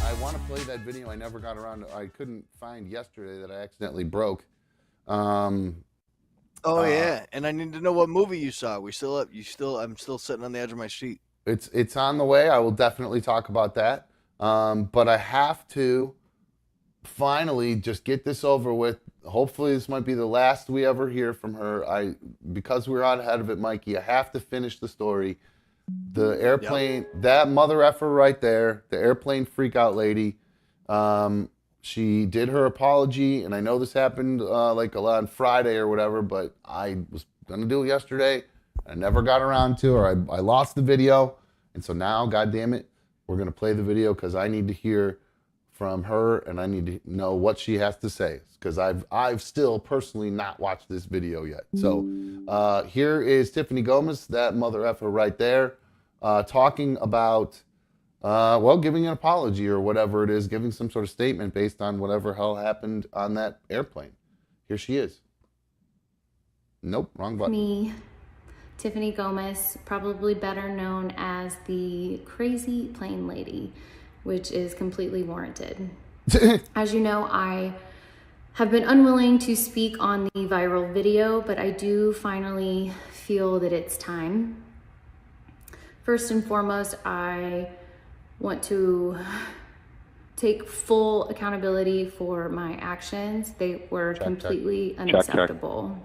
I want to play that video. I never got around to, I couldn't find yesterday that I accidentally broke. Oh yeah, and I need to know what movie you saw. I'm still sitting on the edge of my seat. It's on the way. I will definitely talk about that. But I have to finally just get this over with. Hopefully this might be the last we ever hear from her. Because we're out ahead of it, Mikey, I have to finish the story. The airplane, that mother effer right there, the airplane freak out lady. She did her apology, and I know this happened like on Friday or whatever, but I was gonna do it yesterday. I never got around to, or I lost the video, and so now, God damn it, we're gonna play the video because I need to hear from her, and I need to know what she has to say because I've still personally not watched this video yet. So here is Tiffany Gomez, that mother effer right there, talking about. Giving an apology or whatever it is, giving some sort of statement based on whatever hell happened on that airplane. Here she is. Nope, wrong button. Me, Tiffany Gomez, probably better known as the crazy plane lady, which is completely warranted. As you know, I have been unwilling to speak on the viral video, but I do finally feel that it's time. First and foremost, I want to take full accountability for my actions. They were completely unacceptable.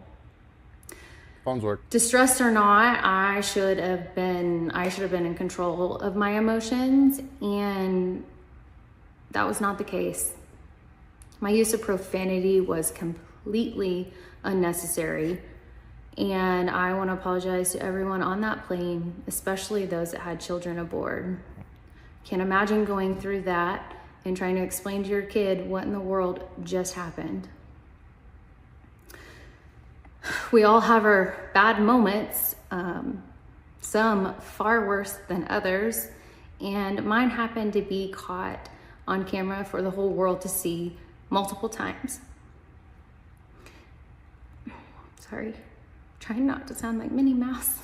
Phones work. Distressed or not, I should have been in control of my emotions, and that was not the case. My use of profanity was completely unnecessary, and I want to apologize to everyone on that plane, especially those that had children aboard. Can't imagine going through that and trying to explain to your kid what in the world just happened. We all have our bad moments, some far worse than others, and mine happened to be caught on camera for the whole world to see multiple times. Sorry, trying not to sound like Minnie Mouse.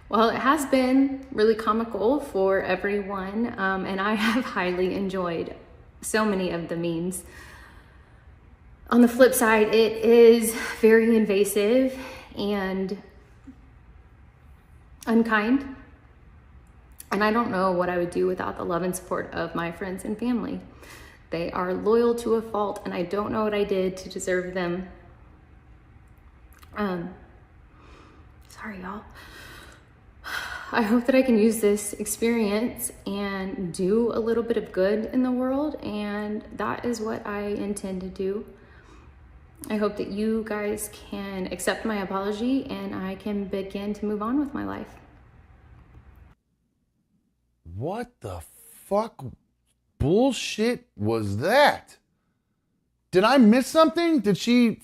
Well, it has been really comical for everyone, and I have highly enjoyed so many of the memes. On the flip side, it is very invasive and unkind, and I don't know what I would do without the love and support of my friends and family. They are loyal to a fault, and I don't know what I did to deserve them. Sorry, y'all. I hope that I can use this experience and do a little bit of good in the world, and that is what I intend to do. I hope that you guys can accept my apology and I can begin to move on with my life. What the fuck bullshit was that? Did I miss something? Did she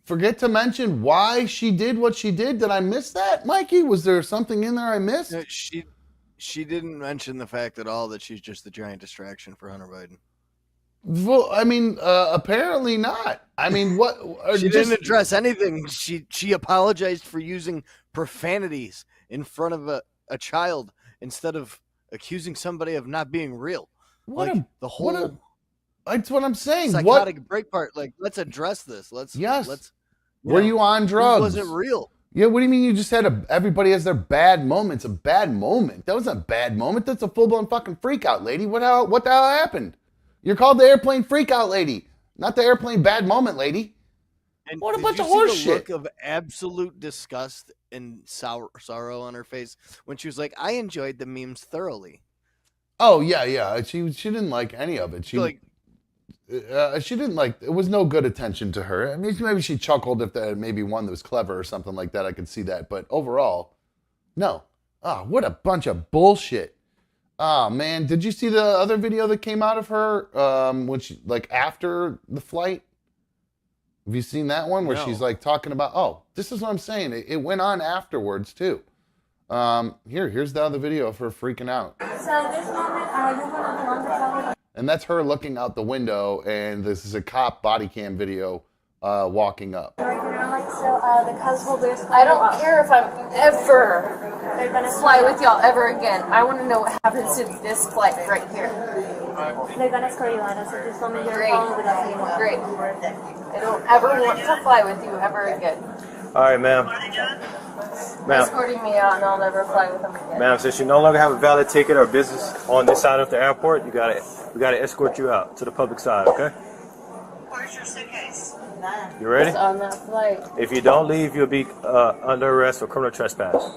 forget to mention why she did what she did? Did I miss that, Mikey? Was there something in there I missed? No, she didn't mention the fact at all that she's just the giant distraction for Hunter Biden. Well, I mean, apparently not. I mean, what? She didn't address anything. She apologized for using profanities in front of a child instead of accusing somebody of not being real. That's what I'm saying. Psychotic break part. Like, let's address this. Were you on drugs? It wasn't real. Yeah, what do you mean you just had everybody has their bad moments? A bad moment. That wasn't a bad moment. That's a full-blown fucking freak out, lady. What the hell happened? You're called the airplane freak out lady, not the airplane bad moment lady. And what a did bunch you of see horse the shit. Look of absolute disgust and sorrow on her face when she was like, I enjoyed the memes thoroughly. Oh, yeah. She didn't like any of it. She didn't like, it was no good attention to her. I mean, maybe she chuckled if there maybe one that was clever or something like that. I could see that. But overall, no. Oh, what a bunch of bullshit. Oh, man. Did you see the other video that came out of her when she, like, after the flight? Have you seen that one where she's, like, talking about, this is what I'm saying. It went on afterwards, too. Here's the other video of her freaking out. So this moment, I just want to want to tell you. And that's her looking out the window, and this is a cop body cam video walking up. Like, you know, flight still. The Cosmo Bears. I don't care if I'm ever They're gonna fly with y'all ever again. I want to know what happens to this flight right here. They're gonna escort you out, so just let me hear Great. phone with us anymore. Great. I don't ever want to fly with you ever again. All right, ma'am. Ma'am, Escorting me out and I'll never fly with them again. ma'am, since you no longer have a valid ticket or business on this side of the airport, we gotta escort you out to the public side, okay? Where's your suitcase? You ready? It's on that flight. If you don't leave, you'll be under arrest for criminal trespass.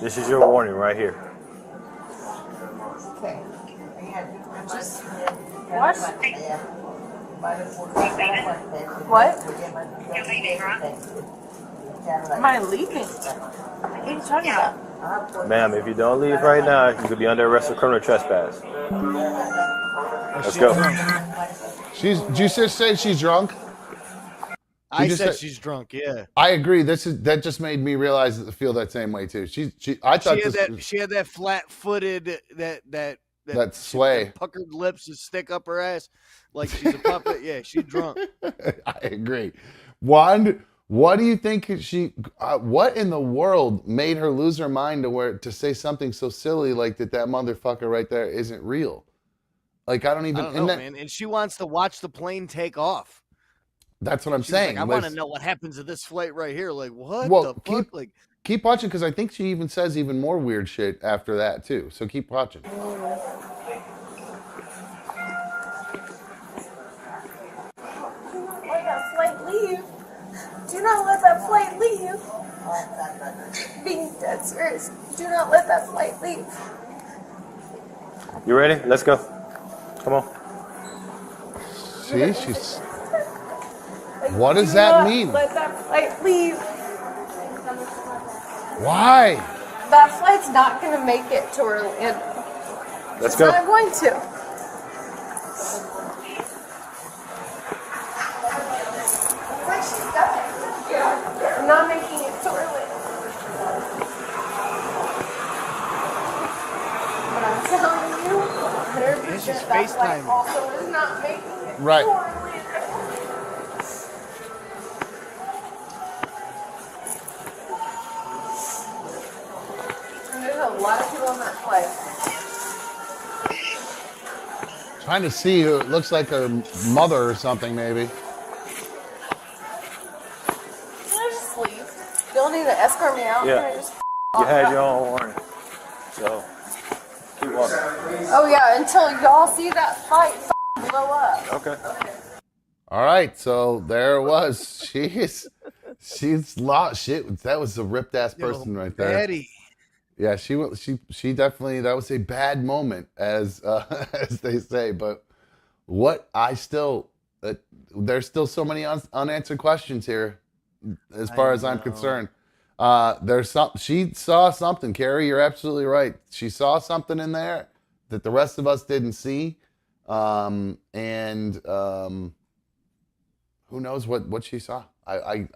This is your warning right here. Okay. Just what? What? Am I leaving? What are you talking about? Ma'am, if you don't leave right now, you could be under arrest for criminal trespass. Let's go. Did you just say she's drunk? I just said said- she's drunk. Yeah. I agree. That just made me realize feel that same way too. I thought She had that flat-footed that sway. puckered lips to stick up her ass like she's a puppet. Yeah, she's drunk. I agree. One, what do you think what in the world made her lose her mind to say something so silly like that motherfucker right there isn't real? Like, I don't even I don't know, man. And she wants to watch the plane take off. That's what I'm She's saying. like, I want to know what happens to this flight right here. Like, what Well, the fuck? Like, keep watching, because I think she even says even more weird shit after that too. So keep watching. Let that flight leave. Do not let that flight leave. Being dead serious. Do not let that flight leave. You ready? Let's go. Come on. See, she's. What does that mean? Let that flight leave. Why? That flight's not going to make it to Orlando. Let's It's go. not going to. It's like she's dying. I'm not making it to Orlando. But I'm telling you, 100% This is that flight FaceTiming. also is not making it Right. to Orlando. And there's a lot of people on that flight. Trying to see who it looks like her mother or something, maybe. Can I just leave? You don't need to escort me out. Yeah. Can I just You had your own warning. So, keep walking. Oh yeah, until y'all see that fight blow up. Okay. All right, so there it was. She's lost. Shit, that was a ripped ass person right there. Betty. Yeah, she definitely, that was a bad moment, as as they say. But there's still so many unanswered questions here, as far as I'm concerned. She saw something, Carrie. You're absolutely right. She saw something in there that the rest of us didn't see, and who knows what she saw. I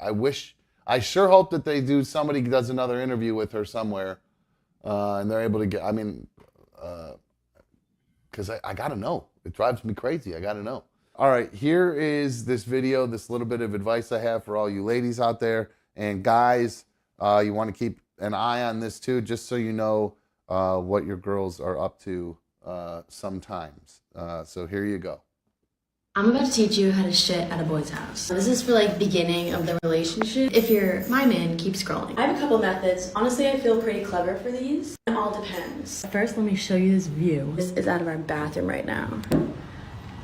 sure hope that somebody does another interview with her somewhere. And they're able to get, because I got to know. It drives me crazy. I got to know. All right, here is this video, this little bit of advice I have for all you ladies out there. And guys, you want to keep an eye on this too, just so you know what your girls are up to sometimes. So here you go. I'm about to teach you how to shit at a boy's house. This is for like beginning of the relationship. If you're my man, keep scrolling. I have a couple methods. Honestly, I feel pretty clever for these. It all depends. First, let me show you this view. This is out of our bathroom right now.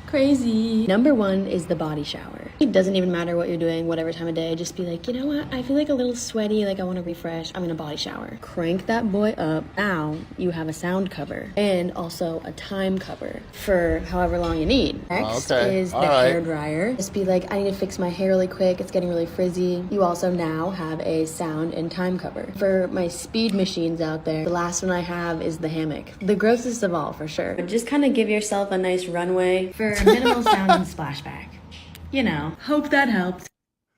Crazy. Number one is the body shower. It doesn't even matter what you're doing, whatever time of day. Just be like, you know what? I feel like a little sweaty, like I want to refresh. I'm in a body shower. Crank that boy up. Now you have a sound cover and also a time cover for however long you need. Next is the hair dryer. Just be like, I need to fix my hair really quick. It's getting really frizzy. You also now have a sound and time cover. For my speed machines out there, the last one I have is the hammock. The grossest of all, for sure. But just kind of give yourself a nice runway for minimal sound and splashback. You know, hope that helped.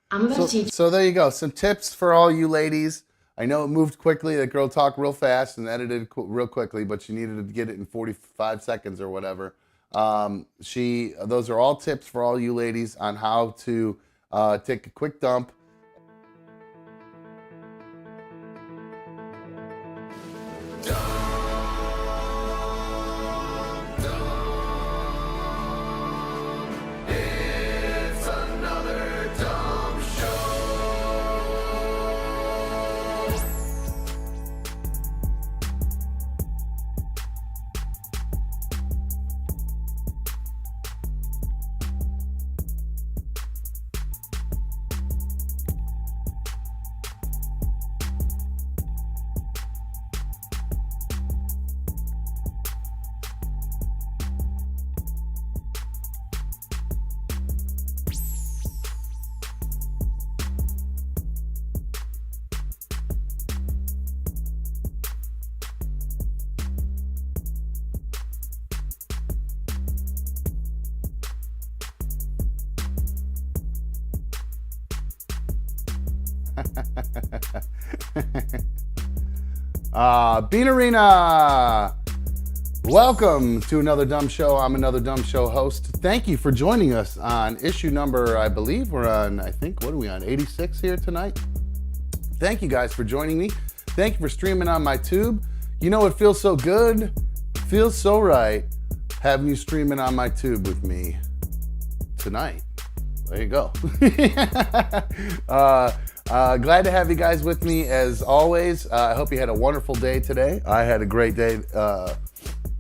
I'm about to teach. So there you go. Some tips for all you ladies. I know it moved quickly. That girl talked real fast and edited real quickly, but she needed to get it in 45 seconds or whatever. Those are all tips for all you ladies on how to take a quick dump Bean Arena! Welcome to another dumb show. I'm another dumb show host. Thank you for joining us on issue number, I believe we're on, what are we on, 86 here tonight? Thank you guys for joining me. Thank you for streaming on my tube. You know, it feels so good, feels so right having you streaming on my tube with me tonight. There you go. Glad to have you guys with me as always. I hope you had a wonderful day today. I had a great day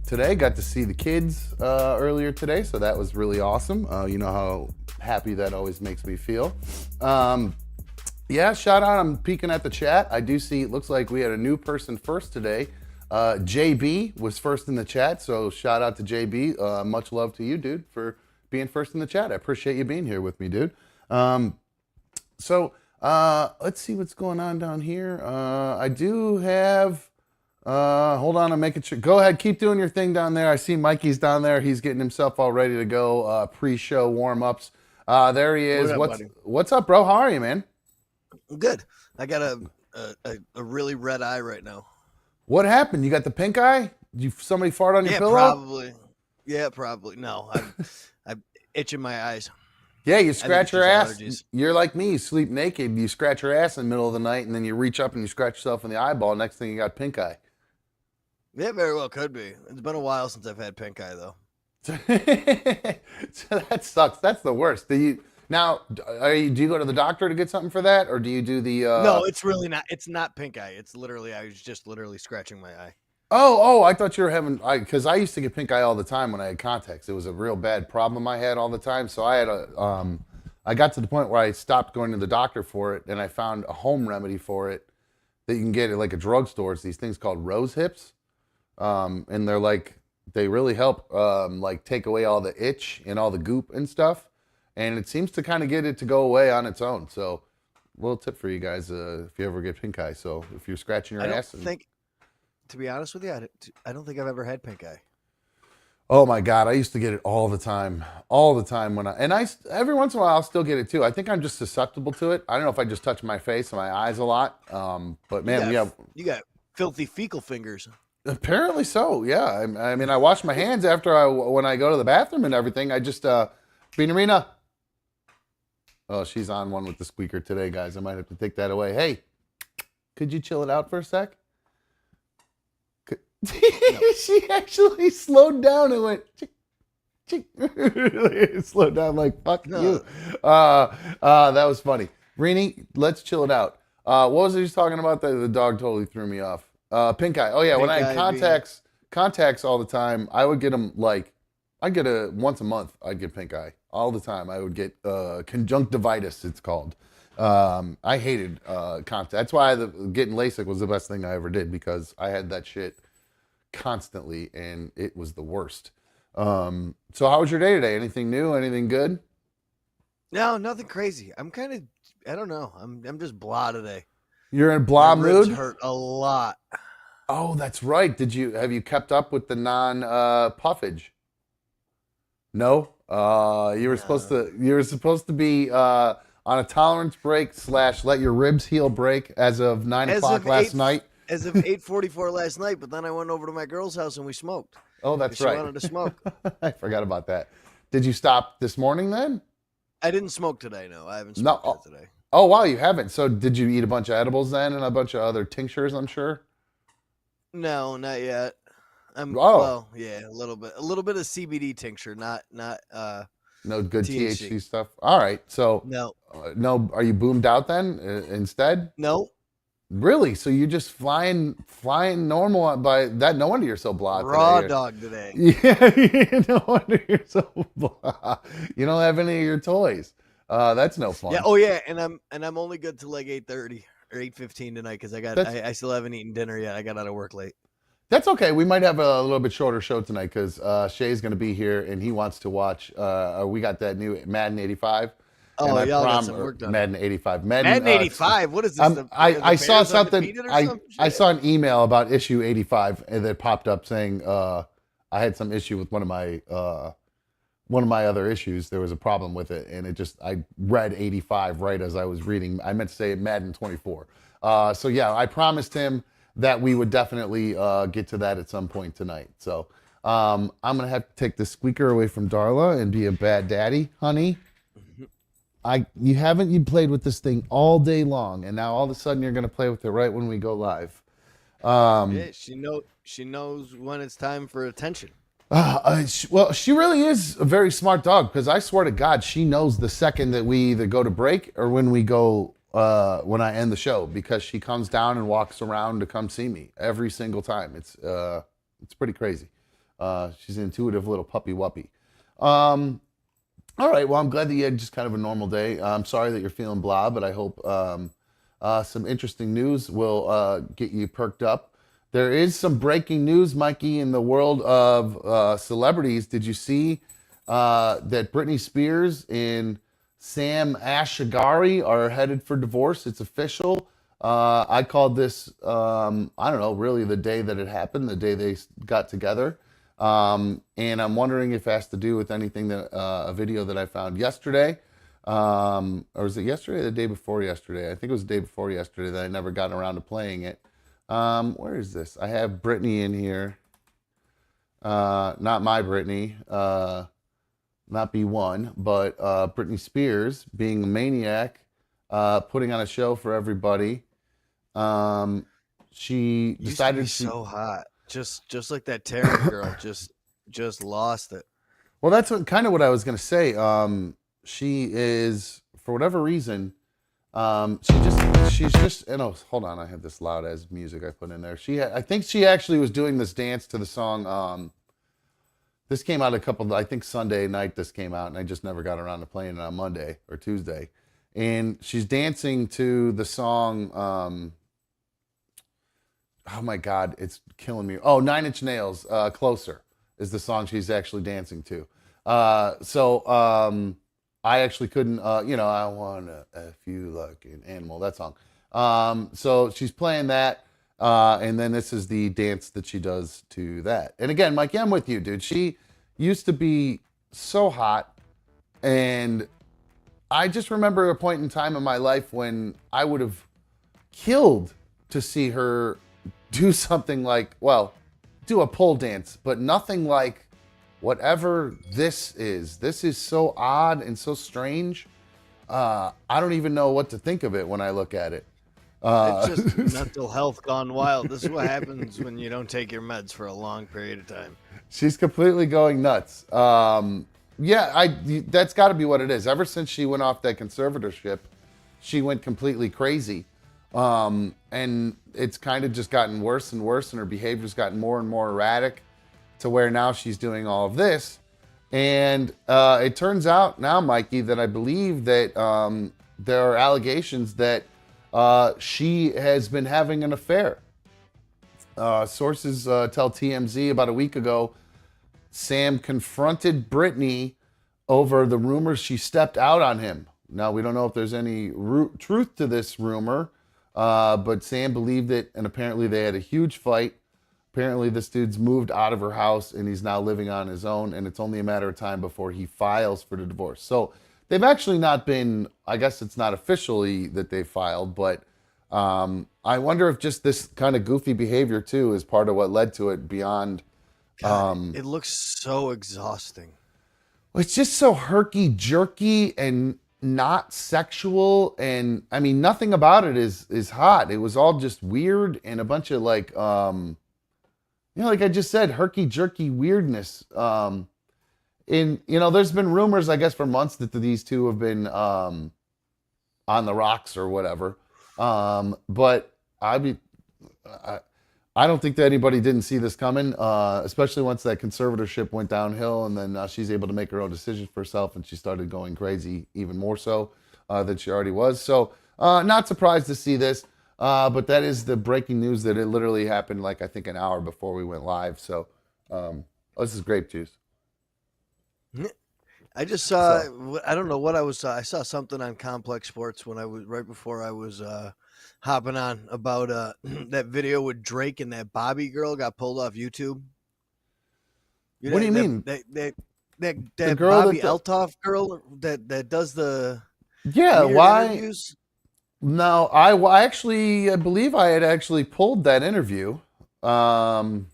today. Got to see the kids earlier today, so that was really awesome. You know how happy that always makes me feel. Yeah, shout out. I'm peeking at the chat. I do see, it looks like we had a new person first today. JB was first in the chat, so shout out to JB. Much love to you, dude, for being first in the chat. I appreciate you being here with me, dude. So let's see what's going on down here. I do have... hold on, I'm making sure. Go ahead, keep doing your thing down there. I see Mikey's down there. He's getting himself all ready to go. Pre-show warm-ups. There he is. What's up, bro? How are you, man? Good. I got a really red eye right now. What happened? You got the pink eye? Somebody fart on your pillow? Probably. Yeah, probably. No, I'm itching my eyes. Yeah, you scratch your ass. Allergies. You're like me. You sleep naked. You scratch your ass in the middle of the night, and then you reach up and you scratch yourself in the eyeball. Next thing you got pink eye. Yeah, very well could be. It's been a while since I've had pink eye, though. So that sucks. That's the worst. Do you go to the doctor to get something for that, or do you do the? No, it's really not. It's not pink eye. It's literally I was just literally scratching my eye. Oh! I thought you were having because I used to get pink eye all the time when I had contacts. It was a real bad problem I had all the time. So I had I got to the point where I stopped going to the doctor for it, and I found a home remedy for it that you can get at like a drugstore. It's these things called rose hips. And they really help, take away all the itch and all the goop and stuff. And it seems to kind of get it to go away on its own. So a little tip for you guys, if you ever get pink eye. So if you're scratching your ass. To be honest with you, I don't think I've ever had pink eye. Oh my God. I used to get it all the time every once in a while I'll still get it too. I think I'm just susceptible to it. I don't know if I just touch my face and my eyes a lot. But man, you got filthy fecal fingers. Apparently so, yeah. I mean, I wash my hands when I go to the bathroom and everything. I just, Bean Arena. Oh, she's on one with the squeaker today, guys. I might have to take that away. Hey, could you chill it out for a sec? No. She actually slowed down and went, chick, chick. Slowed down like, fuck you. That was funny. Rini, let's chill it out. What was he talking about? The dog totally threw me off. Pink eye. Oh yeah, when I had contacts all the time, I would get them I'd get once a month. I'd get pink eye all the time. I would get conjunctivitis. It's called. I hated contact. That's why getting LASIK was the best thing I ever did because I had that shit constantly and it was the worst. So how was your day today? Anything new? Anything good? No, nothing crazy. I'm kind of I don't know. I'm just blah today. You're in blah mood? Ribs hurt a lot. Oh, that's right. Have you kept up with the non-puffage? No? You were supposed to be on a tolerance break / let your ribs heal break as of 9 o'clock last night. As of 8:44 last night, but then I went over to my girl's house and we smoked. Oh, that's right. She wanted to smoke. I forgot about that. Did you stop this morning then? I didn't smoke today, no. I haven't smoked today. Oh, wow, you haven't. So did you eat a bunch of edibles then and a bunch of other tinctures, I'm sure? No, not yet. Well, yeah, a little bit of CBD tincture, not no good THC. THC stuff. All right. So no. Are you boomed out then instead? No. Really? So you're just flying normal by that? No wonder you're so blah Raw today. dog today. Yeah, no wonder you're so blah. You don't have any of your toys. That's no fun. Yeah. Oh yeah, and I'm only good till like 8:30 or 8:15 tonight because I still haven't eaten dinner yet. I got out of work late. That's okay. We might have a little bit shorter show tonight because Shay's going to be here and he wants to watch. We got that new Madden 85. Oh, y'all got some work done. Madden 85. Madden 85. What is this? I saw something. I saw an email about issue 85 that popped up saying I had some issue with one of one of my other issues, there was a problem with it, and I read 85 right as I was reading. I meant to say Madden 24. So yeah, I promised him that we would definitely get to that at some point tonight. So I'm gonna have to take the squeaker away from Darla and be a bad daddy, honey. You played with this thing all day long, and now all of a sudden you're gonna play with it right when we go live. Yeah, she knows when it's time for attention. Well, she really is a very smart dog, because I swear to God, she knows the second that we either go to break or when we go, when I end the show, because she comes down and walks around to come see me every single time. It's pretty crazy. She's an intuitive little puppy wuppy. All right, well, I'm glad that you had just kind of a normal day. I'm sorry that you're feeling blah, but I hope some interesting news will get you perked up. There is some breaking news, Mikey, in the world of celebrities. Did you see that Britney Spears and Sam Asghari are headed for divorce? It's official. I called this, I don't know, really the day that it happened, the day they got together. And I'm wondering if it has to do with anything that a video that I found yesterday. Or was it yesterday or the day before yesterday? I think it was the day before yesterday that I never got around to playing it. Where is this? I have Britney in here. Not my Britney, not B1, but Britney Spears being a maniac, putting on a show for everybody. She decided so hot, just like that Taryn girl, just lost it. Well, that's kind of what I was gonna say. She is, for whatever reason, she's just, hold on, I have this loud as music I put in there. I think she actually was doing this dance to the song. This came out I think Sunday night this came out, and I just never got around to playing it on Monday or Tuesday. And she's dancing to the song, oh my God, it's killing me. Oh, 9 Inch Nails, Closer is the song she's actually dancing to. I actually couldn't, I want to F you like an animal, that song. So she's playing that, and then this is the dance that she does to that. And again, Mikey, I'm with you, dude. She used to be so hot, and I just remember a point in time in my life when I would have killed to see her do something like, do a pole dance, but nothing like whatever this is. This is so odd and so strange. I don't even know what to think of it when I look at it. It's just mental health gone wild. This is what happens when you don't take your meds for a long period of time. She's completely going nuts. That's got to be what it is. Ever since she went off that conservatorship, she went completely crazy. And it's kind of just gotten worse and worse, and her behavior's gotten more and more erratic, to where now she's doing all of this. And it turns out now, Mikey, that I believe that there are allegations that she has been having an affair. Sources tell TMZ about a week ago, Sam confronted Britney over the rumors she stepped out on him. Now, we don't know if there's any truth to this rumor, but Sam believed it, and apparently they had a huge fight. Apparently this dude's moved out of her house and he's now living on his own, and it's only a matter of time before he files for the divorce. So they've actually not been, I guess it's not officially that they filed, but I wonder if just this kind of goofy behavior too is part of what led to it beyond. God, it looks so exhausting. It's just so herky-jerky and not sexual, and I mean, nothing about it is hot. It was all just weird and a bunch of like, like I just said, herky-jerky weirdness. And, there's been rumors, I guess, for months that these two have been on the rocks or whatever. But I don't think that anybody didn't see this coming, especially once that conservatorship went downhill, and then she's able to make her own decisions for herself, and she started going crazy even more so than she already was. So not surprised to see this. But that is the breaking news, that it literally happened, like, I think an hour before we went live. So this is grape juice. I just saw, I don't know what I saw something on Complex Sports right before I was hopping on about that video with Drake and that Bobbi girl got pulled off YouTube. What do you mean? that girl Bobbi Althoff girl that does the weird why? interviews? No, I believe I had actually pulled that interview. Let's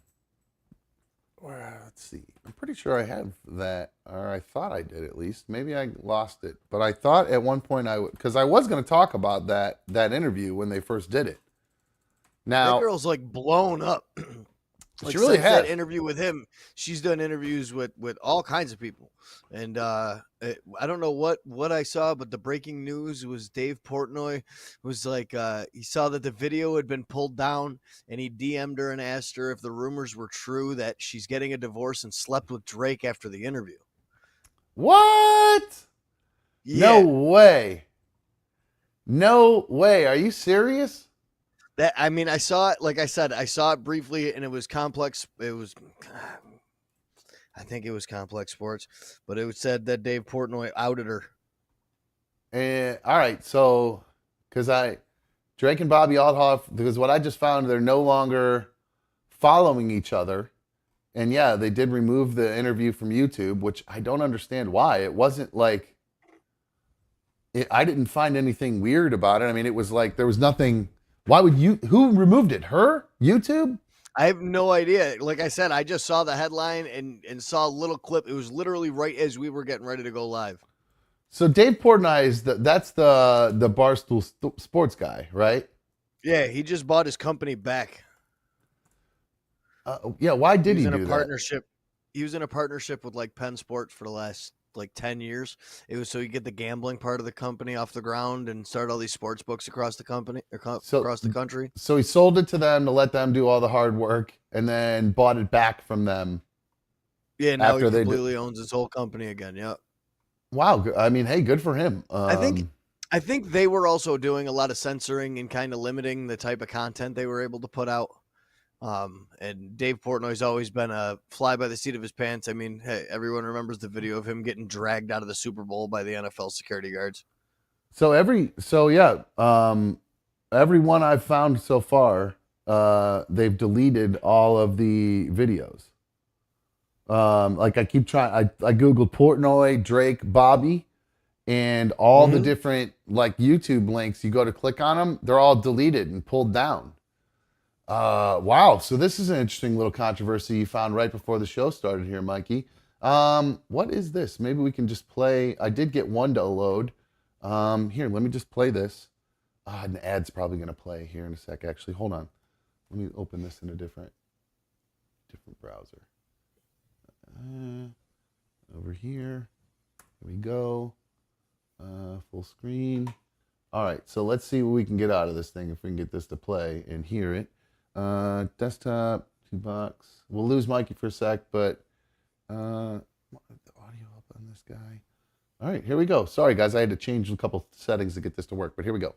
see. I'm pretty sure I have that, or I thought I did at least. Maybe I lost it, but I thought at one point because I was going to talk about that interview when they first did it. Now That girl's like blown up. She really since has. that interview with him. She's done interviews with all kinds of people, and I don't know what I saw, but the breaking news was Dave Portnoy was like he saw that the video had been pulled down, and he DM'd her and asked her if the rumors were true that she's getting a divorce and slept with Drake after the interview. What? Yeah. No way. Are you serious? That I saw it. Like I said, I saw it briefly, and it was complex. I think it was Complex Sports, but it said that Dave Portnoy outed her. All right, so Drake and Bobbi Althoff, because what I just found, they're no longer following each other, and yeah, they did remove the interview from YouTube, which I don't understand why. It wasn't like I didn't find anything weird about it. I mean, it was like there was nothing. Why would you? Who removed it? Her? YouTube? I have no idea. Like I said, I just saw the headline and saw a little clip. It was literally right as we were getting ready to go live. So Dave Portnoy that's the Barstool Sports guy, right? Yeah, he just bought his company back. Yeah, why did he do that? Partnership. He was in a partnership with like Penn Sports for the last like 10 years. It was so you get the gambling part of the company off the ground and start all these sports books across the company across the country. So he sold it to them to let them do all the hard work, and then bought it back from them. Yeah, now he completely owns his whole company again. Yeah. Wow. I mean, hey, good for him. I think they were also doing a lot of censoring and kind of limiting the type of content they were able to put out. And Dave Portnoy's always been a fly by the seat of his pants. I mean, hey, everyone remembers the video of him getting dragged out of the Super Bowl by the NFL security guards. Everyone I've found so far, they've deleted all of the videos. Like I keep trying, I Googled Portnoy, Drake, Bobbi, and all the different like YouTube links, you go to click on them, they're all deleted and pulled down. Wow. So this is an interesting little controversy you found right before the show started here, Mikey. What is this? Maybe we can just play. I did get one to load. Here, let me just play this. An ad's probably going to play here in a sec. Actually, hold on. Let me open this in a different browser. Over here. Here we go. Full screen. All right. So let's see what we can get out of this thing if we can get this to play and hear it. Desktop, 2 bucks. We'll lose Mikey for a sec, but the audio up on this guy. All right, here we go. Sorry, guys, I had to change a couple settings to get this to work, but here we go.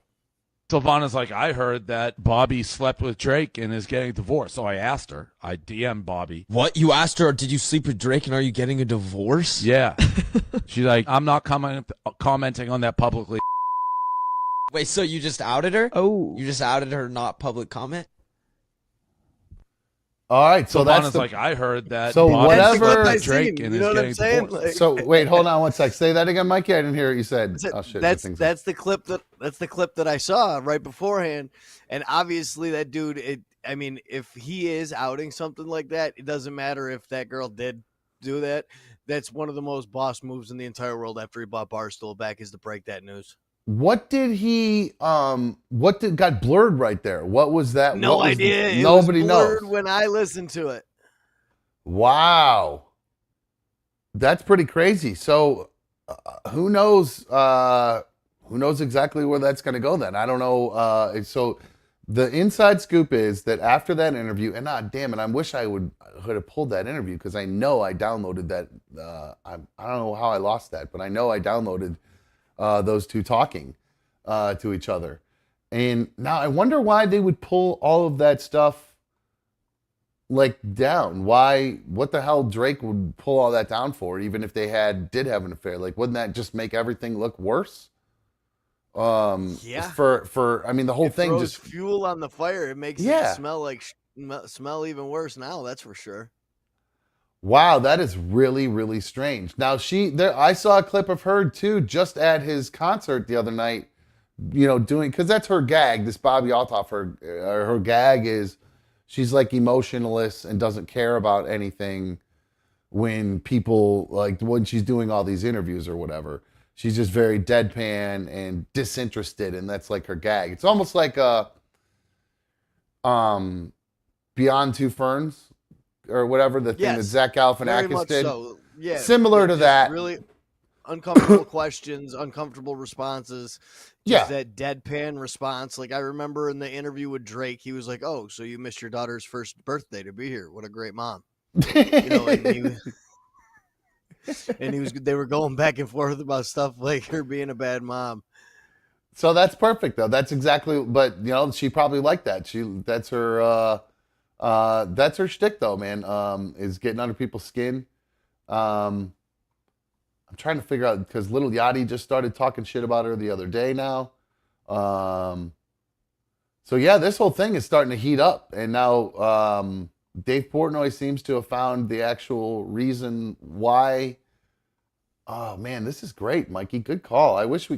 Sylvana's like, I heard that Bobbi slept with Drake and is getting divorced. So I asked her. I DM'd Bobbi. What? You asked her, did you sleep with Drake and are you getting a divorce? Yeah. She's like, I'm not commenting on that publicly. Wait, so you just outed her? Oh. You just outed her not public comment? All right, so Sylvana's like, I heard that. So whatever Drake and is getting divorced. Like, so wait, hold on one sec. Say that again, Mikey. I didn't hear what you said. Oh shit. That's the clip that I saw right beforehand, and obviously that dude. I mean, if he is outing something like that, it doesn't matter if that girl did do that. That's one of the most boss moves in the entire world after he bought Barstool back, is to break that news. What did he? Got blurred right there? What was that? No idea. Nobody knows. When I listened to it. Wow, that's pretty crazy. So, who knows? Who knows exactly where that's going to go? Then I don't know. So, the inside scoop is that after that interview, and damn it, I wish I could have pulled that interview because I know I downloaded that. I don't know how I lost that, but I know I downloaded. Those two talking to each other. And now I wonder why they would pull all of that stuff like down. What the hell Drake would pull all that down for, even if they did have an affair? Like, wouldn't that just make everything look worse? Yeah. I mean, the whole thing throws just fuel on the fire. It makes it smell even worse now. That's for sure. Wow, that is really, really strange. Now I saw a clip of her too, just at his concert the other night. Doing because that's her gag. This Bobbi Althoff, her gag is she's like emotionless and doesn't care about anything when people like when she's doing all these interviews or whatever. She's just very deadpan and disinterested, and that's like her gag. It's almost like Beyond Two Ferns or whatever the thing that Zach Galifianakis did. So. Yeah, similar to that. Really uncomfortable questions, uncomfortable responses. Just that deadpan response. Like I remember in the interview with Drake, he was like, "Oh, so you missed your daughter's first birthday to be here? What a great mom!" They were going back and forth about stuff like her being a bad mom. So that's perfect though. That's exactly. But she probably liked that. That's her shtick though, man. Is getting under people's skin. I'm trying to figure out because Lil Yachty just started talking shit about her the other day now. So yeah, this whole thing is starting to heat up, and now Dave Portnoy seems to have found the actual reason why. Oh man, this is great, Mikey. Good call. I wish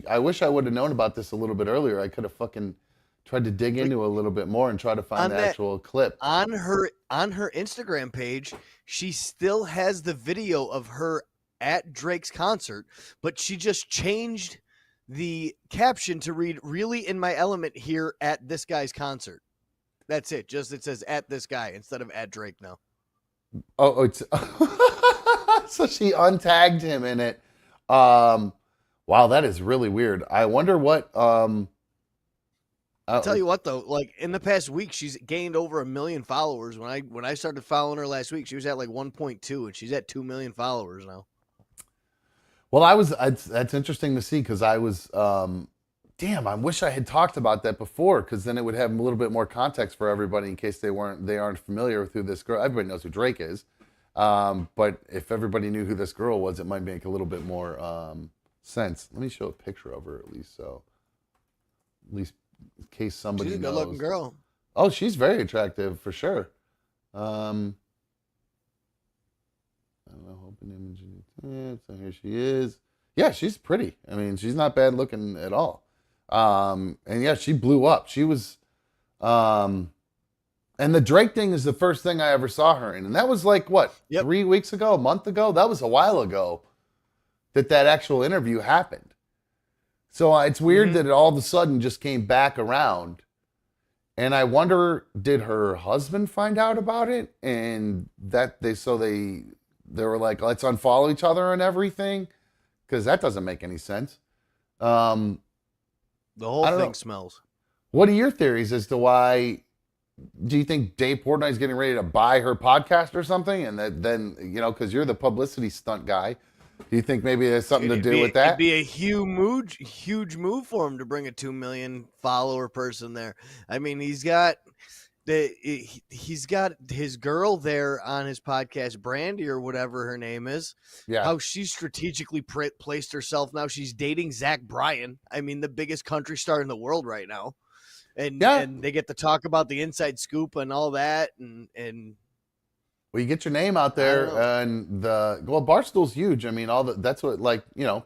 I would have known about this a little bit earlier. I could have fucking tried to dig into it a little bit more and try to find the actual clip. On her Instagram page, she still has the video of her at Drake's concert, but she just changed the caption to read "really in my element here at this guy's concert." That's it. Just it says "at this guy" instead of "at Drake" now. Oh, it's so she untagged him in it. Wow, that is really weird. I wonder what I'll tell you what though, like in the past week, she's gained over 1 million followers. When I started following her last week, she was at like 1.2, and she's at 2 million followers now. Well, that's interesting to see because I was, damn, I wish I had talked about that before because then it would have a little bit more context for everybody in case they aren't familiar with who this girl. Everybody knows who Drake is, but if everybody knew who this girl was, it might make a little bit more sense. Let me show a picture of her at least in case somebody knows. She's a good-looking girl. Oh, she's very attractive for sure. I don't know, open image. Yeah, so here she is. Yeah, she's pretty. I mean, she's not bad looking at all. And yeah, she blew up. She was, and the Drake thing is the first thing I ever saw her in. And that was like, what, 3 weeks ago, a month ago? That was a while ago that actual interview happened. So it's weird that it all of a sudden just came back around. And I wonder, did her husband find out about it? And that they were like, let's unfollow each other and everything? Because that doesn't make any sense. The whole thing smells. What are your theories as to why? Do you think Dave Portnoy is getting ready to buy her podcast or something? And then because you're the publicity stunt guy, do you think maybe there's something to do with that? It'd be a huge move for him to bring a 2 million follower person there. I mean, he's got his girl there on his podcast, Brandy or whatever her name is. Yeah. How she strategically placed herself. Now she's dating Zach Bryan. I mean, the biggest country star in the world right now. And they get to talk about the inside scoop and all that. And well, you get your name out there, and Barstool's huge. I mean, that's what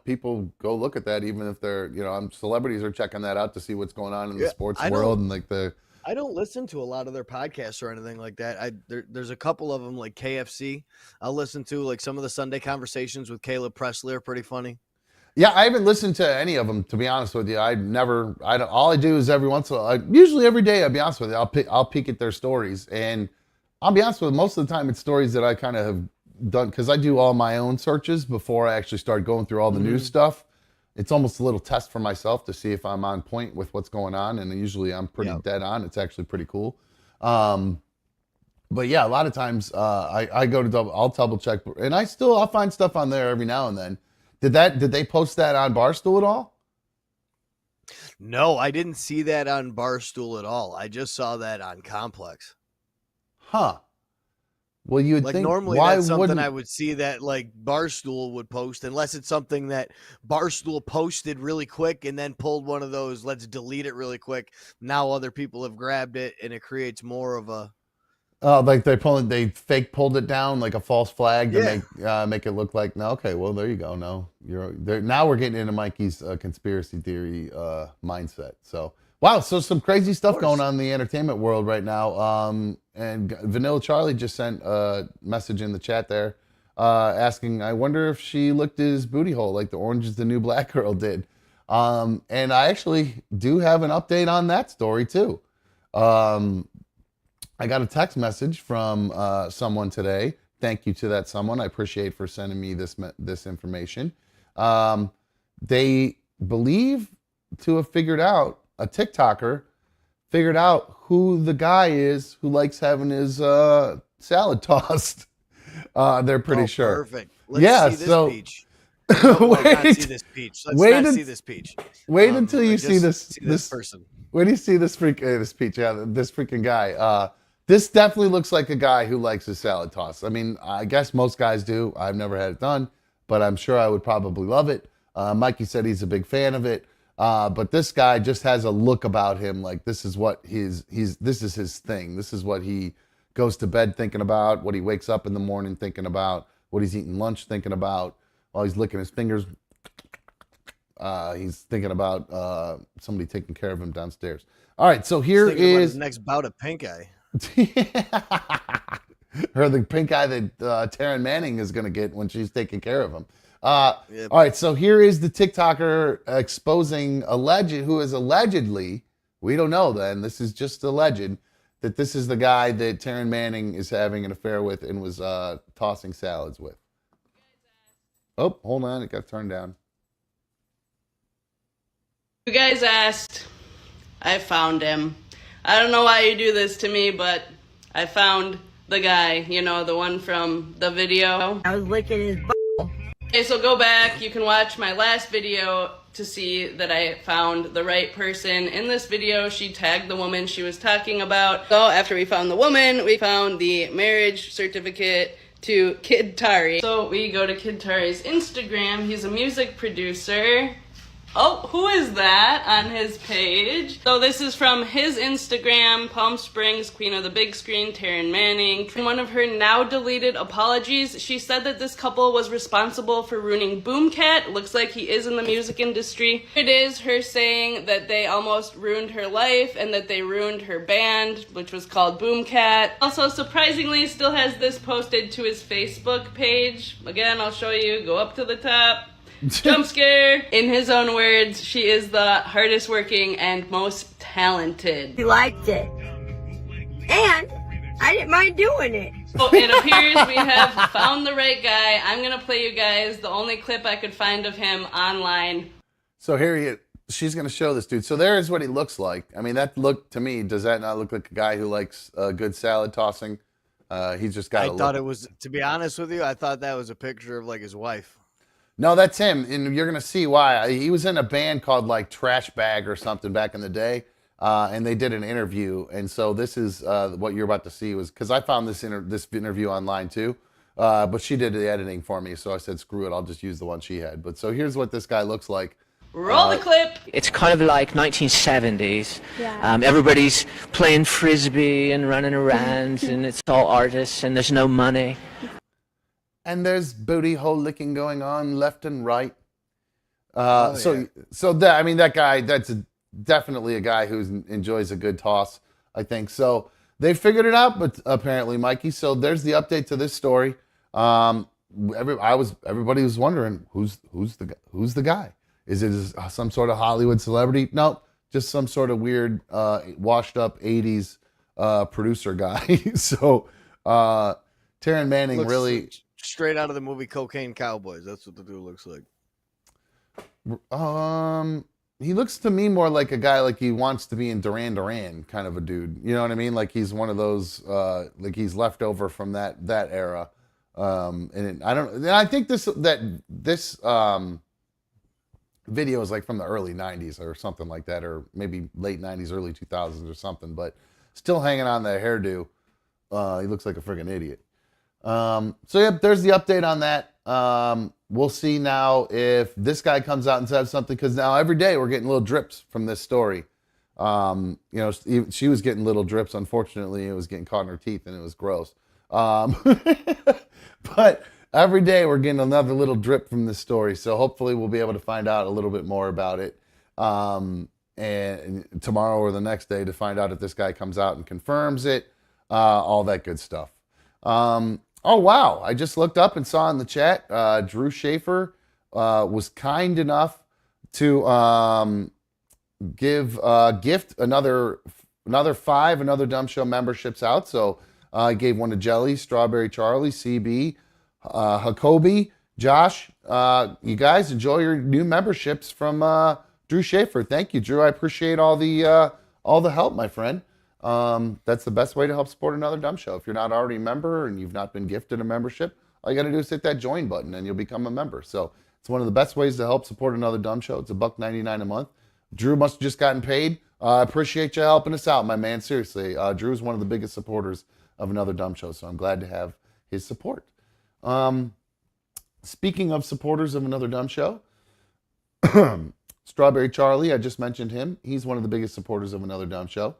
people go look at that, even if they're celebrities are checking that out to see what's going on in the sports world and like the. I don't listen to a lot of their podcasts or anything like that. There's a couple of them like KFC. I'll listen to like some of the Sunday Conversations with Caleb Presley are pretty funny. Yeah, I haven't listened to any of them, to be honest with you. All I do is every once in a while, usually every day, I'll be honest with you, I'll peek at their stories. And I'll be honest with you, most of the time it's stories that I kind of have done, because I do all my own searches before I actually start going through all the news stuff. It's almost a little test for myself to see if I'm on point with what's going on. And usually I'm pretty dead on. It's actually pretty cool. But yeah, a lot of times I go to I'll double check, and I'll find stuff on there every now and then. Did they post that on Barstool at all? No, I didn't see that on Barstool at all. I just saw that on Complex. Huh. Well, you would like think normally that's something I would see that like Barstool would post, unless it's something that Barstool posted really quick and then pulled one of those, let's delete it really quick. Now other people have grabbed it and it creates more of a Like they fake pulled it down like a false flag to make it look like no. Okay, well there you go. No, you're there. Now we're getting into Mikey's conspiracy theory mindset. So wow, so some crazy stuff going on in the entertainment world right now. And Vanilla Charlie just sent a message in the chat there, asking, I wonder if she licked his booty hole like the Orange is the New Black girl did. And I actually do have an update on that story too. I got a text message from someone today. Thank you to that someone. I appreciate for sending me this information. They believe to have figured out, a TikToker figured out who the guy is who likes having his salad tossed. They're pretty sure. Perfect. Let's see this peach. Wait, see this peach. Let's see this peach. Wait until you see this person. When you see this peach, this freaking guy. This definitely looks like a guy who likes his salad toss. I mean, I guess most guys do. I've never had it done, but I'm sure I would probably love it. Mikey said he's a big fan of it. But this guy just has a look about him like this is what this is his thing. This is what he goes to bed thinking about, what he wakes up in the morning thinking about, what he's eating lunch thinking about, while he's licking his fingers. He's thinking about somebody taking care of him downstairs. All right, so here is the next bout of pink eye. Or the pink eye that Taryn Manning is going to get when she's taking care of him. All right, so here is the TikToker exposing who is allegedly, we don't know then, this is just alleged, that this is the guy that Taryn Manning is having an affair with and was tossing salads with. Oh, hold on, it got turned down. You guys asked, I found him. I don't know why you do this to me, but I found the guy, the one from the video. I was licking his butt. Okay, so go back. You can watch my last video to see that I found the right person. In this video, she tagged the woman she was talking about. So after we found the woman, we found the marriage certificate to Kid Tari. So we go to Kid Tari's Instagram. He's a music producer. Oh, who is that on his page? So this is from his Instagram, Palm Springs, Queen of the Big Screen, Taryn Manning. In one of her now deleted apologies, she said that this couple was responsible for ruining Boomcat. Looks like he is in the music industry. It is her saying that they almost ruined her life and that they ruined her band, which was called Boomcat. Also, surprisingly, still has this posted to his Facebook page. Again, I'll show you. Go up to the top. Jump scare! In his own words, she is the hardest working and most talented. He liked it. And I didn't mind doing it. So it appears we have found the right guy. I'm going to play you guys the only clip I could find of him online. So here she's going to show this dude. So there's what he looks like. I mean, that look to me, does that not look like a guy who likes good salad tossing? He's just got I thought it was, to be honest with you, I thought that was a picture of like his wife. No, that's him, and you're going to see why. He was in a band called like Trash Bag or something back in the day, and they did an interview, and so this is what you're about to see was, because I found this interview online too, but she did the editing for me, so I said, screw it, I'll just use the one she had. But so here's what this guy looks like. Roll the clip. It's kind of like 1970s. Yeah. Everybody's playing Frisbee and running around, and it's all artists, and there's no money. And there's booty hole licking going on left and right. That guy, that's definitely a guy who enjoys a good toss, I think. So they figured it out, but apparently, Mikey. So there's the update to this story. Everybody was wondering who's the guy? Is it some sort of Hollywood celebrity? No, just some sort of weird washed up 80s producer guy. So Taryn Manning really. Straight out of the movie Cocaine Cowboys. That's what the dude looks like. He looks to me more like a guy like he wants to be in Duran Duran kind of a dude. You know what I mean? Like he's one of those like he's left over from that era. I think this video is like from the early 90s or something like that, or maybe late 90s, early 2000s or something, but still hanging on that hairdo. He looks like a friggin' idiot. There's the update on that. We'll see now if this guy comes out and says something, because now every day we're getting little drips from this story. She was getting little drips. Unfortunately, it was getting caught in her teeth and it was gross. But every day we're getting another little drip from this story. So hopefully we'll be able to find out a little bit more about it. And tomorrow or the next day to find out if this guy comes out and confirms it, all that good stuff. Oh, wow. I just looked up and saw in the chat, Drew Schaefer was kind enough to gift another 5 Another Dumb Show memberships out. So I gave one to Jelly, Strawberry Charlie, CB, Jacoby, Josh. You guys enjoy your new memberships from Drew Schaefer. Thank you, Drew. I appreciate all the help, my friend. That's the best way to help support Another Dumb Show. If you're not already a member and you've not been gifted a membership, all you got to do is hit that join button and you'll become a member. So it's one of the best ways to help support Another Dumb Show. It's $1.99 a month. Drew must have just gotten paid. I appreciate you helping us out, my man. Seriously, Drew is one of the biggest supporters of Another Dumb Show, so I'm glad to have his support. Speaking of supporters of Another Dumb Show, Strawberry Charlie, I just mentioned him. He's one of the biggest supporters of Another Dumb Show.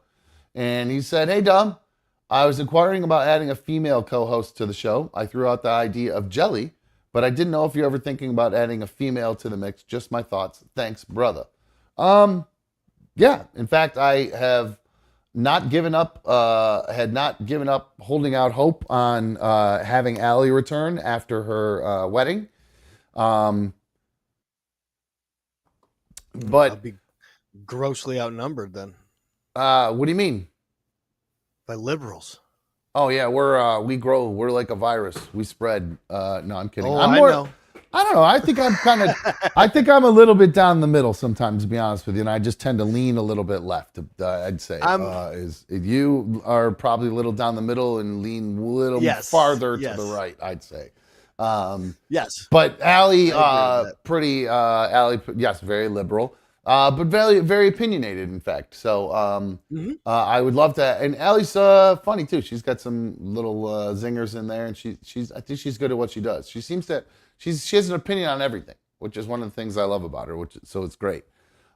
And he said, "Hey, Dumb, I was inquiring about adding a female co-host to the show. I threw out the idea of Jelly, but I didn't know if you're ever thinking about adding a female to the mix. Just my thoughts. Thanks, brother." Yeah, in fact, I have not given up, holding out hope on having Allie return after her wedding. But I'll be grossly outnumbered then. What do you mean? By liberals. Oh yeah, we grow. We're like a virus. We spread. No, I'm kidding. Oh, I know. I don't know. I think I'm a little bit down the middle sometimes, to be honest with you, and I just tend to lean a little bit left. I'd say you are probably a little down the middle and lean a little farther to the right. I'd say. Yes. But Allie, yes, very liberal, but very, very opinionated, in fact. So I would love to. And Allie's funny too. She's got some little zingers in there, and I think she's good at what she does. She seems to. She has an opinion on everything, which is one of the things I love about her. So it's great.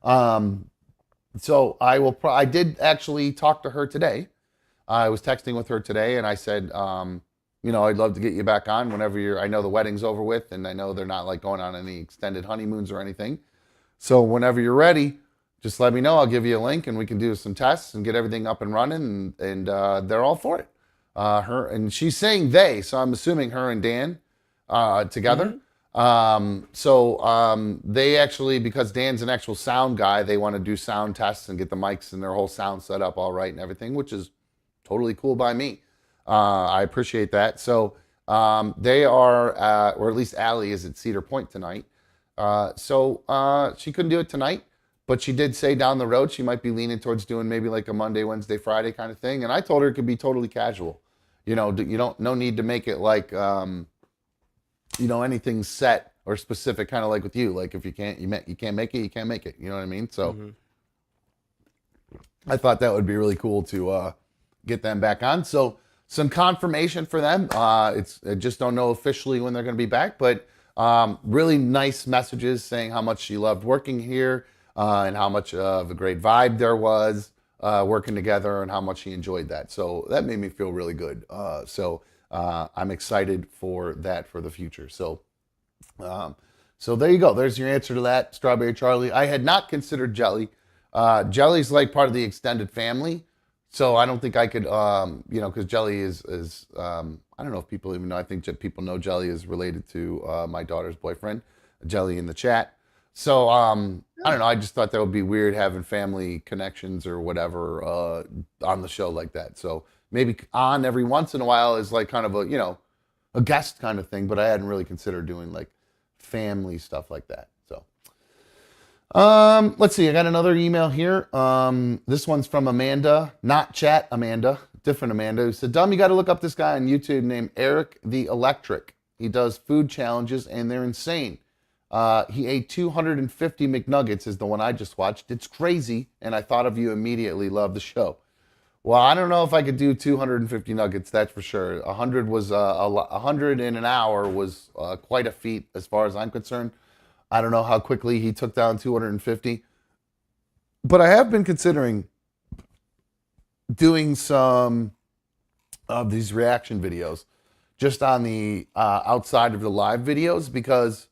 So I did actually talk to her today. I was texting with her today, and I said, I'd love to get you back on whenever I know the wedding's over with, and I know they're not like going on any extended honeymoons or anything. So whenever you're ready, just let me know. I'll give you a link, and we can do some tests and get everything up and running, and they're all for it. And she's saying they, so I'm assuming her and Dan together. They actually, because Dan's an actual sound guy, they want to do sound tests and get the mics and their whole sound set up all right and everything, which is totally cool by me. I appreciate that. So they are, or at least Allie is at Cedar Point tonight. She couldn't do it tonight, but she did say down the road she might be leaning towards doing maybe like a Monday, Wednesday, Friday kind of thing. And I told her it could be totally casual. No need to make it like, anything set or specific, kind of like with you. Like if you can't make it, you can't make it. You know what I mean? So I thought that would be really cool to get them back on. So some confirmation for them. I just don't know officially when they're going to be back, but really nice messages saying how much she loved working here and how much of a great vibe there was working together and how much she enjoyed that. So that made me feel really good. I'm excited for that for the future. So there you go. There's your answer to that, Strawberry Charlie. I had not considered Jelly. Jelly's like part of the extended family. So I don't think I could, because Jelly is I don't know if people even know. I think people know Jelly is related to my daughter's boyfriend, Jelly in the chat. So I don't know. I just thought that would be weird having family connections or whatever on the show like that. So maybe on every once in a while is like kind of a guest kind of thing, but I hadn't really considered doing like family stuff like that. So let's see. I got another email here. This one's from Amanda, not chat Amanda, different Amanda, who said, "Dumb, you got to look up this guy on YouTube named Eric the Electric. He does food challenges and they're insane. He ate 250 McNuggets is the one I just watched. It's crazy. And I thought of you immediately. Love the show." Well, I don't know if I could do 250 nuggets, that's for sure. 100 was 100 in an hour was quite a feat as far as I'm concerned. I don't know how quickly he took down 250. But I have been considering doing some of these reaction videos just on the outside of the live videos, because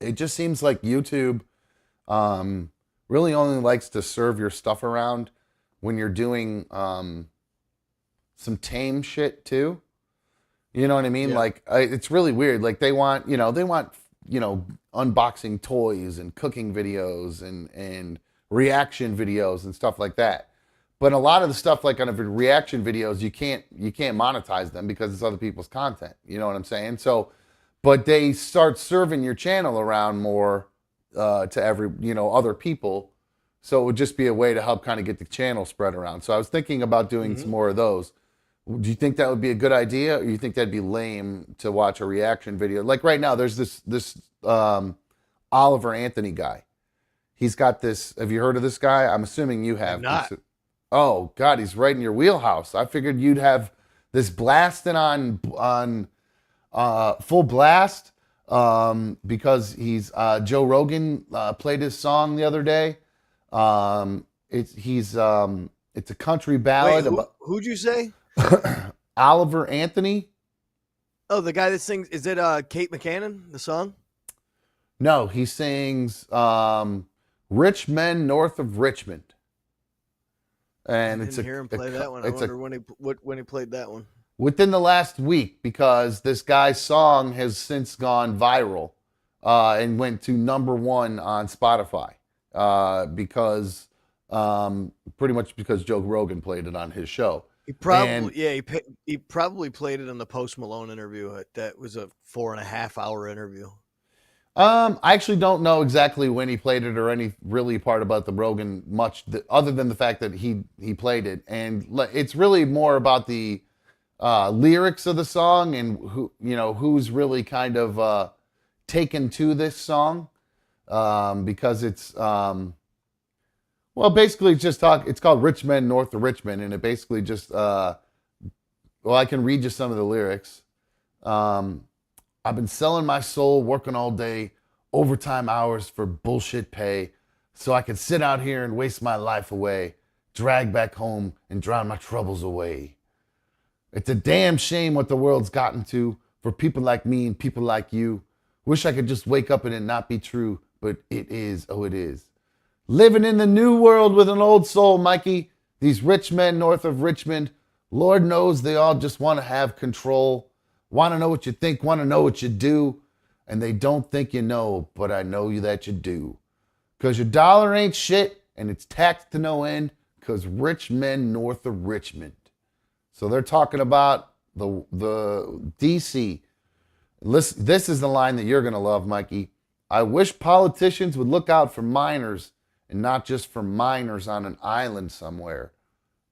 it just seems like YouTube really only likes to serve your stuff around when you're doing some tame shit too. You know what I mean? Yeah. Like, it's really weird. Like, they want unboxing toys and cooking videos and reaction videos and stuff like that. But a lot of the stuff, like on reaction videos, you can't monetize them because it's other people's content. You know what I'm saying? So, but they start serving your channel around more to other people. So it would just be a way to help kind of get the channel spread around. So I was thinking about doing some more of those. Do you think that would be a good idea, or you think that'd be lame to watch a reaction video? Like right now, there's this Oliver Anthony guy. He's got this. Have you heard of this guy? I'm assuming you have. Not. Oh God, he's right in your wheelhouse. I figured you'd have this blasting on full blast because he's Joe Rogan played his song the other day. It's a country ballad. Wait, who'd you say? Oliver Anthony. Oh, the guy that sings. Is it Kate McCannon, the song? No, he sings Rich Men North of Richmond. And I didn't hear him play that one. I wonder when he played that one. Within the last week, because this guy's song has since gone viral and went to #1 on Spotify because pretty much because Joe Rogan played it on his show. He probably he probably played it in the Post Malone interview. That was a 4.5-hour interview. I actually don't know exactly when he played it or any really part about the Rogan much, other than the fact that he played it, and it's really more about the lyrics of the song and who's really kind of taken to this song because it's basically just it's called Rich Men North of Richmond, and it basically just I can read you some of the lyrics. I've been selling my soul, working all day, overtime hours for bullshit pay, so I can sit out here and waste my life away, drag back home and drown my troubles away. It's a damn shame what the world's gotten to for people like me and people like you. Wish I could just wake up and it not be true, but it is, oh it is. Living in the new world with an old soul, Mikey. These rich men north of Richmond, Lord knows they all just want to have control. Want to know what you think, want to know what you do. And they don't think you know, but I know you that you do. Because your dollar ain't shit, and it's taxed to no end, because rich men north of Richmond. So they're talking about the DC. Listen, this is the line that you're going to love, Mikey. I wish politicians would look out for minors and not just for minors on an island somewhere.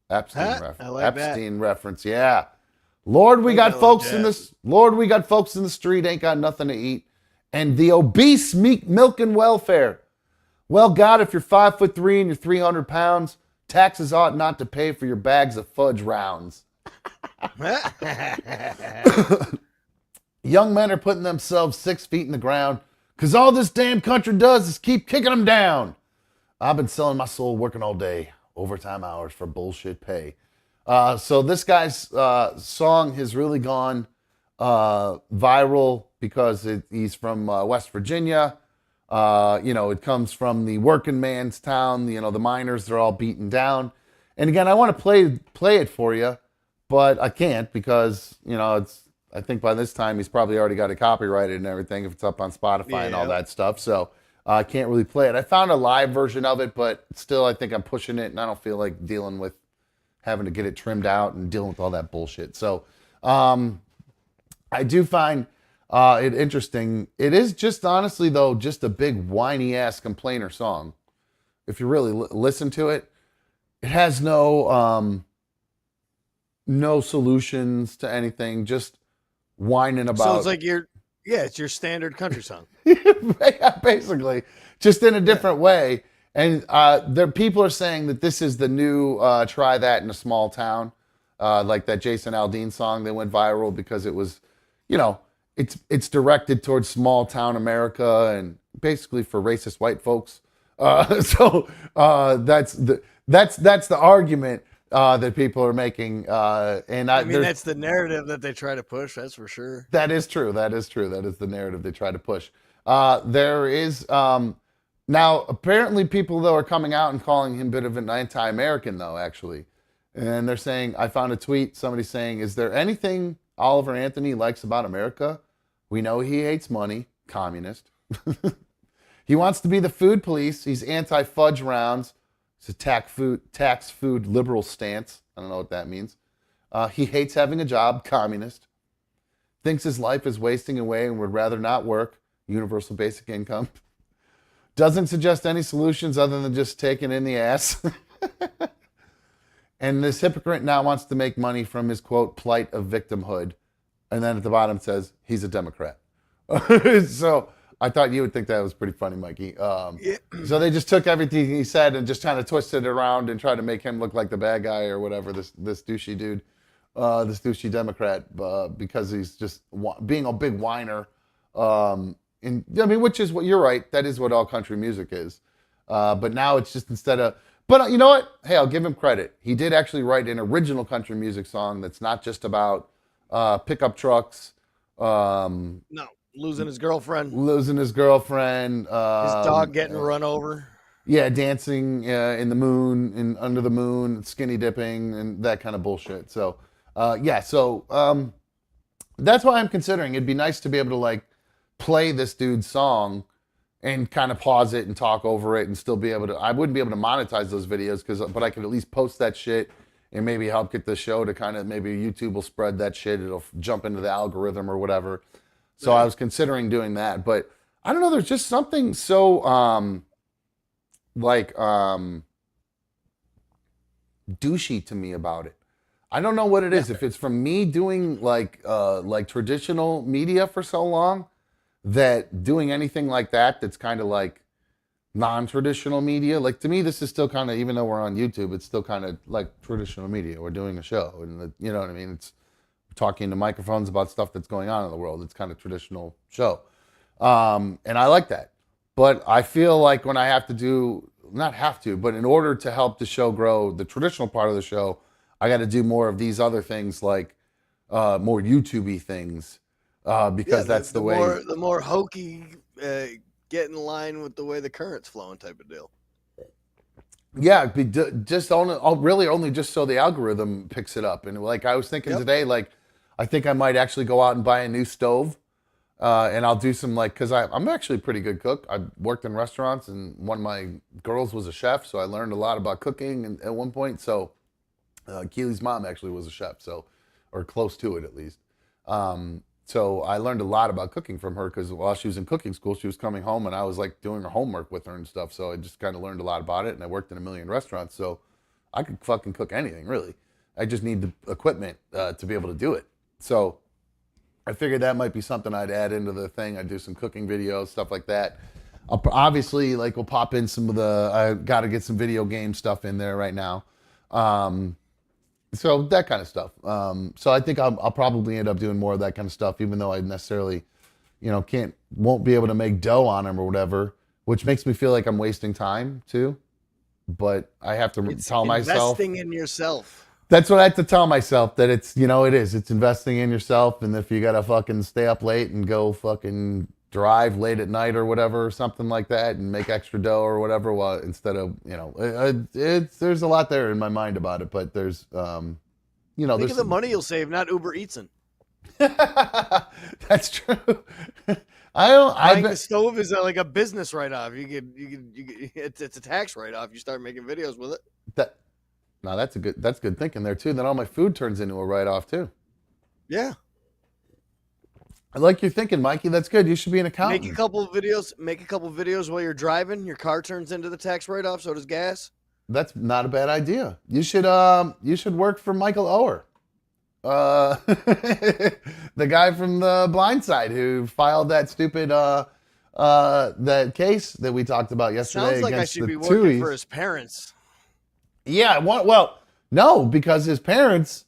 Epstein reference, yeah. Lord, we got folks in this. Lord, we got folks in the street ain't got nothing to eat, and the obese milking welfare. Well, God, if you're 5'3" and you're 300 pounds, taxes ought not to pay for your bags of fudge rounds. Young men are putting themselves 6 feet in the ground because all this damn country does is keep kicking them down. I've been selling my soul, working all day, overtime hours for bullshit pay. So this guy's song has really gone viral because he's from West Virginia. It comes from the working man's town. The miners, they're all beaten down. And again, I want to play it for you, but I can't because, I think by this time he's probably already got it copyrighted and everything if it's up on Spotify and all that stuff. So I can't really play it. I found a live version of it, but still I think I'm pushing it and I don't feel like dealing with having to get it trimmed out and dealing with all that bullshit. So I do find it interesting. It is just honestly, though, just a big whiny-ass complainer song. If you really listen to it, it has no solutions to anything, just whining about... Sounds like it's your standard country song. Basically, just in a different way. And people are saying that this is the new Try That in a Small Town, like that Jason Aldean song that went viral because it was, it's directed towards small town America and basically for racist white folks. So that's the argument. that people are making. And I mean, that's the narrative that they try to push. That's for sure. That is true. That is true. That is the narrative they try to push. There is now apparently people though are coming out and calling him a bit of an anti-American though, actually, and they're saying, I found a tweet, somebody saying, "Is there anything Oliver Anthony likes about America? We know he hates money, communist. He wants to be the food police. He's anti-fudge rounds. It's a tax food liberal stance. I don't know what that means. He hates having a job, communist. Thinks his life is wasting away and would rather not work, universal basic income. Doesn't suggest any solutions other than just taking in the ass." And this hypocrite now wants to make money from his, quote, plight of victimhood. And then at the bottom says, he's a Democrat. So I thought you would think that was pretty funny, Mikey. So they just took everything he said and just kind of twisted it around and tried to make him look like the bad guy or whatever, this douchey dude, this douchey Democrat, because he's just being a big whiner. Which is what, you're right, that is what all country music is. But now it's just instead of, but you know what? Hey, I'll give him credit. He did actually write an original country music song that's not just about pickup trucks. No, losing his girlfriend. His dog getting run over. Yeah, dancing in the moon, under the moon, skinny dipping, and that kind of bullshit. So, that's why I'm considering it'd be nice to be able to like play this dude's song and kind of pause it and talk over it and still be able to. I wouldn't be able to monetize those videos but I could at least post that shit and maybe help get the show to kind of, maybe YouTube will spread that shit. It'll jump into the algorithm or whatever. So I was considering doing that, but I don't know. There's just something so douchey to me about it. I don't know what it is. If it's from me doing like traditional media for so long, that doing anything like that's kind of like non-traditional media. Like to me, this is still kind of, even though we're on YouTube, it's still kind of like traditional media. We're doing a show, and you know what I mean. It's talking to microphones about stuff that's going on in the world. It's kind of traditional show, and I like that. But I feel like when I have to do, not have to, but in order to help the show grow, the traditional part of the show, I got to do more of these other things, like more YouTube-y things. Because that's the way. The more hokey, get in line with the way the current's flowing type of deal. Yeah, just only just so the algorithm picks it up. And like I was thinking today, like I think I might actually go out and buy a new stove, and I'll do some because I'm actually a pretty good cook. I worked in restaurants, and one of my girls was a chef, so I learned a lot about cooking at one point. So Keely's mom actually was a chef, or close to it at least. So I learned a lot about cooking from her because while she was in cooking school, she was coming home and I was like doing her homework with her and stuff. So I just kind of learned a lot about it, and I worked in a million restaurants. So I could fucking cook anything, really. I just need the equipment to be able to do it. So I figured that might be something I'd add into the thing. I'd do some cooking videos, stuff like that. Obviously, we'll pop in some of I got to get some video game stuff in there right now. So that kind of stuff. So I think I'll probably end up doing more of that kind of stuff, even though I necessarily, won't be able to make dough on them or whatever, which makes me feel like I'm wasting time too. But I have to tell myself. Investing in yourself. That's what I have to tell myself, that it's, it's investing in yourself. And if you got to fucking stay up late and go fucking drive late at night or whatever, or something like that, and make extra dough or whatever, well, instead of, there's a lot there in my mind about it, but there's, think of the money you'll save, not Uber Eatsin'. That's true. Buying the stove is like a business write-off. It's a tax write-off. You start making videos with it. That's good thinking there too. Then all my food turns into a write-off too. Yeah. I like your thinking, Mikey. That's good. You should be an accountant. Make a couple of videos while you're driving. Your car turns into the tax write-off. So does gas. That's not a bad idea. You should work for Michael Oher, the guy from The Blind Side who filed that stupid that case that we talked about yesterday. Sounds like I should be working Tuohys. for his parents. Yeah. No, because his parents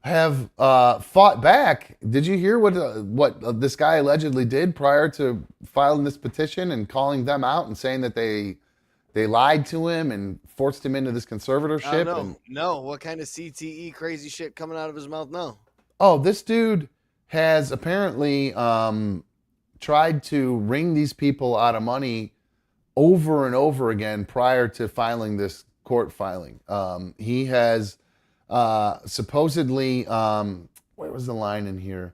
have fought back. Did you hear what this guy allegedly did prior to filing this petition and calling them out and saying that they they lied to him and forced him into this conservatorship. No, what kind of CTE crazy shit coming out of his mouth now? Oh, this dude has apparently tried to wring these people out of money over and over again prior to filing this court filing. He has supposedly, where was the line in here?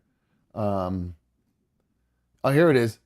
Oh, here it is.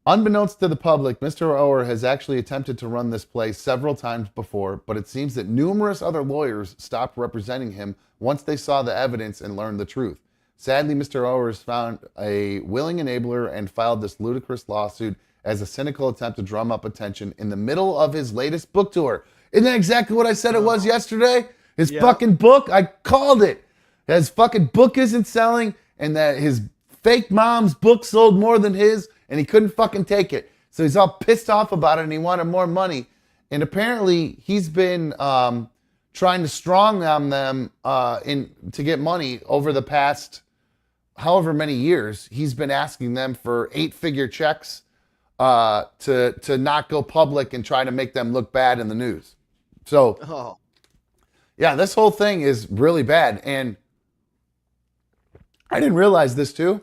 Unbeknownst to the public, Mr. Oher has actually attempted to run this place several times before, but it seems that numerous other lawyers stopped representing him once they saw the evidence and learned the truth. Sadly, Mr. Oher has found a willing enabler and filed this ludicrous lawsuit as a cynical attempt to drum up attention in the middle of his latest book tour. Isn't that exactly what I said it was yesterday? His fucking book, I called it. His fucking book isn't selling, and that his fake mom's book sold more than his, and he couldn't fucking take it. So he's all pissed off about it, and he wanted more money. And apparently he's been trying to strong arm them to get money over the past however many years. He's been asking them for 8-figure checks to not go public and try to make them look bad in the news. So, yeah, this whole thing is really bad. And I didn't realize this too.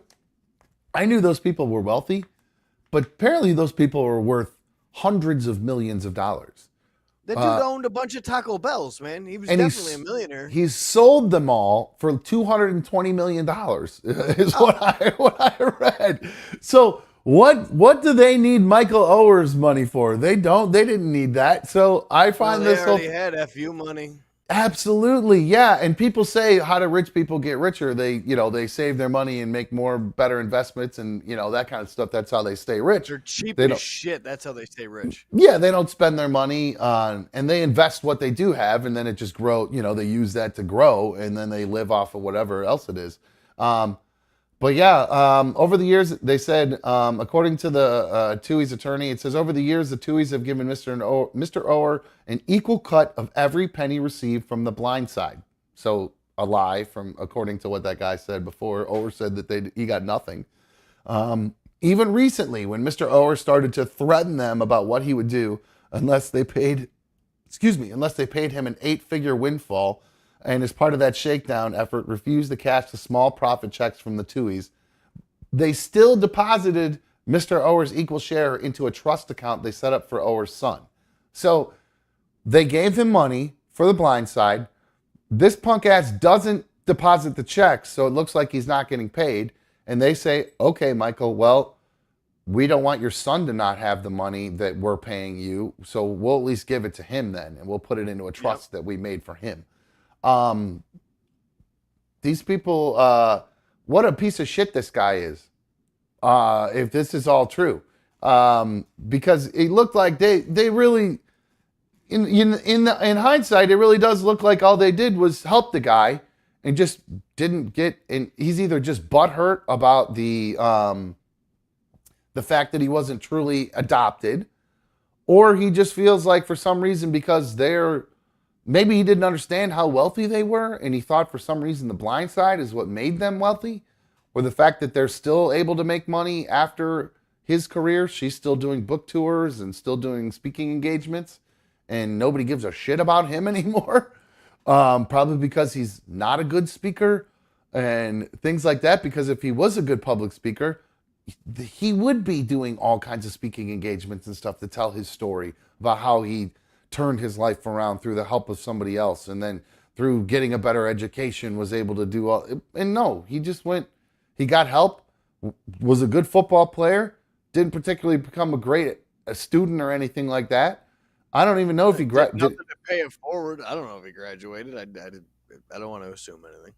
I knew those people were wealthy, but apparently those people were worth hundreds of millions of dollars. That dude owned a bunch of Taco Bells, man. He was definitely a millionaire. He's sold them all for $220 million is what I read. So what do they need Michael Oher's money for? They don't. They didn't need that. So I find they this whole... already had FU money. Absolutely, yeah. And people say, how do rich people get richer? They save their money and make better investments and, that kind of stuff. That's how they stay rich. They're cheap as shit. That's how they stay rich. Yeah, they don't spend their money on, and they invest what they do have, and then it just grow. They use that to grow, and then they live off of whatever else it is. But yeah, over the years, they said, according to the Tuohy's attorney, it says, over the years, the Tuohys have given Mr. Oher an equal cut of every penny received from the blind side. So a lie according to what that guy said before. Oher said that he got nothing. Even recently, when Mr. Oher started to threaten them about what he would do unless they paid him an 8-figure windfall, and as part of that shakedown effort, refused to cash the small profit checks from the Tuohys, they still deposited Mr. Oher's equal share into a trust account they set up for Oher's son. So they gave him money for the blind side. This punk ass doesn't deposit the checks, so it looks like he's not getting paid. And they say, okay, Michael, well, we don't want your son to not have the money that we're paying you, so we'll at least give it to him then, and we'll put it into a trust that we made for him. These people, what a piece of shit this guy is. If this is all true, because it looked like they really, in hindsight, it really does look like all they did was help the guy and just didn't get. And he's either just butthurt about the fact that he wasn't truly adopted, or he just feels like for some reason because maybe he didn't understand how wealthy they were, and he thought for some reason the blind side is what made them wealthy, or the fact that they're still able to make money after his career. She's still doing book tours and still doing speaking engagements, and nobody gives a shit about him anymore. Probably because he's not a good speaker and things like that, because if he was a good public speaker, he would be doing all kinds of speaking engagements and stuff to tell his story about how he turned his life around through the help of somebody else, and then through getting a better education was able to do all. And no, he just he got help, was a good football player, didn't particularly become a student or anything like that. I don't even know if he graduated. Nothing to pay it forward. I don't know if he graduated. I don't want to assume anything.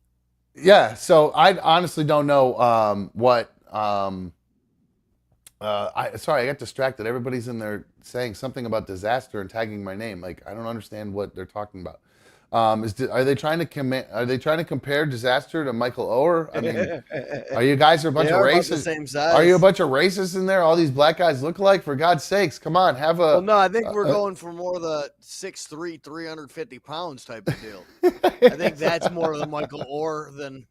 Yeah, so I honestly don't know what. Sorry, I got distracted. Everybody's in there saying something about disaster and tagging my name. Like, I don't understand what they're talking about. Are they trying to compare disaster to Michael Oher? I mean, are you guys a bunch of racists? The same size. Are you a bunch of racists in there? All these black guys look alike? For God's sakes, come on, have a. Well, no, I think we're going for more of the 6'3", 350 pounds type of deal. I think that's more of the Michael Oher than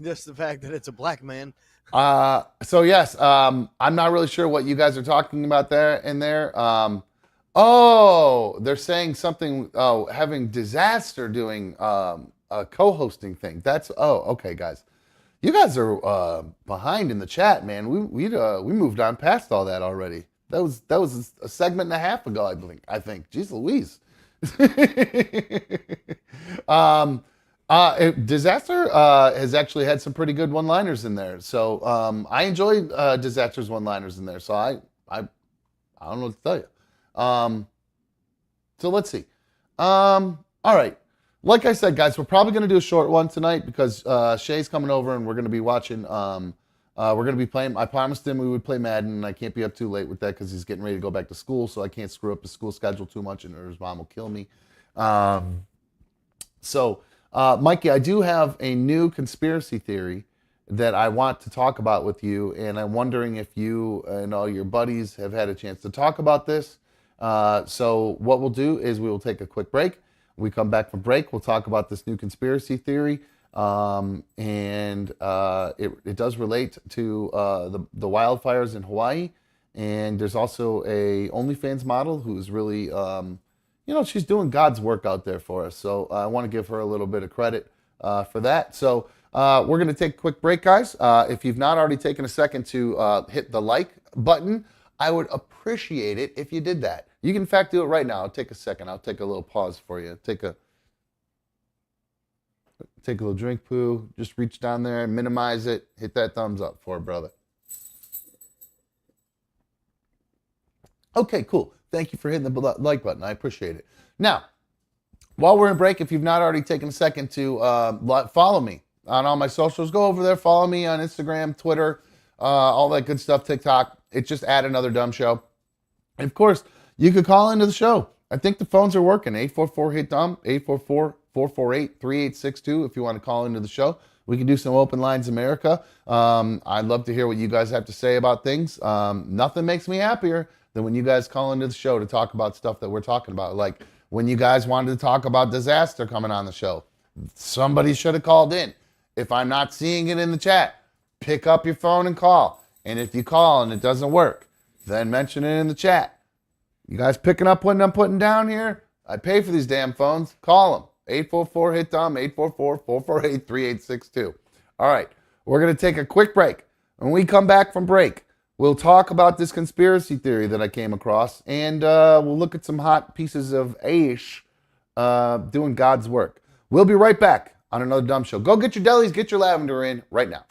just the fact that it's a black man. So yes, I'm not really sure what you guys are talking about there. Oh, they're saying something. Oh, having Disaster doing a co-hosting thing. That's okay, guys. You guys are behind in the chat, man. We moved on past all that already. That was a segment and a half ago, I think. Jeez Louise. Disaster has actually had some pretty good one-liners in there. So I enjoy Disaster's one-liners in there. So I don't know what to tell you. So let's see. All right. Like I said, guys, we're probably going to do a short one tonight because Shay's coming over and we're going to be watching. We're going to be playing. I promised him we would play Madden, and I can't be up too late with that because he's getting ready to go back to school, so I can't screw up his school schedule too much, or his mom will kill me. Mikey, I do have a new conspiracy theory that I want to talk about with you, and I'm wondering if you and all your buddies have had a chance to talk about this. So what we'll do is we will take a quick break. When we come back from break, we'll talk about this new conspiracy theory, and it does relate to the wildfires in Hawaii. And there's also a OnlyFans model who's really, she's doing God's work out there for us. So I want to give her a little bit of credit for that. So we're going to take a quick break, guys. If you've not already taken a second to hit the like button, I would appreciate it if you did that. You can, in fact, do it right now. I'll take a second. I'll take a little pause for you. Take a little drink, poo. Just reach down there, minimize it. Hit that thumbs up for it, brother. Okay, cool. Thank you for hitting the like button. I appreciate it. Now, while we're in break, if you've not already taken a second to follow me on all my socials, go over there. Follow me on Instagram, Twitter, all that good stuff, TikTok. It's just Add Another Dumb Show. And, of course, you could call into the show. I think the phones are working. 844-HIT-DUMB, 844-448-3862 if you want to call into the show. We can do some open lines, America. I'd love to hear what you guys have to say about things. Nothing makes me happier than when you guys call into the show to talk about stuff that we're talking about. Like when you guys wanted to talk about Disaster coming on the show. Somebody should have called in. If I'm not seeing it in the chat, pick up your phone and call. And if you call and it doesn't work, then mention it in the chat. You guys picking up what I'm putting down here? I pay for these damn phones. Call them. 844-HIT-DUMB, 844-448-3862. All right. We're going to take a quick break. When we come back from break, we'll talk about this conspiracy theory that I came across, and we'll look at some hot pieces of Aish doing God's work. We'll be right back on Another Dumb Show. Go get your delis, get your lavender in right now.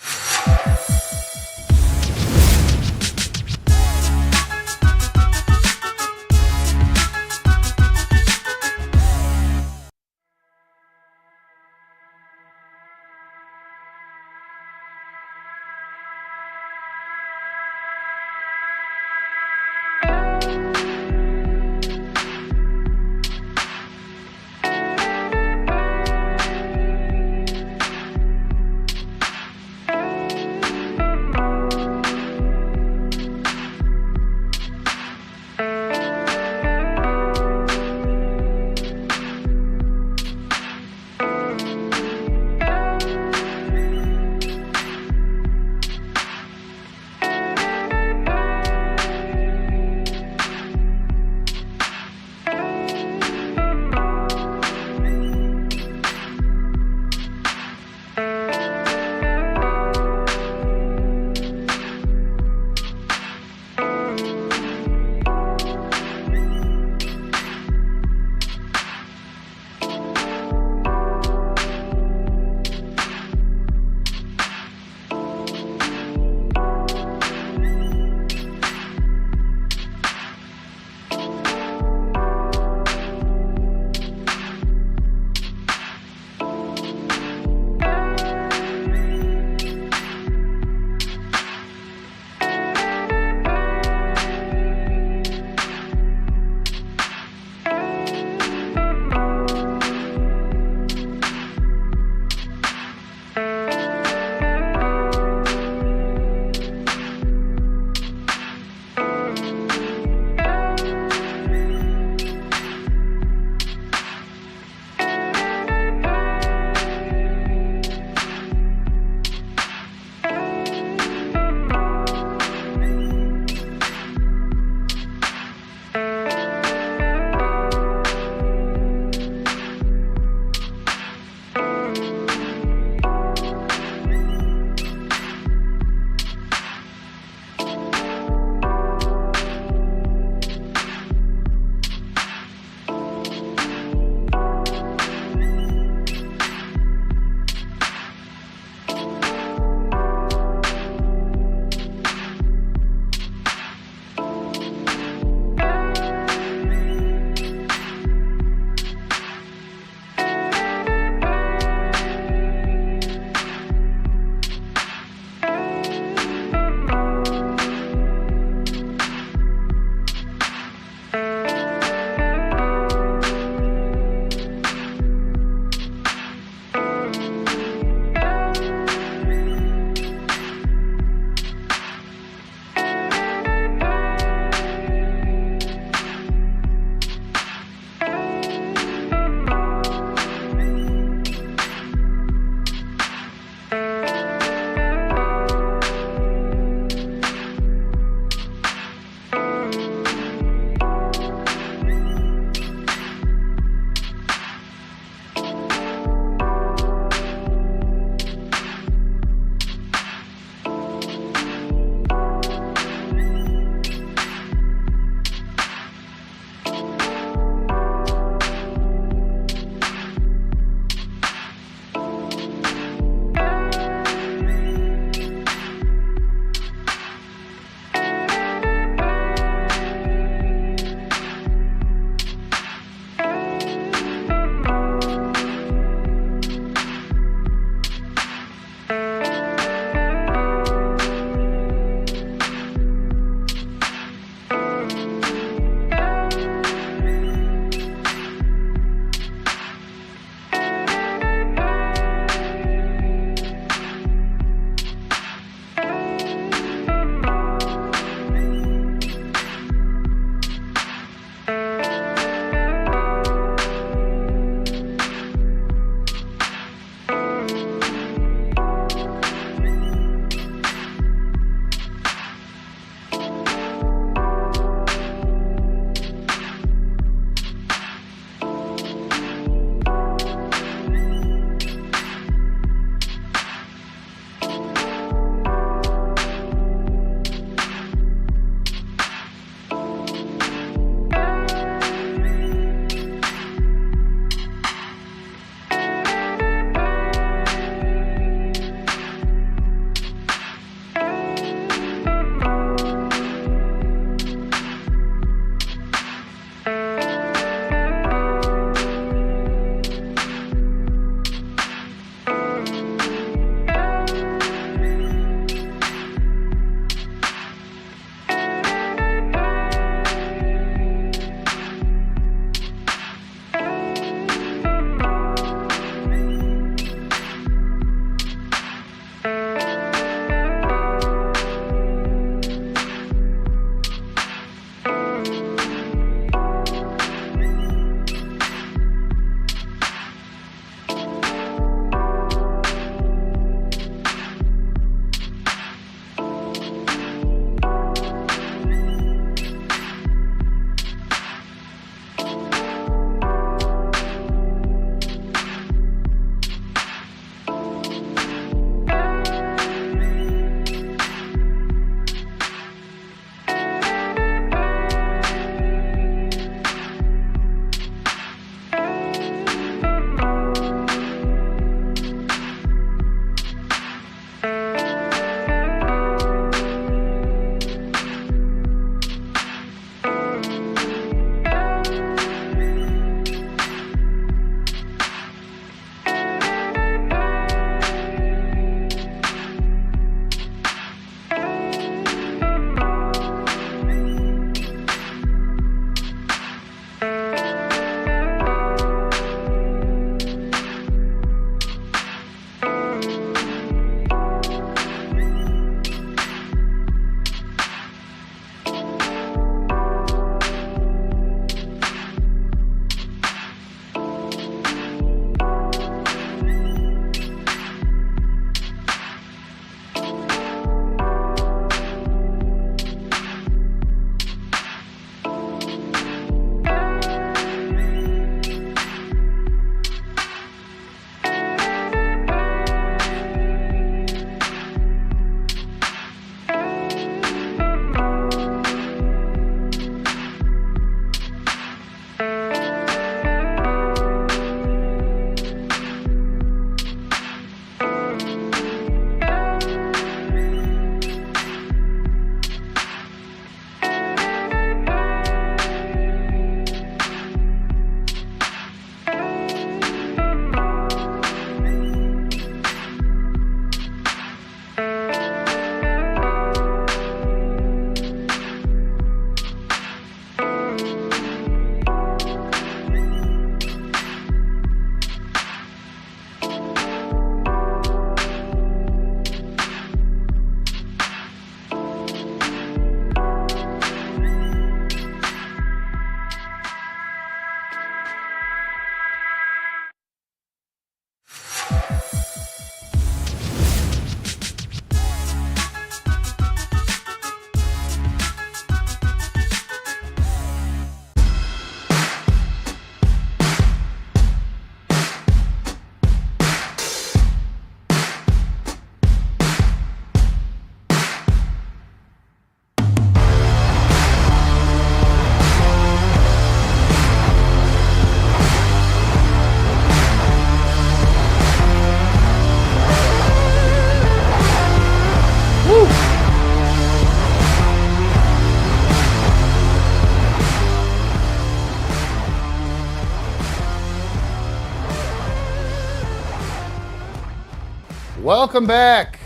Welcome back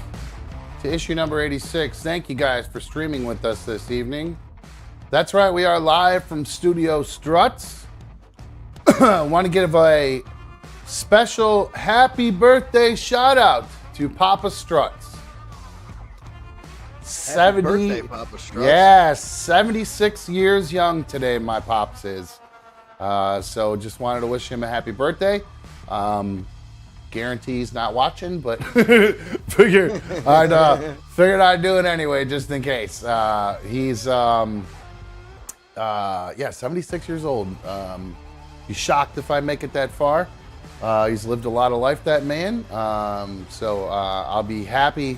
to issue number 86. Thank you guys for streaming with us this evening. That's right, we are live from Studio Struts. I want to give a special happy birthday shout out to Papa Struts. Happy birthday, Papa Struts. Yes, 76 years young today, my Pops is. So just wanted to wish him a happy birthday. Guarantee he's not watching, but figured I'd do it anyway, just in case. He's 76 years old. Be shocked if I make it that far. He's lived a lot of life, that man. So I'll be happy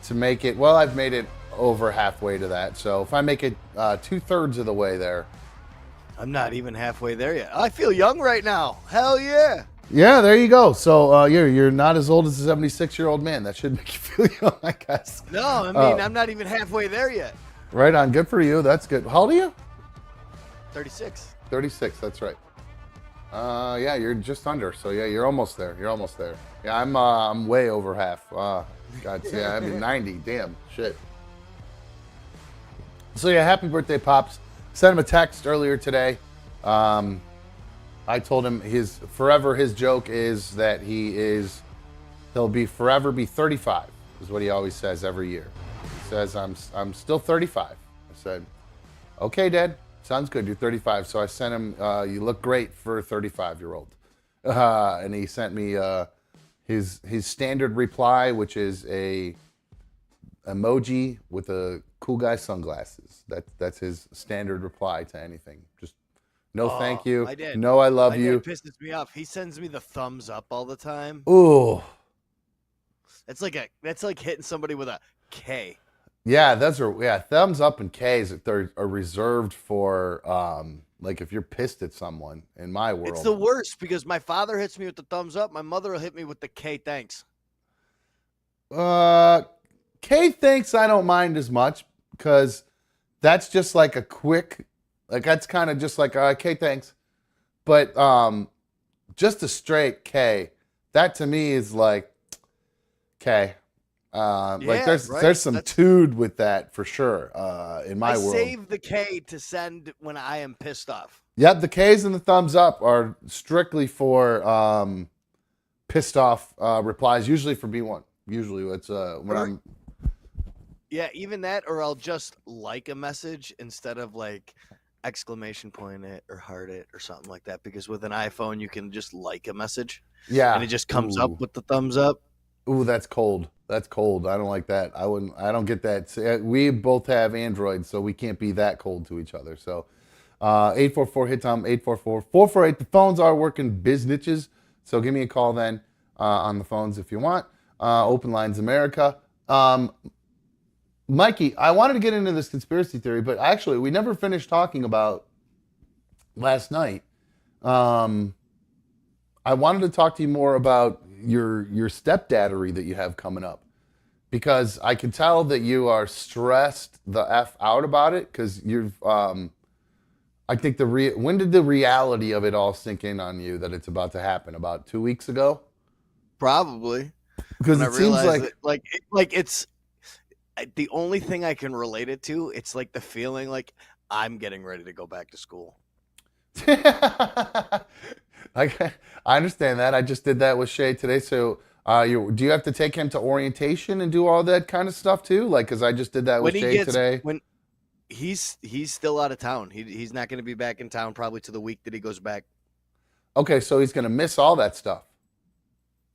to make it. Well, I've made it over halfway to that. So if I make it 2/3 of the way there. I'm not even halfway there yet. I feel young right now. Hell yeah. Yeah, there you go. So you're not as old as a 76-year-old man. That should make you feel young, I guess. No, I mean, I'm not even halfway there yet. Right on. Good for you. That's good. How old are you? 36. 36, that's right. Yeah, you're just under. So yeah, you're almost there. You're almost there. Yeah, I'm way over half. God, yeah, I mean 90. Damn, shit. So yeah, happy birthday, Pops. Sent him a text earlier today. I told him his joke is that he'll forever be 35, is what he always says every year. He says, I'm still 35. I said, okay, Dad, sounds good. You're 35. So I sent him, you look great for a 35-year-old. And he sent me his standard reply, which is a emoji with a cool guy sunglasses. That's his standard reply to anything. Just no, thank you. I did. No, I love you. It pisses me off. He sends me the thumbs up all the time. Ooh. That's like hitting somebody with a K. Yeah, thumbs up and Ks are reserved for like if you're pissed at someone in my world. It's the worst because my father hits me with the thumbs up, my mother will hit me with the K thanks. K thanks I don't mind as much because that's just like a quick. Like that's kind of just like okay, thanks, but just a straight K. That to me is like K. Like there's some tood with that for sure. In my world, I save the K to send when I am pissed off. Yep, the K's and the thumbs up are strictly for pissed off replies. Usually for B1. Usually it's when I'm. Yeah, even that, or I'll just like a message instead of like. Exclamation point it or heart it or something like that, because with an iPhone you can just like a message, and it just comes up with the thumbs up. Ooh, that's cold. I don't like that. I don't get that. We both have Android, so we can't be that cold to each other. So 844 hit Tom 844-448. The phones are working business, so give me a call then on the phones if you want. Open Lines America. Mikey, I wanted to get into this conspiracy theory, but actually we never finished talking about last night. I wanted to talk to you more about your stepdaddery that you have coming up, because I can tell that you are stressed the F out about it, because you've, I think when did the reality of it all sink in on you that it's about to happen? About 2 weeks ago? Probably. Because it seems like it's, the only thing I can relate it to, it's like the feeling like I'm getting ready to go back to school. I understand that. I just did that with Shay today. So do you have to take him to orientation and do all that kind of stuff too? Like, because I just did that with Shay today. When he's still out of town. He's not going to be back in town probably to the week that he goes back. Okay, so he's going to miss all that stuff.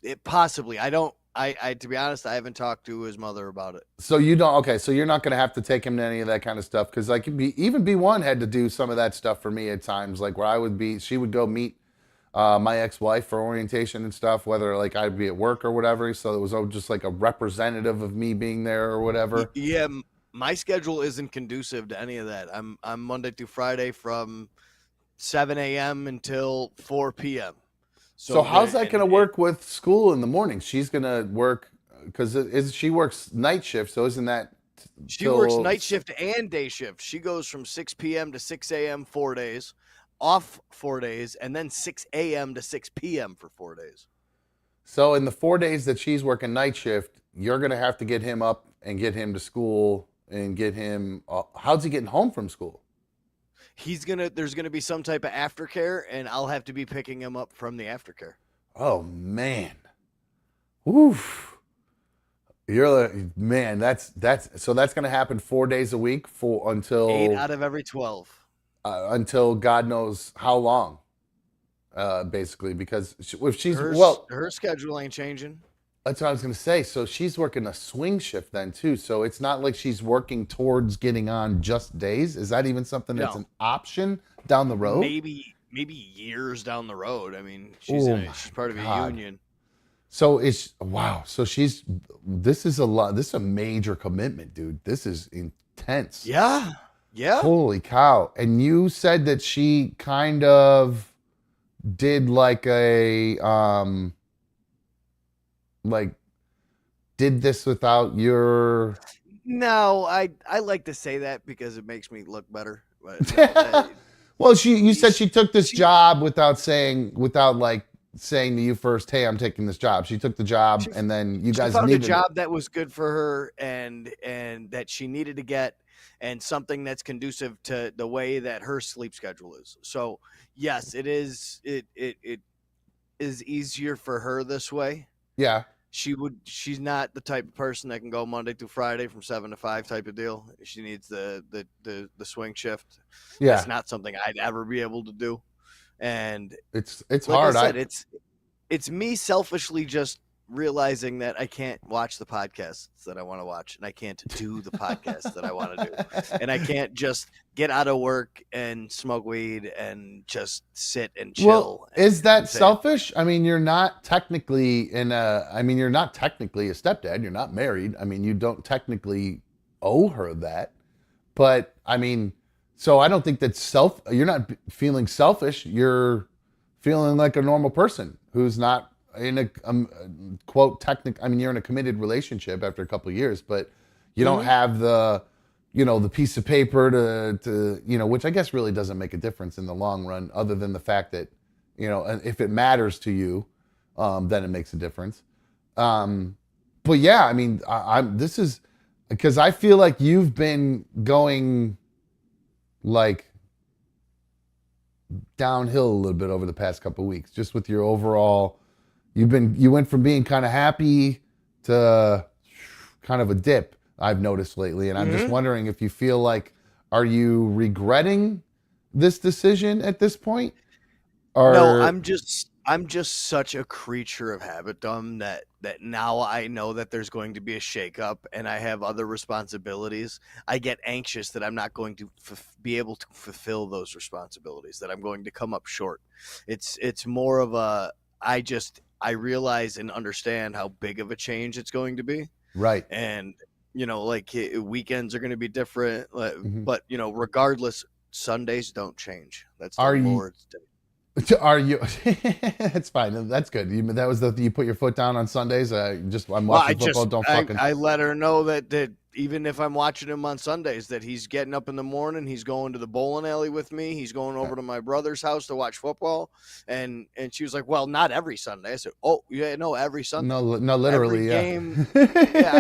It possibly. I don't. I to be honest, I haven't talked to his mother about it. So you don't. Okay, so you're not going to have to take him to any of that kind of stuff because like even B1 had to do some of that stuff for me at times, like where I would be. She would go meet my ex-wife for orientation and stuff, whether like I'd be at work or whatever. So it was just like a representative of me being there or whatever. Yeah, my schedule isn't conducive to any of that. I'm Monday through Friday from 7 a.m. until 4 p.m. So how's that going to work with school in the morning? She's going to work because she works night shift. So isn't that she works night shift and day shift? She goes from 6 p.m. to 6 a.m. 4 days, off 4 days, and then 6 a.m. to 6 p.m. for 4 days. So in the 4 days that she's working night shift, you're going to have to get him up and get him to school and get him. How's he getting home from school? There's gonna be some type of aftercare, and I'll have to be picking him up from the aftercare. Oh man, oof! Man. That's gonna happen 4 days a week until 8 out of every 12. Until God knows how long, basically. Because if she's her schedule ain't changing. That's what I was gonna say. So she's working a swing shift then too. So it's not like she's working towards getting on just days. Is that even something that's an option down the road? Maybe years down the road. I mean, she's part of a union. So wow. So this is a lot. This is a major commitment, dude. This is intense. Yeah. Yeah. Holy cow. And you said that she kind of did like a did this without your. No, I like to say that because it makes me look better. But well, you said she took this job without saying to you first, hey, I'm taking this job. She took the job, and then you guys found needed a job that was good for her and that she needed to get, and something that's conducive to the way that her sleep schedule is. So yes, it is. It is easier for her this way. Yeah. She's not the type of person that can go Monday through Friday from 7 to 5 type of deal. She needs the swing shift. Yeah. It's not something I'd ever be able to do. And it's like hard. I said, it's me selfishly just realizing that I can't watch the podcasts that I want to watch, and I can't do the podcasts that I want to do, and I can't just get out of work and smoke weed and just sit and chill. Well, is that selfish? I mean, you're not technically you're not technically a stepdad. You're not married. I mean, you don't technically owe her that. But I mean, so I don't think that's you're not feeling selfish. You're feeling like a normal person who's not in a quote technical. I mean, you're in a committed relationship after a couple of years, but you don't have the piece of paper to which I guess really doesn't make a difference in the long run, other than the fact that if it matters to you, then it makes a difference. But yeah, I mean, this is because I feel like you've been going like downhill a little bit over the past couple of weeks, just with your overall. You went from being kind of happy to kind of a dip, I've noticed lately. And I'm just wondering if you feel like, are you regretting this decision at this point? Or... No, I'm just such a creature of habitdom that now I know that there's going to be a shakeup and I have other responsibilities. I get anxious that I'm not going to be able to fulfill those responsibilities, that I'm going to come up short. It's more of a, I realize and understand how big of a change it's going to be. Right. And, like weekends are going to be different, but regardless, Sundays don't change. That's the Lord's day. Are you? That's fine. That's good. That was you put your foot down on Sundays. I'm watching football. Don't fucking. I let her know that even if I'm watching him on Sundays, that he's getting up in the morning, he's going to the bowling alley with me, he's going over to my brother's house to watch football, and she was like, "Well, not every Sunday." I said, "Oh, yeah, no, every Sunday." No, literally, every game. Yeah,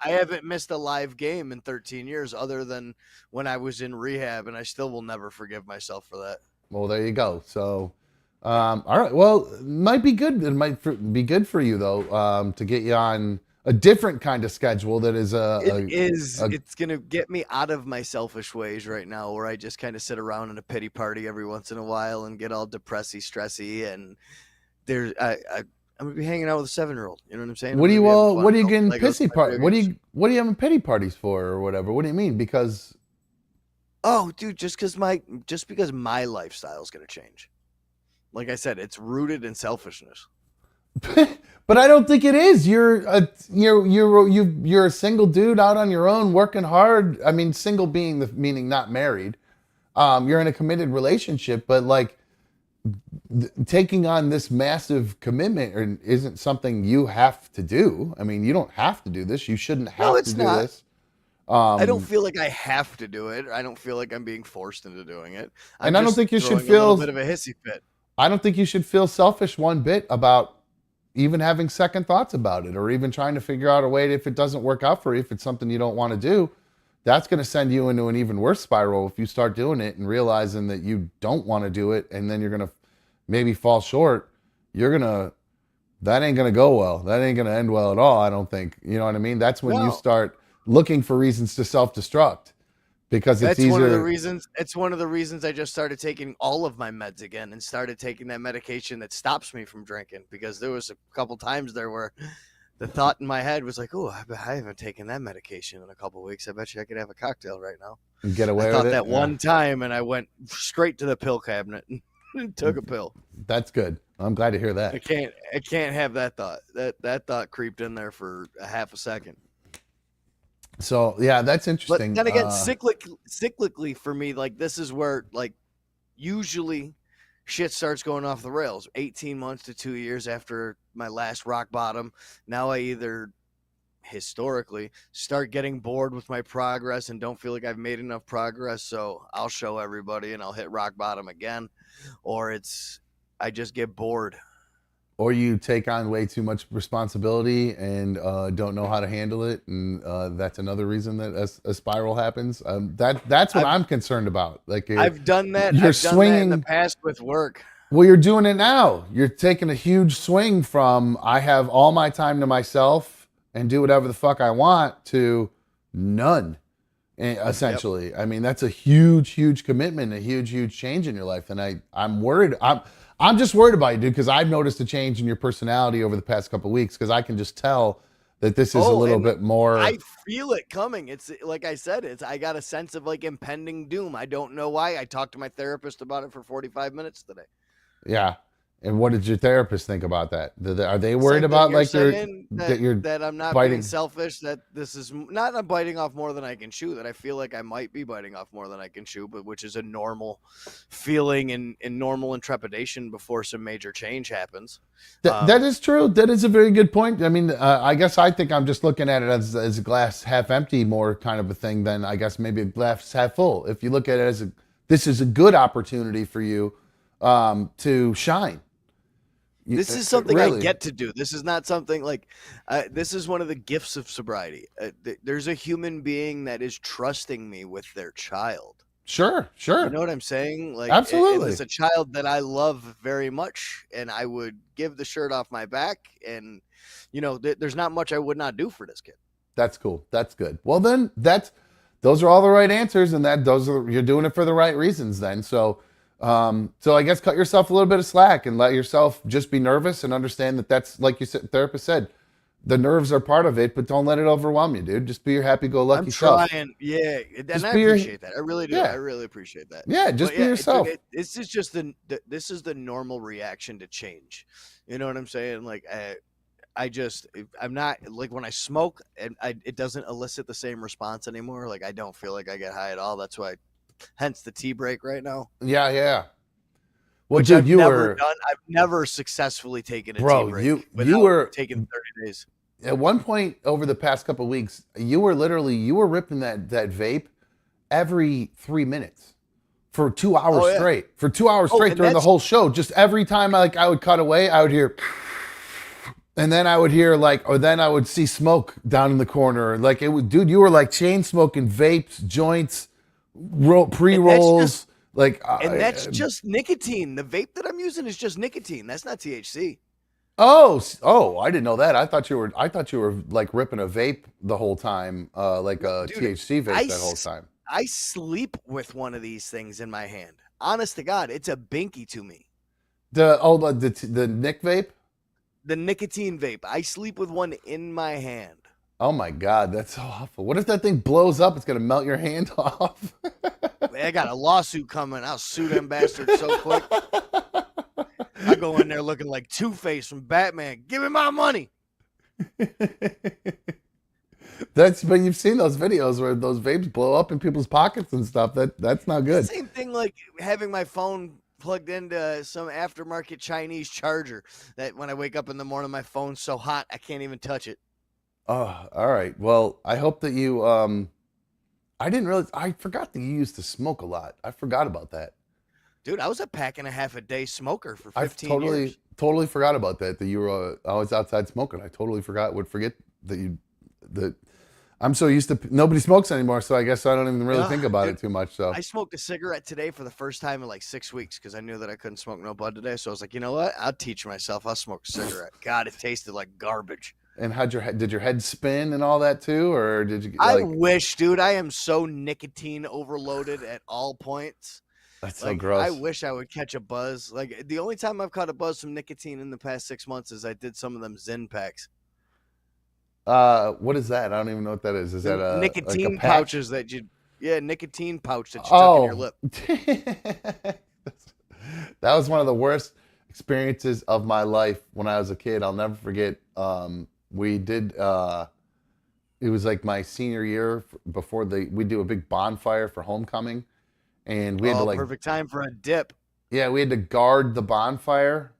I haven't missed a live game in 13 years, other than when I was in rehab, and I still will never forgive myself for that. Well, there you go. So, all right. Well, it might be good. It might be good for you though, to get you on a different kind of schedule that is it's gonna get me out of my selfish ways right now, where I just kind of sit around in a pity party every once in a while and get all depressy, stressy, and I'm I'm gonna be hanging out with a 7-year-old. You know what I'm saying? What do you what are you getting Legos, pissy part? What are you having pity parties for or whatever? What do you mean? Because dude, just because my lifestyle is gonna change. Like I said, it's rooted in selfishness. But I don't think it is. You're a single dude out on your own, working hard. I mean, single meaning not married. You're in a committed relationship, but like taking on this massive commitment isn't something you have to do. I mean, you don't have to do this. You shouldn't have to do this. I don't feel like I have to do it. I don't feel like I'm being forced into doing it. And I don't think you should feel a little bit of a hissy fit. I don't think you should feel selfish one bit about even having second thoughts about it, or even trying to figure out a way if it doesn't work out for you, if it's something you don't want to do. That's going to send you into an even worse spiral if you start doing it and realizing that you don't want to do it, and then you're going to maybe fall short. That ain't going to go well. That ain't going to end well at all, I don't think. You know what I mean? That's when you start looking for reasons to self-destruct, because it's easier. It's one of the reasons I just started taking all of my meds again and started taking that medication that stops me from drinking, because there was a couple times there where the thought in my head was like, oh, I haven't taken that medication in a couple of weeks. I bet you I could have a cocktail right now. And get away with it? I thought that one time, and I went straight to the pill cabinet and took a pill. That's good. I'm glad to hear that. I can't have that thought. That thought creeped in there for a half a second. So yeah, that's interesting. But then again, cyclically for me, like this is where like usually shit starts going off the rails. 18 months to 2 years after my last rock bottom. Now I either historically start getting bored with my progress and don't feel like I've made enough progress, so I'll show everybody and I'll hit rock bottom again, or I just get bored. Or you take on way too much responsibility and don't know how to handle it, and that's another reason that a spiral happens. That's what I'm concerned about. Like I've done that. You're swinging in the past with work. Well, you're doing it now. You're taking a huge swing from I have all my time to myself and do whatever the fuck I want to none, essentially. Yep. I mean, that's a huge commitment, a huge change in your life, and I'm worried. I'm just worried about you, dude, because I've noticed a change in your personality over the past couple of weeks, because I can just tell that this is a little bit more. I feel it coming. It's like I said, I got a sense of like impending doom. I don't know why. I talked to my therapist about it for 45 minutes today. Yeah. And what did your therapist think about that? Are they worried about like that I'm not being selfish, that this is not I'm biting off more than I can chew, that I feel like I might be biting off more than I can chew, but which is a normal feeling and normal intrepidation before some major change happens. That is true. That is a very good point. I mean, I guess I think I'm just looking at it as a glass half empty more kind of a thing than I guess maybe a glass half full. If you look at it as this is a good opportunity for you to shine. This is something I get to do. This is not something like this is one of the gifts of sobriety. There's a human being that is trusting me with their child. Sure. You know what I'm saying? Like, absolutely. It's a child that I love very much, and I would give the shirt off my back. And you know, there's not much I would not do for this kid. That's cool. That's good. Well, then those are all the right answers, and you're doing it for the right reasons. Then so I guess cut yourself a little bit of slack and let yourself just be nervous and understand that that's, like you said, therapist said, the nerves are part of it, but don't let it overwhelm you, dude. Just be your happy-go-lucky self. I'm trying, yeah, and I appreciate that. I really do. Yeah. I really appreciate that. Yeah, just be yourself. This is just this is the normal reaction to change. You know what I'm saying? Like, I'm not like when I smoke and it doesn't elicit the same response anymore. Like I don't feel like I get high at all. That's why. Hence the tea break right now. Yeah. Well, which dude, I've never successfully taken a tea break. You were taking 30 days. At one point over the past couple of weeks, you were ripping that vape every 3 minutes for 2 hours straight. For 2 hours straight during the whole show. Just every time I would cut away, I would hear, and then I would hear then I would see smoke down in the corner. Like it was, dude, you were like chain smoking vapes, joints, pre-rolls, and that's just nicotine. The vape that I'm using is just nicotine. That's not THC. Oh, I didn't know that. I thought you were like ripping a vape the whole time, like a THC vape that whole time. I sleep with one of these things in my hand. Honest to God, it's a binky to me. The Nick vape? the nicotine vape. I sleep with one in my hand. Oh my God, that's so awful. What if that thing blows up? It's gonna melt your hand off. I got a lawsuit coming. I'll sue them bastards so quick. I go in there looking like Two-Face from Batman. Give me my money. But you've seen those videos where those vapes blow up in people's pockets and stuff. That's not good. Same thing like having my phone plugged into some aftermarket Chinese charger that when I wake up in the morning, my phone's so hot I can't even touch it. Oh, all right. Well, I hope that you. I didn't realize. I forgot that you used to smoke a lot. I forgot about that. Dude, I was a pack and a half a day smoker for 15 years. Totally forgot about that. That you were always outside smoking. I totally would forget that I'm so used to nobody smokes anymore. So I guess I don't even really think about it too much. So I smoked a cigarette today for the first time in like 6 weeks because I knew that I couldn't smoke no bud today. So I was like, you know what? I'll teach myself. I'll smoke a cigarette. God, it tasted like garbage. And did your head spin and all that too, or did you? I wish, dude. I am so nicotine overloaded at all points. That's so gross. I wish I would catch a buzz. Like the only time I've caught a buzz from nicotine in the past 6 months is I did some of them Zen packs. What is that? I don't even know what that is. Is that a nicotine like a patch? pouches that you? Yeah, nicotine pouch that you tuck in your lip. That was one of the worst experiences of my life when I was a kid. I'll never forget. We did. It was like my senior year before we do a big bonfire for homecoming, and we had to perfect time for a dip. Yeah, we had to guard the bonfire.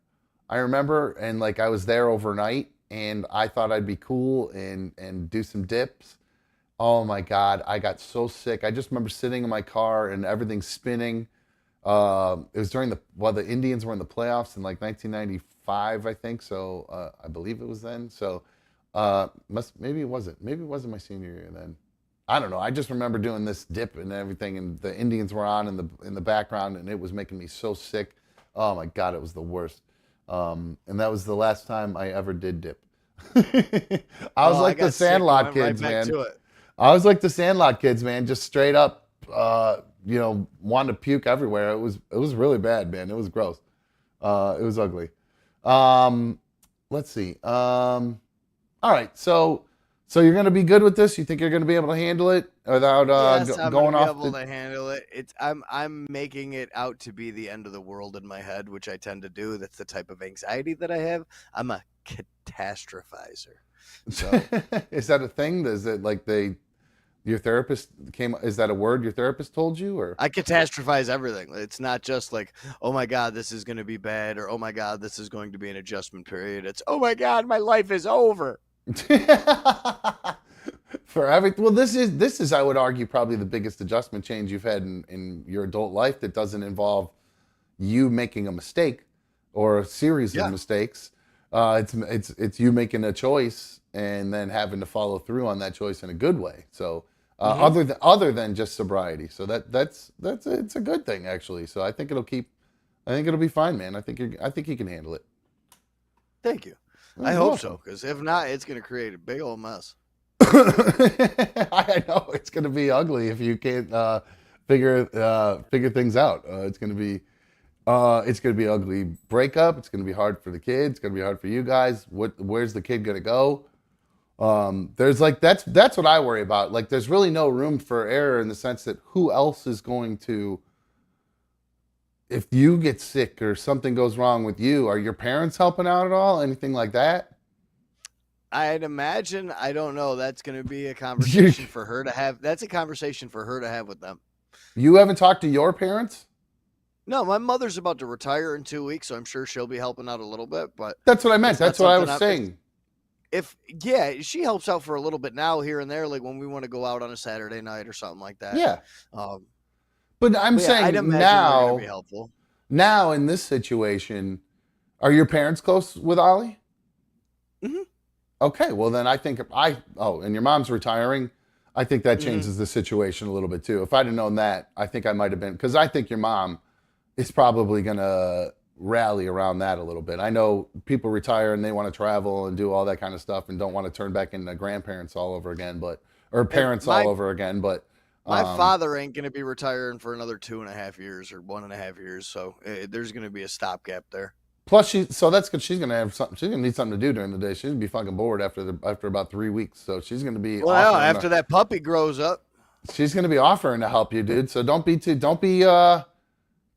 I remember, and like I was there overnight, and I thought I'd be cool and do some dips. Oh my God, I got so sick. I just remember sitting in my car and everything spinning. It was during the Indians were in the playoffs in like 1995, I think. So I believe it was then. So maybe it wasn't my senior year then. I don't know. I just remember doing this dip and everything, and the Indians were on in the background, and it was making me so sick. Oh my God, it was the worst. And that was the last time I ever did dip. I was like the Sandlot kids, man. I was like the Sandlot kids, man. Just straight up, wanted to puke everywhere. It was really bad, man. It was gross. It was ugly. Let's see. All right, so you're gonna be good with this? You think you're gonna be able to handle it without going off? I'm able to handle it. I'm making it out to be the end of the world in my head, which I tend to do. That's the type of anxiety that I have. I'm a catastrophizer. So is that a thing? Is it like your therapist is that a word your therapist told you, or? I catastrophize everything. It's not just like, oh my God, this is going to be bad, or oh my God, this is going to be an adjustment period. It's, oh my God, my life is over. This is I would argue probably the biggest adjustment change you've had in your adult life that doesn't involve you making a mistake or a series of mistakes. It's you making a choice and then having to follow through on that choice in a good way. So other than just sobriety, so that's it's a good thing actually. So I think it'll be fine, man. I think you can handle it. Thank you. I hope so, because if not, it's going to create a big old mess. I know it's going to be ugly if you can't figure things out. It's going to be ugly breakup. It's going to be hard for the kids. It's going to be hard for you guys. Where's the kid going to go? There's like that's what I worry about. Like there's really no room for error in the sense that who else is going to, if you get sick or something goes wrong with you, are your parents helping out at all? Anything like that? I'd imagine. I don't know. That's going to be a conversation for her to have. That's a conversation for her to have with them. You haven't talked to your parents? No, my mother's about to retire in 2 weeks, so I'm sure she'll be helping out a little bit. But that's what I meant. That's what I was saying. She helps out for a little bit now, here and there, like when we want to go out on a Saturday night or something like that. Yeah. But I'm saying now in this situation, are your parents close with Ollie? Mm-hmm. Okay, well then I think and your mom's retiring. I think that changes the situation a little bit too. If I'd have known that, I think I might have been, because I think your mom is probably gonna rally around that a little bit. I know people retire and they want to travel and do all that kind of stuff and don't want to turn back into grandparents all over again, or parents all over again, but. My father ain't going to be retiring for another 2.5 years or 1.5 years, so there's going to be a stopgap there. Plus, that's because she's gonna have something. She's gonna need something to do during the day. She's gonna be fucking bored after about 3 weeks. So she's gonna be. Well, after that puppy grows up, she's gonna be offering to help you, dude. So don't be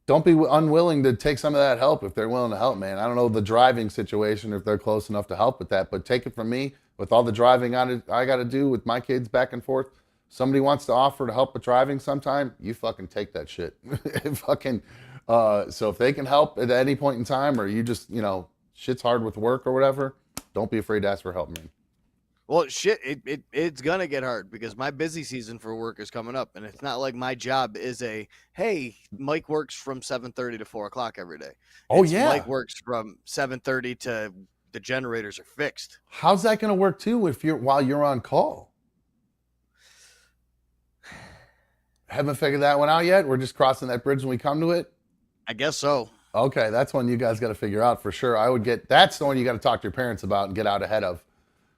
unwilling to take some of that help if they're willing to help, man. I don't know the driving situation if they're close enough to help with that, but take it from me. With all the driving I got to do with my kids back and forth, somebody wants to offer to help with driving sometime, you fucking take that shit. So if they can help at any point in time, or you just, shit's hard with work or whatever, don't be afraid to ask for help, man. Well, shit, it's going to get hard because my busy season for work is coming up. And it's not like my job is hey, Mike works from 7:30 to 4 o'clock every day. Yeah. Mike works from 7:30 to the generators are fixed. How's that going to work too while you're on call? Haven't figured that one out yet? We're just crossing that bridge when we come to it? I guess so. Okay, that's one you guys got to figure out for sure. That's the one you got to talk to your parents about and get out ahead of,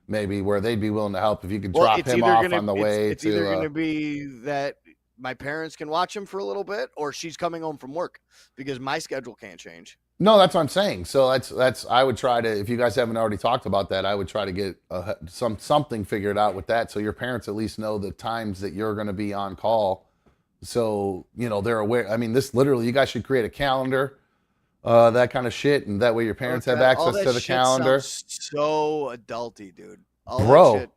maybe, where they'd be willing to help if you could drop him off on the way. It's either going to be that my parents can watch him for a little bit, or she's coming home from work because my schedule can't change. No, that's what I'm saying. So that's I would try to, if you guys haven't already talked about that, I would try to get something figured out with that, so your parents at least know the times that you're going to be on call. So, they're aware. I mean, this literally, you guys should create a calendar, that kind of shit, and that way your parents have access to the calendar. So adulty, dude. Bro,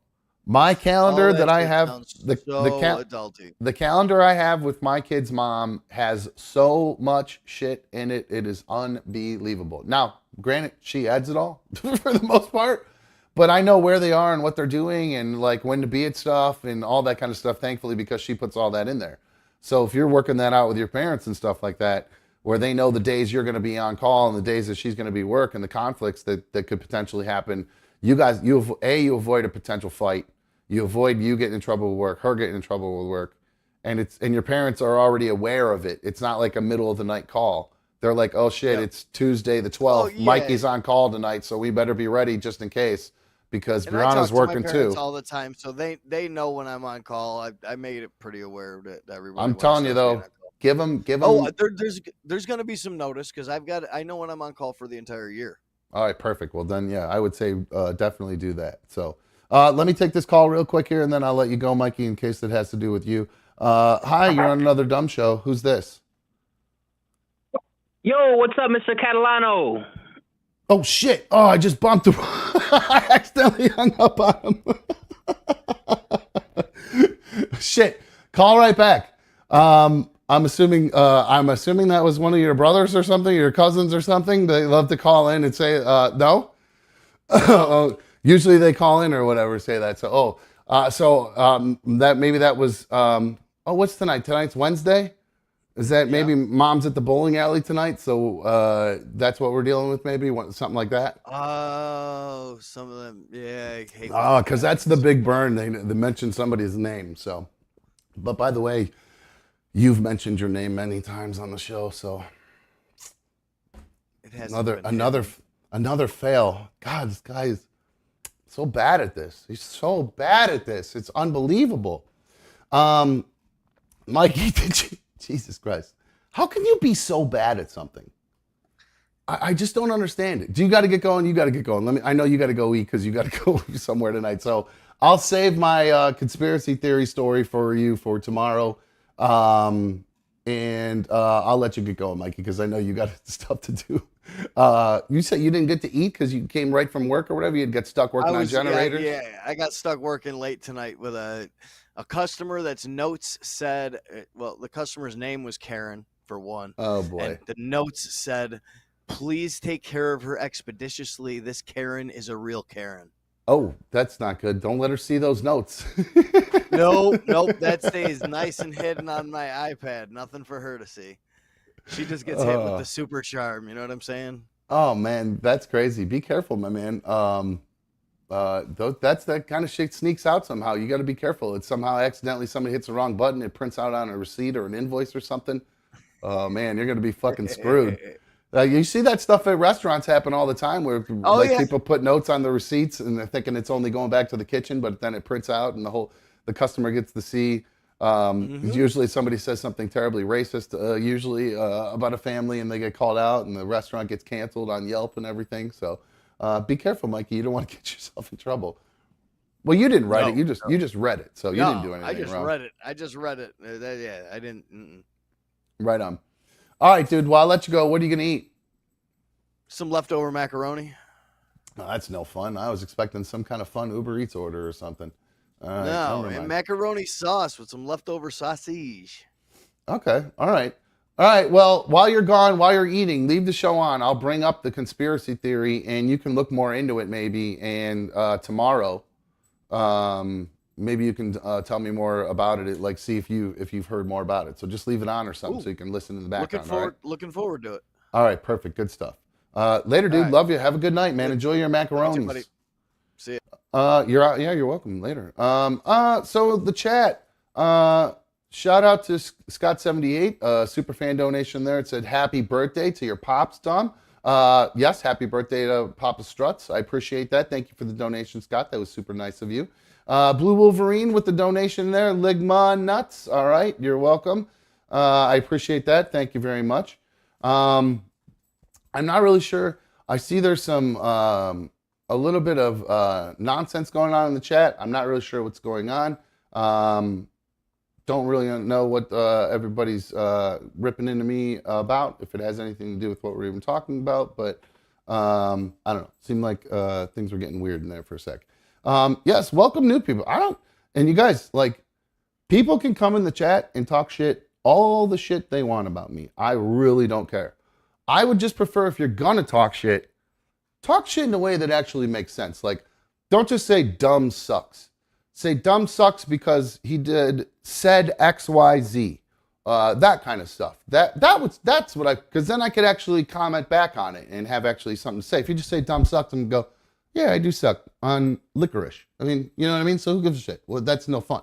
my calendar that I have, the calendar I have with my kid's mom has so much shit in it. It is unbelievable. Now, granted, she adds it all for the most part, but I know where they are and what they're doing and like when to be at stuff and all that kind of stuff, thankfully, because she puts all that in there. So if you're working that out with your parents and stuff like that, where they know the days you're going to be on call and the days that she's going to be work and the conflicts that could potentially happen, you avoid a potential fight. You avoid you getting in trouble with work, her getting in trouble with work, and your parents are already aware of it. It's not like a middle of the night call. They're like, oh shit, It's Tuesday the 12th. Oh, yeah. Mikey's on call tonight, so we better be ready just in case, because Brianna's working too. All the time, so they know when I'm on call. I made it pretty aware that everybody. I'm telling you though, give them. Oh, there's going to be some notice because I know when I'm on call for the entire year. All right, perfect. Well then, yeah, I would say definitely do that. So. Let me take this call real quick here, and then I'll let you go, Mikey, in case it has to do with you. Hi, you're on another dumb show. Who's this? Yo, what's up, Mr. Catalano? Oh, shit. Oh, I just bumped him. I accidentally hung up on him. Shit. Call right back. I'm assuming that was one of your brothers or something, your cousins or something. They love to call in and say, no? Usually they call in or whatever, say that. So, that was, what's tonight? Tonight's Wednesday? Is that maybe mom's at the bowling alley tonight? So that's what we're dealing with, maybe something like that. Oh, some of them, yeah. Because that's the big burn. They mentioned somebody's name. So, but by the way, you've mentioned your name many times on the show. So it has another fail. God, this guy is so bad at this. He's so bad at this. It's unbelievable. Mikey, Jesus Christ. How can you be so bad at something? I just don't understand it. Do you got to get going? You got to get going. I know you got to go eat because you got to go somewhere tonight. So I'll save my conspiracy theory story for you for tomorrow. And I'll let you get going, Mikey, because I know you got stuff to do. You said you didn't get to eat because you came right from work or whatever. You'd get stuck working on generators. Yeah, I got stuck working late tonight with a customer that's notes said. Well, the customer's name was Karen for one. Oh boy. And the notes said, "Please take care of her expeditiously. This Karen is a real Karen." Oh, that's not good. Don't let her see those notes. Nope. That stays nice and hidden on my iPad. Nothing for her to see. She just gets hit with the super charm. You know what I'm saying? Oh, man. That's crazy. Be careful, my man. That's that kind of shit sneaks out somehow. You got to be careful. It's somehow accidentally somebody hits the wrong button. It prints out on a receipt or an invoice or something. Oh, man, you're going to be fucking screwed. You see that stuff at restaurants happen all the time where people put notes on the receipts and they're thinking it's only going back to the kitchen, but then it prints out and the customer gets to see Usually somebody says something terribly racist, usually about a family, and they get called out, and the restaurant gets canceled on Yelp and everything. So be careful, Mikey. You don't want to get yourself in trouble. Well, you didn't write it. You just read it, so you didn't do anything wrong. I just read it. Yeah, I didn't. Right on. All right, dude. Well, I'll let you go. What are you gonna eat? Some leftover macaroni. Oh, that's no fun. I was expecting some kind of fun Uber Eats order or something. All right, no, and macaroni sauce with some leftover sausage. Okay. All right. Well, while you're gone, while you're eating, leave the show on. I'll bring up the conspiracy theory, and you can look more into it maybe. And tomorrow, maybe you can tell me more about it. Like, see if you've heard more about it. So just leave it on or something so you can listen in the background. Looking forward to it. All right. Perfect. Good stuff. Later, dude. Right. Love you. Have a good night, man. Enjoy your macaronis. See ya. You're out. Yeah, you're welcome. Later. So the chat. Shout out to Scott78, super fan donation there. It said, happy birthday to your pops, Dom. Yes, happy birthday to Papa Struts. I appreciate that. Thank you for the donation, Scott. That was super nice of you. Blue Wolverine with the donation there. Ligma Nuts. All right, you're welcome. I appreciate that. Thank you very much. I'm not really sure. I see there's some a little bit of nonsense going on in the chat. I'm not really sure what's going on. Don't really know what everybody's ripping into me about, if it has anything to do with what we're even talking about, but I don't know. Seemed like things were getting weird in there for a sec. Yes, welcome new people. And you guys, like, people can come in the chat and talk shit, all the shit they want about me. I really don't care. I would just prefer, if you're gonna talk shit in a way that actually makes sense. Like, don't just say dumb sucks. Say dumb sucks because he said XYZ. That kind of stuff. That's what because then I could actually comment back on it and have actually something to say. If you just say dumb sucks and go, yeah, I do suck on licorice. I mean, you know what I mean? So who gives a shit? Well, that's no fun.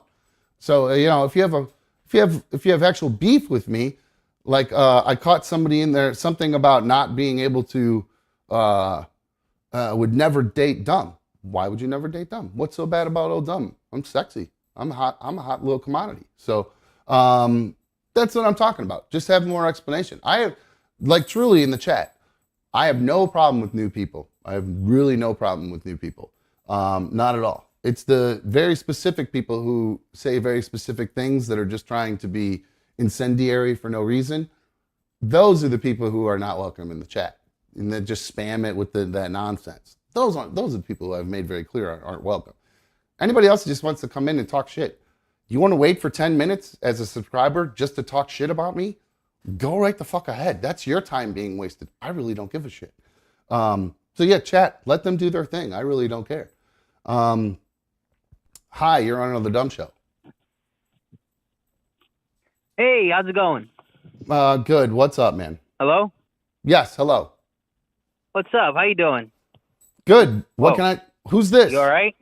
So, if you have actual beef with me, like I caught somebody in there, something about not being able to would never date dumb. Why would you never date dumb? What's so bad about old dumb? I'm sexy. I'm a hot little commodity. So that's what I'm talking about. Just have more explanation. I have, like, truly in the chat, I have no problem with new people. I have really no problem with new people. Not at all. It's the very specific people who say very specific things that are just trying to be incendiary for no reason. Those are the people who are not welcome in the chat, and then just spam it with that nonsense. Those are the people who I've made very clear aren't welcome. Anybody else who just wants to come in and talk shit, you want to wait for 10 minutes as a subscriber just to talk shit about me? Go right the fuck ahead. That's your time being wasted. I really don't give a shit. So yeah, chat, let them do their thing. I really don't care. Hi, you're on another dumb show. Hey, how's it going? Good. What's up, man? Hello? Yes, hello. What's up? How you doing? Good. Who's this? You all right?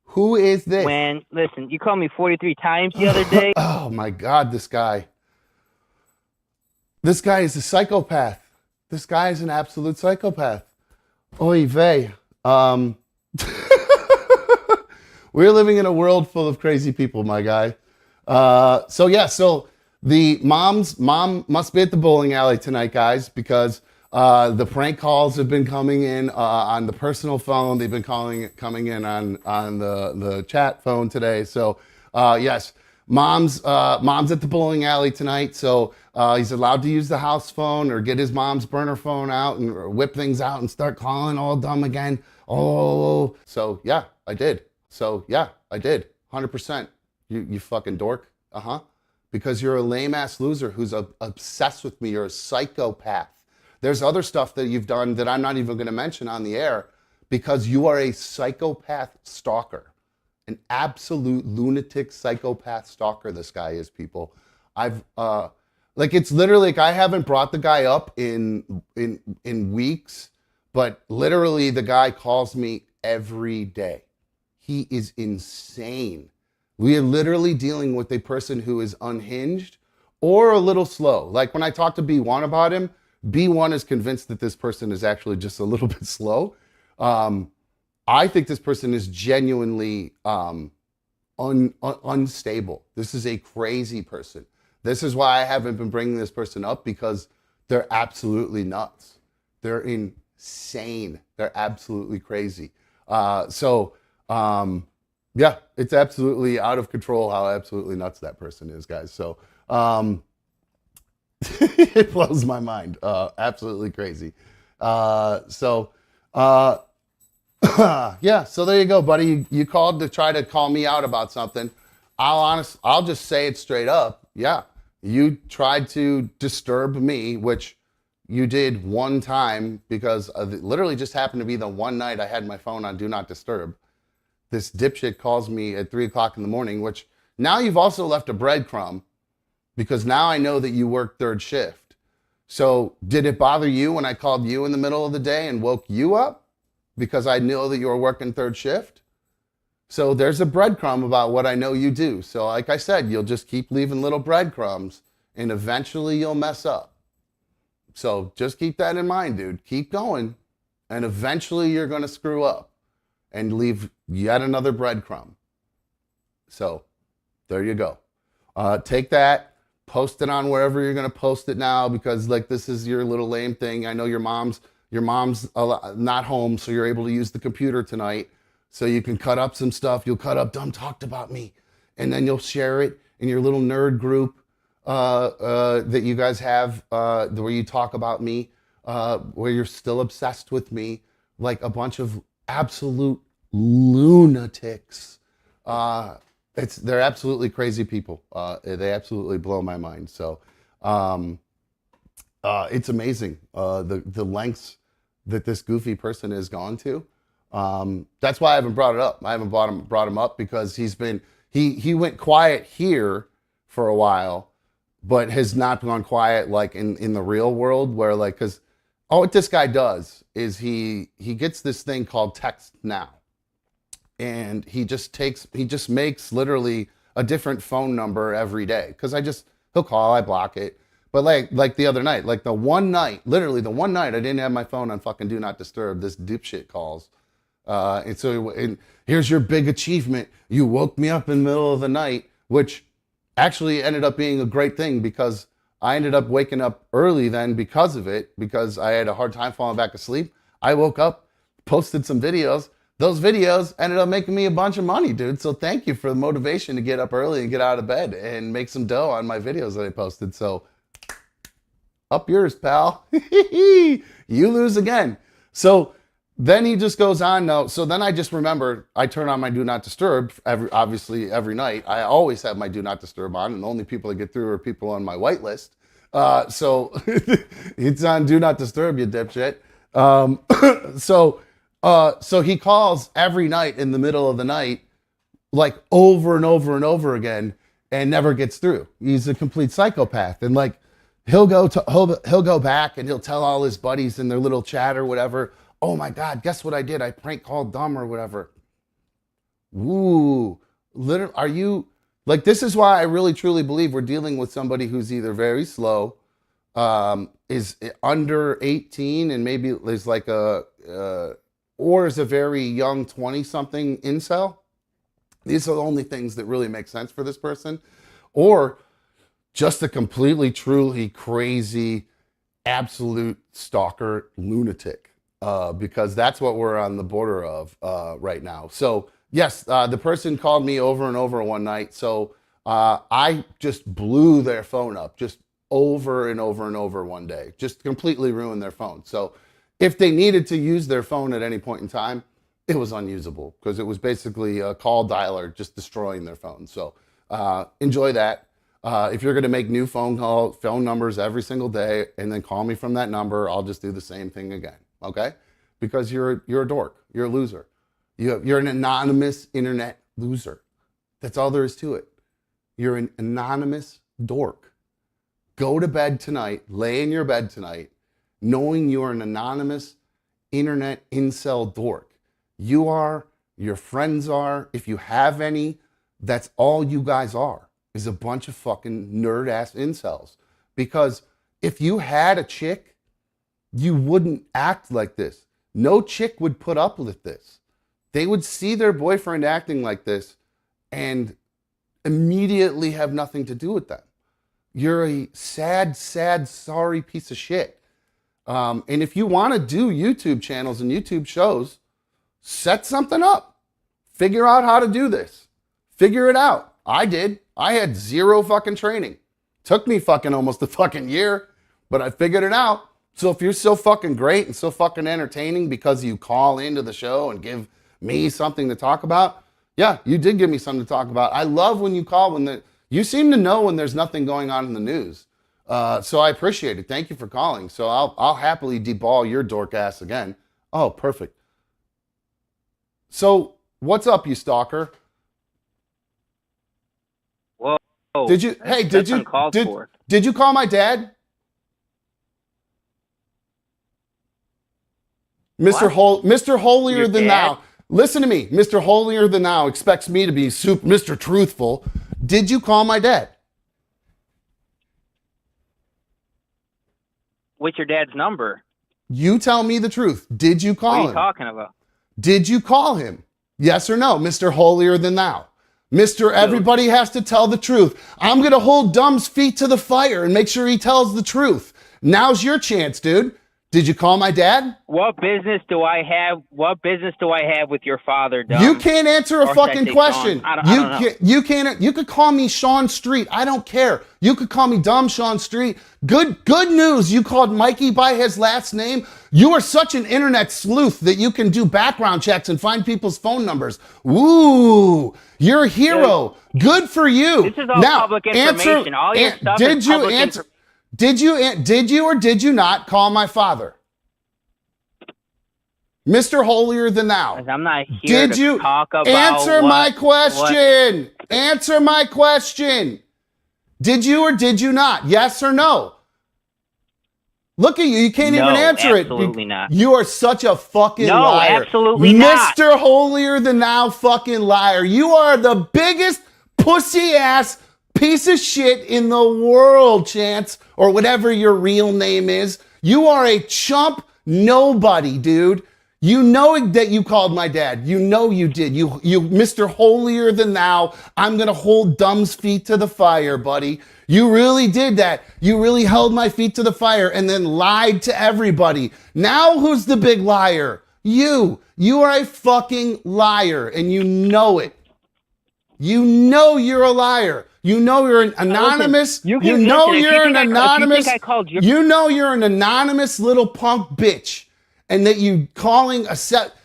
Who is this? Listen, you called me 43 times the other day. Oh my God, this guy. This guy is a psychopath. This guy is an absolute psychopath. Oy vey. We're living in a world full of crazy people, my guy. So the mom must be at the bowling alley tonight, guys, because the prank calls have been coming in on the personal phone. They've been coming in on the chat phone today. So yes, mom's at the bowling alley tonight. So he's allowed to use the house phone or get his mom's burner phone out and whip things out and start calling all dumb again. Oh, so yeah, I did. 100%. You fucking dork. Because you're a lame ass loser who's obsessed with me. You're a psychopath. There's other stuff that you've done that I'm not even going to mention on the air because you are a psychopath stalker, an absolute lunatic psychopath stalker. This guy is, people. It's literally like I haven't brought the guy up in weeks, but literally the guy calls me every day. He is insane. We are literally dealing with a person who is unhinged or a little slow. Like when I talk to B1 about him, B1 is convinced that this person is actually just a little bit slow. I think this person is genuinely unstable. This is a crazy person. This is why I haven't been bringing this person up, because they're absolutely nuts. They're insane. They're absolutely crazy. Yeah, it's absolutely out of control how absolutely nuts that person is, guys. So it blows my mind. Absolutely crazy. Yeah, so there you go, buddy. You called to try to call me out about something. I'll just say it straight up. Yeah, you tried to disturb me, which you did one time, because it literally just happened to be the one night I had my phone on Do Not Disturb. This dipshit calls me at 3 o'clock in the morning, which now you've also left a breadcrumb, because now I know that you work third shift. So did it bother you when I called you in the middle of the day and woke you up because I know that you were working third shift? So there's a breadcrumb about what I know you do. So like I said, you'll just keep leaving little breadcrumbs and eventually you'll mess up. So just keep that in mind, dude. Keep going, and eventually you're going to screw up and leave yet another breadcrumb. So there you go. Take that, post it on wherever you're going to post it now, because like this is your little lame thing. I know your mom's not home, so you're able to use the computer tonight. So you can cut up some stuff. You'll cut up Dumb Talked About Me, and then you'll share it in your little nerd group that you guys have, where you talk about me, where you're still obsessed with me, like a bunch of absolute lunatics. They're absolutely crazy people. They absolutely blow my mind. So it's amazing the lengths that this goofy person has gone to. That's why I haven't brought it up. I haven't brought him up because he went quiet here for a while, but has not gone quiet like in the real world, where like, because what this guy does is he gets this thing called text now, and he just makes literally a different phone number every day, because he'll call, I block it. But like the other night, like literally the one night I didn't have my phone on fucking Do Not Disturb, this dipshit calls. And here's your big achievement. You woke me up in the middle of the night, which actually ended up being a great thing, because I ended up waking up early then because of it, because I had a hard time falling back asleep. I woke up, posted some videos. Those videos ended up making me a bunch of money, dude. So thank you for the motivation to get up early and get out of bed and make some dough on my videos that I posted. So up yours, pal. You lose again. So then he just goes on now. So then I just remember I turn on my Do Not Disturb obviously every night. I always have my Do Not Disturb on, and the only people that get through are people on my white list. So it's on Do Not Disturb, you dipshit. So he calls every night in the middle of the night, like over and over and over again, and never gets through. He's a complete psychopath. And like he'll go back and he'll tell all his buddies in their little chat or whatever, oh my God, guess what I did? I prank called dumb or whatever. Ooh, are you, like, this is why I really truly believe we're dealing with somebody who's either very slow, is under 18, and maybe is like or is a very young 20-something incel. These are the only things that really make sense for this person. Or just a completely, truly crazy, absolute stalker lunatic. Because that's what we're on the border of right now. So yes, the person called me over and over one night. So I just blew their phone up just over and over and over one day, just completely ruined their phone. So if they needed to use their phone at any point in time, it was unusable, because it was basically a call dialer just destroying their phone. So enjoy that. If you're going to make new phone numbers every single day and then call me from that number, I'll just do the same thing again. Okay? Because you're a dork. You're a loser. You're an anonymous internet loser. That's all there is to it. You're an anonymous dork. Go to bed tonight, lay in your bed tonight, knowing you're an anonymous internet incel dork. You are, your friends are, if you have any, that's all you guys are, is a bunch of fucking nerd-ass incels. Because if you had a chick, you wouldn't act like this. No chick would put up with this. They would see their boyfriend acting like this, and immediately have nothing to do with them. You're a sad, sorry piece of shit. And if you want to do YouTube channels and YouTube shows, set something up. Figure out how to do this. Figure it out. I did. I had zero fucking training. Took me fucking almost a fucking year, but I figured it out. So if you're so fucking great and so fucking entertaining because you call into the show and give me something to talk about, yeah, you did give me something to talk about. I love when you call you seem to know when there's nothing going on in the news. So I appreciate it. Thank you for calling. So I'll happily deball your dork ass again. Oh, perfect. So what's up, you stalker? Whoa. Did you call my dad? Mr. Holier Your Than dad? Thou. Listen to me. Mr. Holier Than Thou expects me to be Mr. Truthful. Did you call my dad? What's your dad's number? You tell me the truth. Did you call him? What are you talking about? Did you call him? Yes or no, Mr. Holier Than Thou? Mr. Everybody has to tell the truth. I'm going to hold Dumb's feet to the fire and make sure he tells the truth. Now's your chance, dude. Did you call my dad? What business do I have with your father, Dumb? You can't answer a Or should I fucking say question. Sean? I don't know. You can't. You could call me Sean Street. I don't care. You could call me Dumb Sean Street. Good news. You called Mikey by his last name. You are such an internet sleuth that you can do background checks and find people's phone numbers. Ooh, you're a hero. Good for you. This is all public information. All your stuff is public information. Did you or did you not call my father? Mr. Holier Than Thou. I'm not here to talk about Answer my question. Answer my question. Did you or did you not? Yes or no? Look at you. You can't even answer it. Absolutely not. You are such a fucking liar. No, absolutely not. Mr. Holier Than Thou fucking liar. You are the biggest pussy ass piece of shit in the world, Chance, or whatever your real name is. You are a chump nobody, dude. You know that you called my dad. You know you did. You Mr. Holier Than Thou. I'm going to hold Dumb's feet to the fire, buddy. You really did that. You really held my feet to the fire and then lied to everybody. Now who's the big liar? You. You are a fucking liar and you know it. You know you're a liar. You know you're an anonymous. You know you're an anonymous little punk bitch. And that you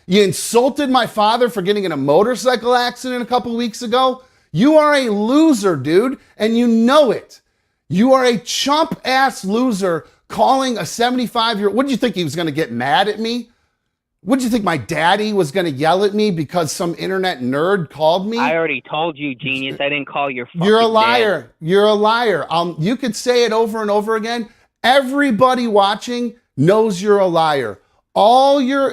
insulted my father for getting in a motorcycle accident a couple weeks ago. You are a loser, dude, and you know it. You are a chump ass loser calling a 75-year-old. What did you think he was going to get mad at me? What did you think my daddy was going to yell at me because some internet nerd called me? I already told you, genius. I didn't call your fucking You're a liar. dad. You're a liar. You could say it over and over again. Everybody watching knows you're a liar. All your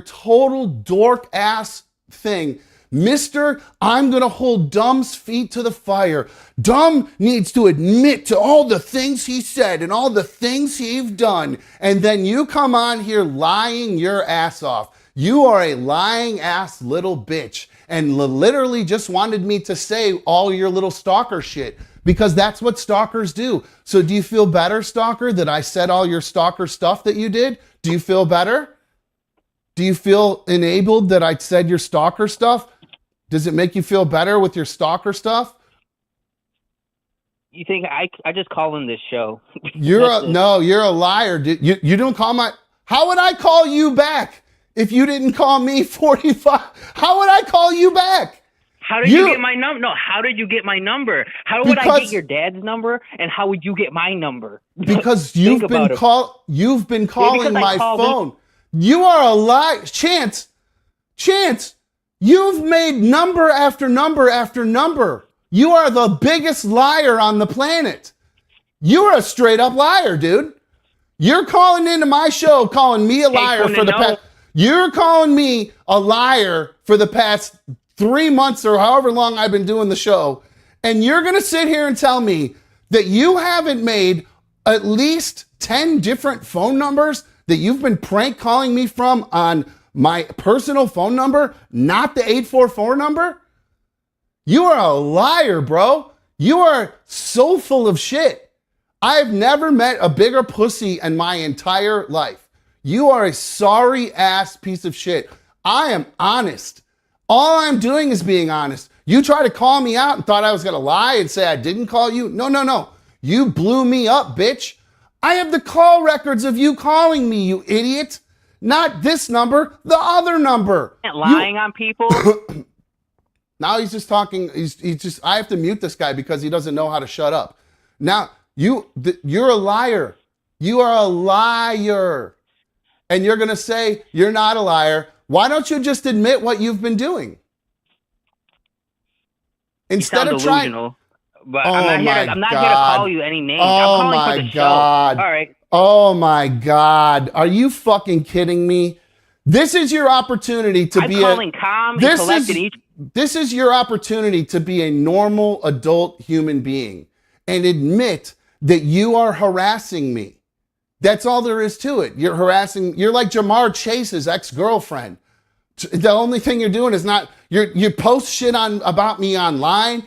total dork ass thing. Mister, I'm going to hold Dumb's feet to the fire. Dumb needs to admit to all the things he said and all the things he's done. And then you come on here lying your ass off. You are a lying ass little bitch. And literally just wanted me to say all your little stalker shit. Because that's what stalkers do. So do you feel better, stalker, that I said all your stalker stuff that you did? Do you feel better? Do you feel enabled that I said your stalker stuff? Does it make you feel better with your stalker stuff? You think I just call in this show? You're a liar. You don't call my... How would I call you back if you didn't call me 45? How would I call you back? How did you get my number? No, how did you get my number? How would I get your dad's number? And how would you get my number? Because you've been calling my phone. You are a liar. Chance, you've made number after number after number. You are the biggest liar on the planet. You're a straight up liar, dude. You're calling into my show, calling me a liar for the past. You're calling me a liar for the past 3 months or however long I've been doing the show. And you're going to sit here and tell me that you haven't made at least 10 different phone numbers that you've been prank calling me from on my personal phone number, not the 844 number? You are a liar, bro. You are so full of shit. I've never met a bigger pussy in my entire life. You are a sorry ass piece of shit. I am honest. All I'm doing is being honest. You try to call me out and thought I was going to lie and say I didn't call you. No. You blew me up, bitch. I have the call records of you calling me, you idiot. Not this number, the other number. Lying on people. Now he's just talking. He's just. I have to mute this guy because he doesn't know how to shut up. Now you're a liar. You are a liar, and you're gonna say you're not a liar. Why don't you just admit what you've been doing instead of trying? But I'm not here to call you any names. I'm calling for the show. All right. Oh my God. Are you fucking kidding me? This is your opportunity to be calm and collected. This is your opportunity to be a normal adult human being and admit that you are harassing me. That's all there is to it. You're harassing. You're like Jamar Chase's ex-girlfriend. The only thing you're doing is you post shit about me online.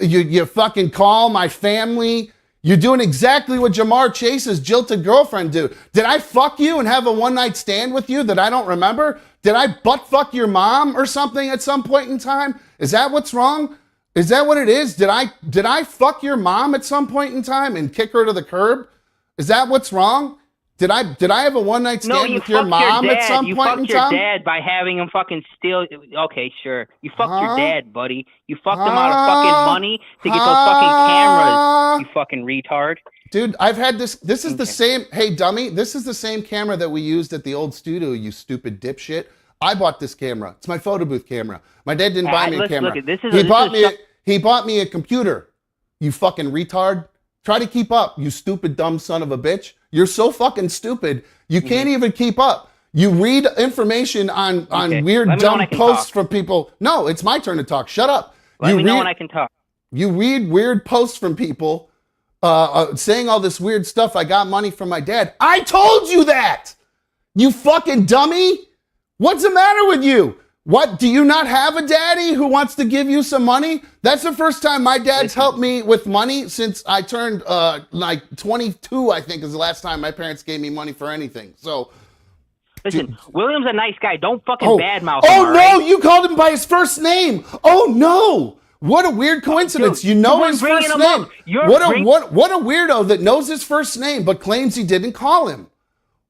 You fucking call my family. You're doing exactly what Jamar Chase's jilted girlfriend do. Did I fuck you and have a one-night stand with you that I don't remember? Did I butt fuck your mom or something at some point in time? Is that what's wrong? Is that what it is? Did I fuck your mom at some point in time and kick her to the curb? Is that what's wrong? Did I have a one-night stand with your mom at some point in time? You fucked your dad by having him fucking steal. Okay, sure. You fucked your dad, buddy. You fucked him out of fucking money to get those fucking cameras. You fucking retard. Dude, I've had this. This is the same. Hey, dummy. This is the same camera that we used at the old studio, you stupid dipshit. I bought this camera. It's my photo booth camera. My dad didn't buy me a camera. He bought me a computer. You fucking retard. Try to keep up, you stupid dumb son of a bitch. You're so fucking stupid. You can't even keep up. You read information on weird dumb posts from people. No, it's my turn to talk. Shut up. Let me know when I can talk. You read weird posts from people saying all this weird stuff. I got money from my dad. I told you that. You fucking dummy. What's the matter with you? What, do you not have a daddy who wants to give you some money? That's the first time my dad's helped me with money since I turned like 22, I think is the last time my parents gave me money for anything. So, listen, William's a nice guy. Don't fucking badmouth him. Oh no, right? You called him by his first name. Oh no. What a weird coincidence. Dude, you know his first name. What a weirdo that knows his first name but claims he didn't call him.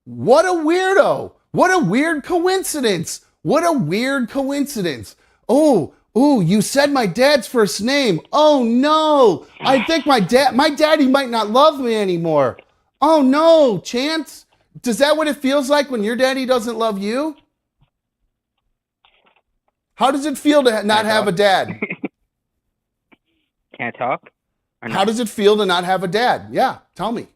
What a weirdo. What a weird coincidence. What a weird coincidence. Oh, you said my dad's first name. Oh no. I think my daddy might not love me anymore. Oh no, Chance. Is that what it feels like when your daddy doesn't love you? How does it feel to not have a dad? Can I talk? How does it feel to not have a dad? Yeah, tell me.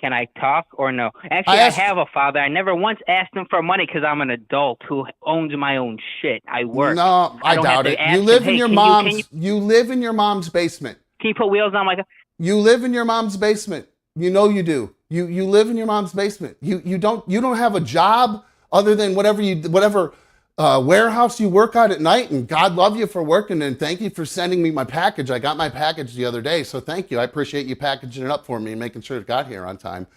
Can I talk or no? Actually, I have a father. I never once asked him for money because I'm an adult who owns my own shit. I work. No, I doubt it. You live in your mom's. You live in your mom's basement. Can you put wheels on my car? You live in your mom's basement. You know you do. You live in your mom's basement. You don't have a job other than whatever warehouse you work at night, and God love you for working, and thank you for sending me my package. I got my package the other day, so thank you. I appreciate you packaging it up for me and making sure it got here on time.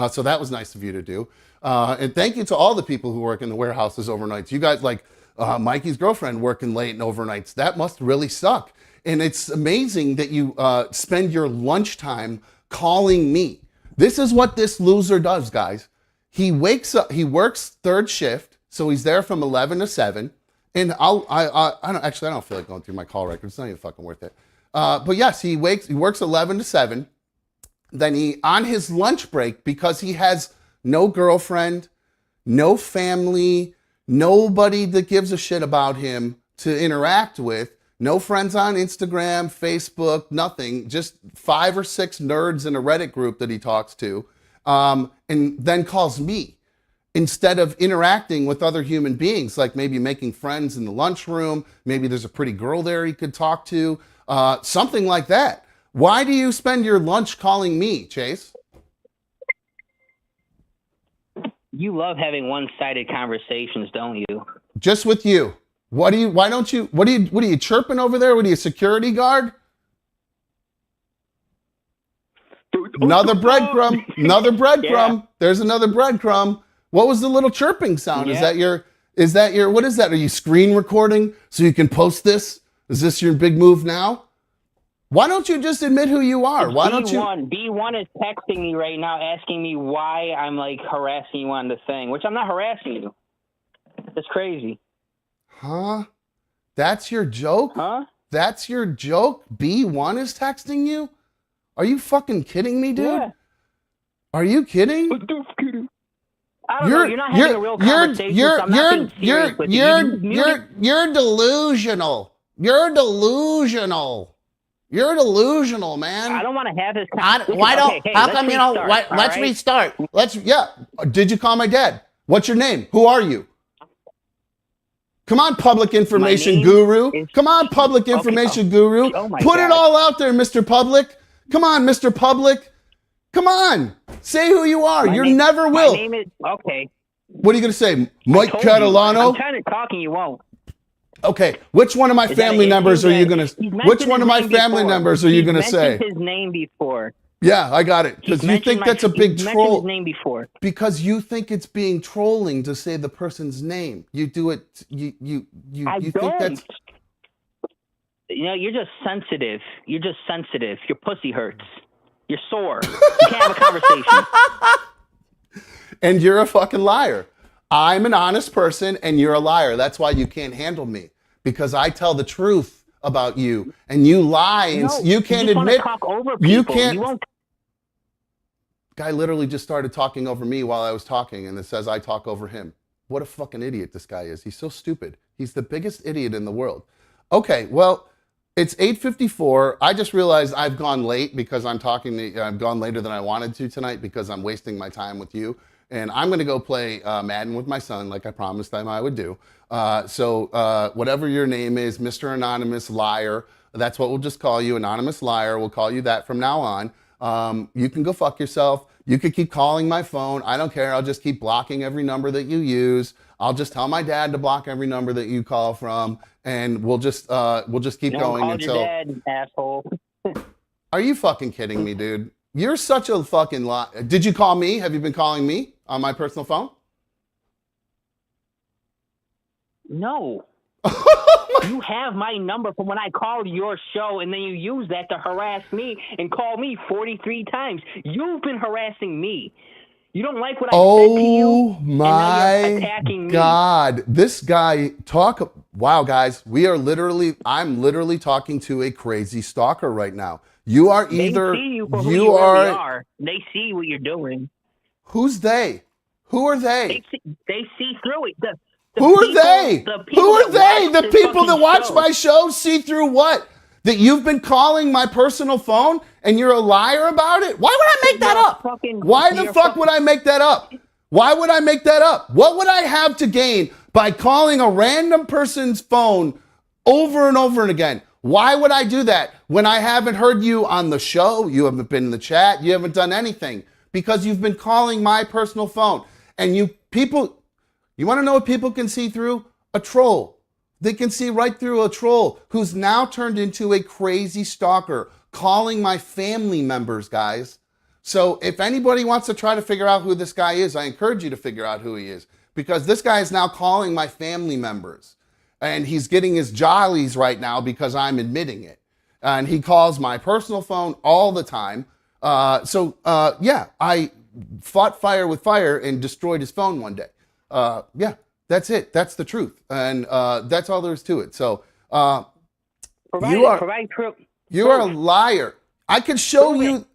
So that was nice of you to do. And thank you to all the people who work in the warehouses overnights. You guys, like Mikey's girlfriend working late and overnights, that must really suck. And it's amazing that you spend your lunchtime calling me. This is what this loser does, guys. He wakes up, he works third shift. So he's there from 11 to 7, and I don't feel like going through my call record. It's not even fucking worth it. But yes, he works 11 to 7. Then he, on his lunch break, because he has no girlfriend, no family, nobody that gives a shit about him to interact with, no friends on Instagram, Facebook, nothing, just 5 or 6 nerds in a Reddit group that he talks to, and then calls me. Instead of interacting with other human beings, like maybe making friends in the lunchroom, maybe there's a pretty girl there he could talk to, something like that. Why do you spend your lunch calling me, Chase? You love having one-sided conversations, don't you? Just with you. What are you chirping over there? What are you, a security guard? Another breadcrumb. Another breadcrumb. Yeah. There's another breadcrumb. What was the little chirping sound? Yeah. Is that your, what is that? Are you screen recording so you can post this? Is this your big move now? Why don't you just admit who you are? Why don't you? B1 is texting me right now asking me why I'm like harassing you on the thing, which I'm not harassing you. That's crazy. Huh? That's your joke? Huh? That's your joke? B1 is texting you? Are you fucking kidding me, dude? Yeah. Are you kidding? I don't know. You're not having a real conversation. You're delusional. You're delusional. You're delusional, man. I don't want to have this. How come you don't? Let's restart. Did you call my dad? What's your name? Who are you? Come on, public information guru. Come on, public information guru. Put it all out there, Mr. Public. Come on, Mr. Public. Come on. Say who you are. You never will. My name is, okay. What are you going to say? Mike Catalano? I'm trying to talking, you won't. Okay. Which one of my family members are you going to, which one of my family members are you going to say? He's mentioned his name before. Yeah, I got it. Because you think that's a big troll. His name before. Because you think it's being trolling to say the person's name. You do it. You think that's. You know, you're just sensitive. You're just sensitive. Your pussy hurts. You're sore. You can't have a conversation. And you're a fucking liar. I'm an honest person, and you're a liar. That's why you can't handle me, because I tell the truth about you, and you lie, and you can't admit. Talk over people. You can't. Guy literally just started talking over me while I was talking, and it says I talk over him. What a fucking idiot this guy is. He's so stupid. He's the biggest idiot in the world. Okay, well, it's 8:54. I just realized I've gone late because I've gone later than I wanted to tonight because I'm wasting my time with you. And I'm going to go play Madden with my son like I promised him I would do. So whatever your name is, Mr. Anonymous Liar, that's what we'll just call you, Anonymous Liar. We'll call you that from now on. You can go fuck yourself. You could keep calling my phone. I don't care. I'll just keep blocking every number that you use. I'll just tell my dad to block every number that you call from, and we'll just keep going until. Your dad, asshole. Are you fucking kidding me, dude? You're such a fucking lie. Did you call me? Have you been calling me on my personal phone? No. You have my number from when I called your show, and then you use that to harass me and call me 43 times. You've been harassing me. You don't like what I said to you. Oh my God. This guy wow, guys, I'm literally talking to a crazy stalker right now. You are either, they see you for who you really are. They see what you're doing. Who's they? Who are they? They see through it. Who are they? Who are they? The people that watch my show see through what? That you've been calling my personal phone and you're a liar about it? Why would I make that up? Why the fuck would I make that up? Why would I make that up? What would I have to gain by calling a random person's phone over and over and again? Why would I do that when I haven't heard you on the show? You haven't been in the chat. You haven't done anything because you've been calling my personal phone. And you want to know what people can see through? A troll. They can see right through a troll who's now turned into a crazy stalker, calling my family members, guys. So if anybody wants to try to figure out who this guy is, I encourage you to figure out who he is, because this guy is now calling my family members. And he's getting his jollies right now because I'm admitting it. And he calls my personal phone all the time. I fought fire with fire and destroyed his phone one day. That's it. That's the truth. And that's all there is to it. So you are a liar. I can show you.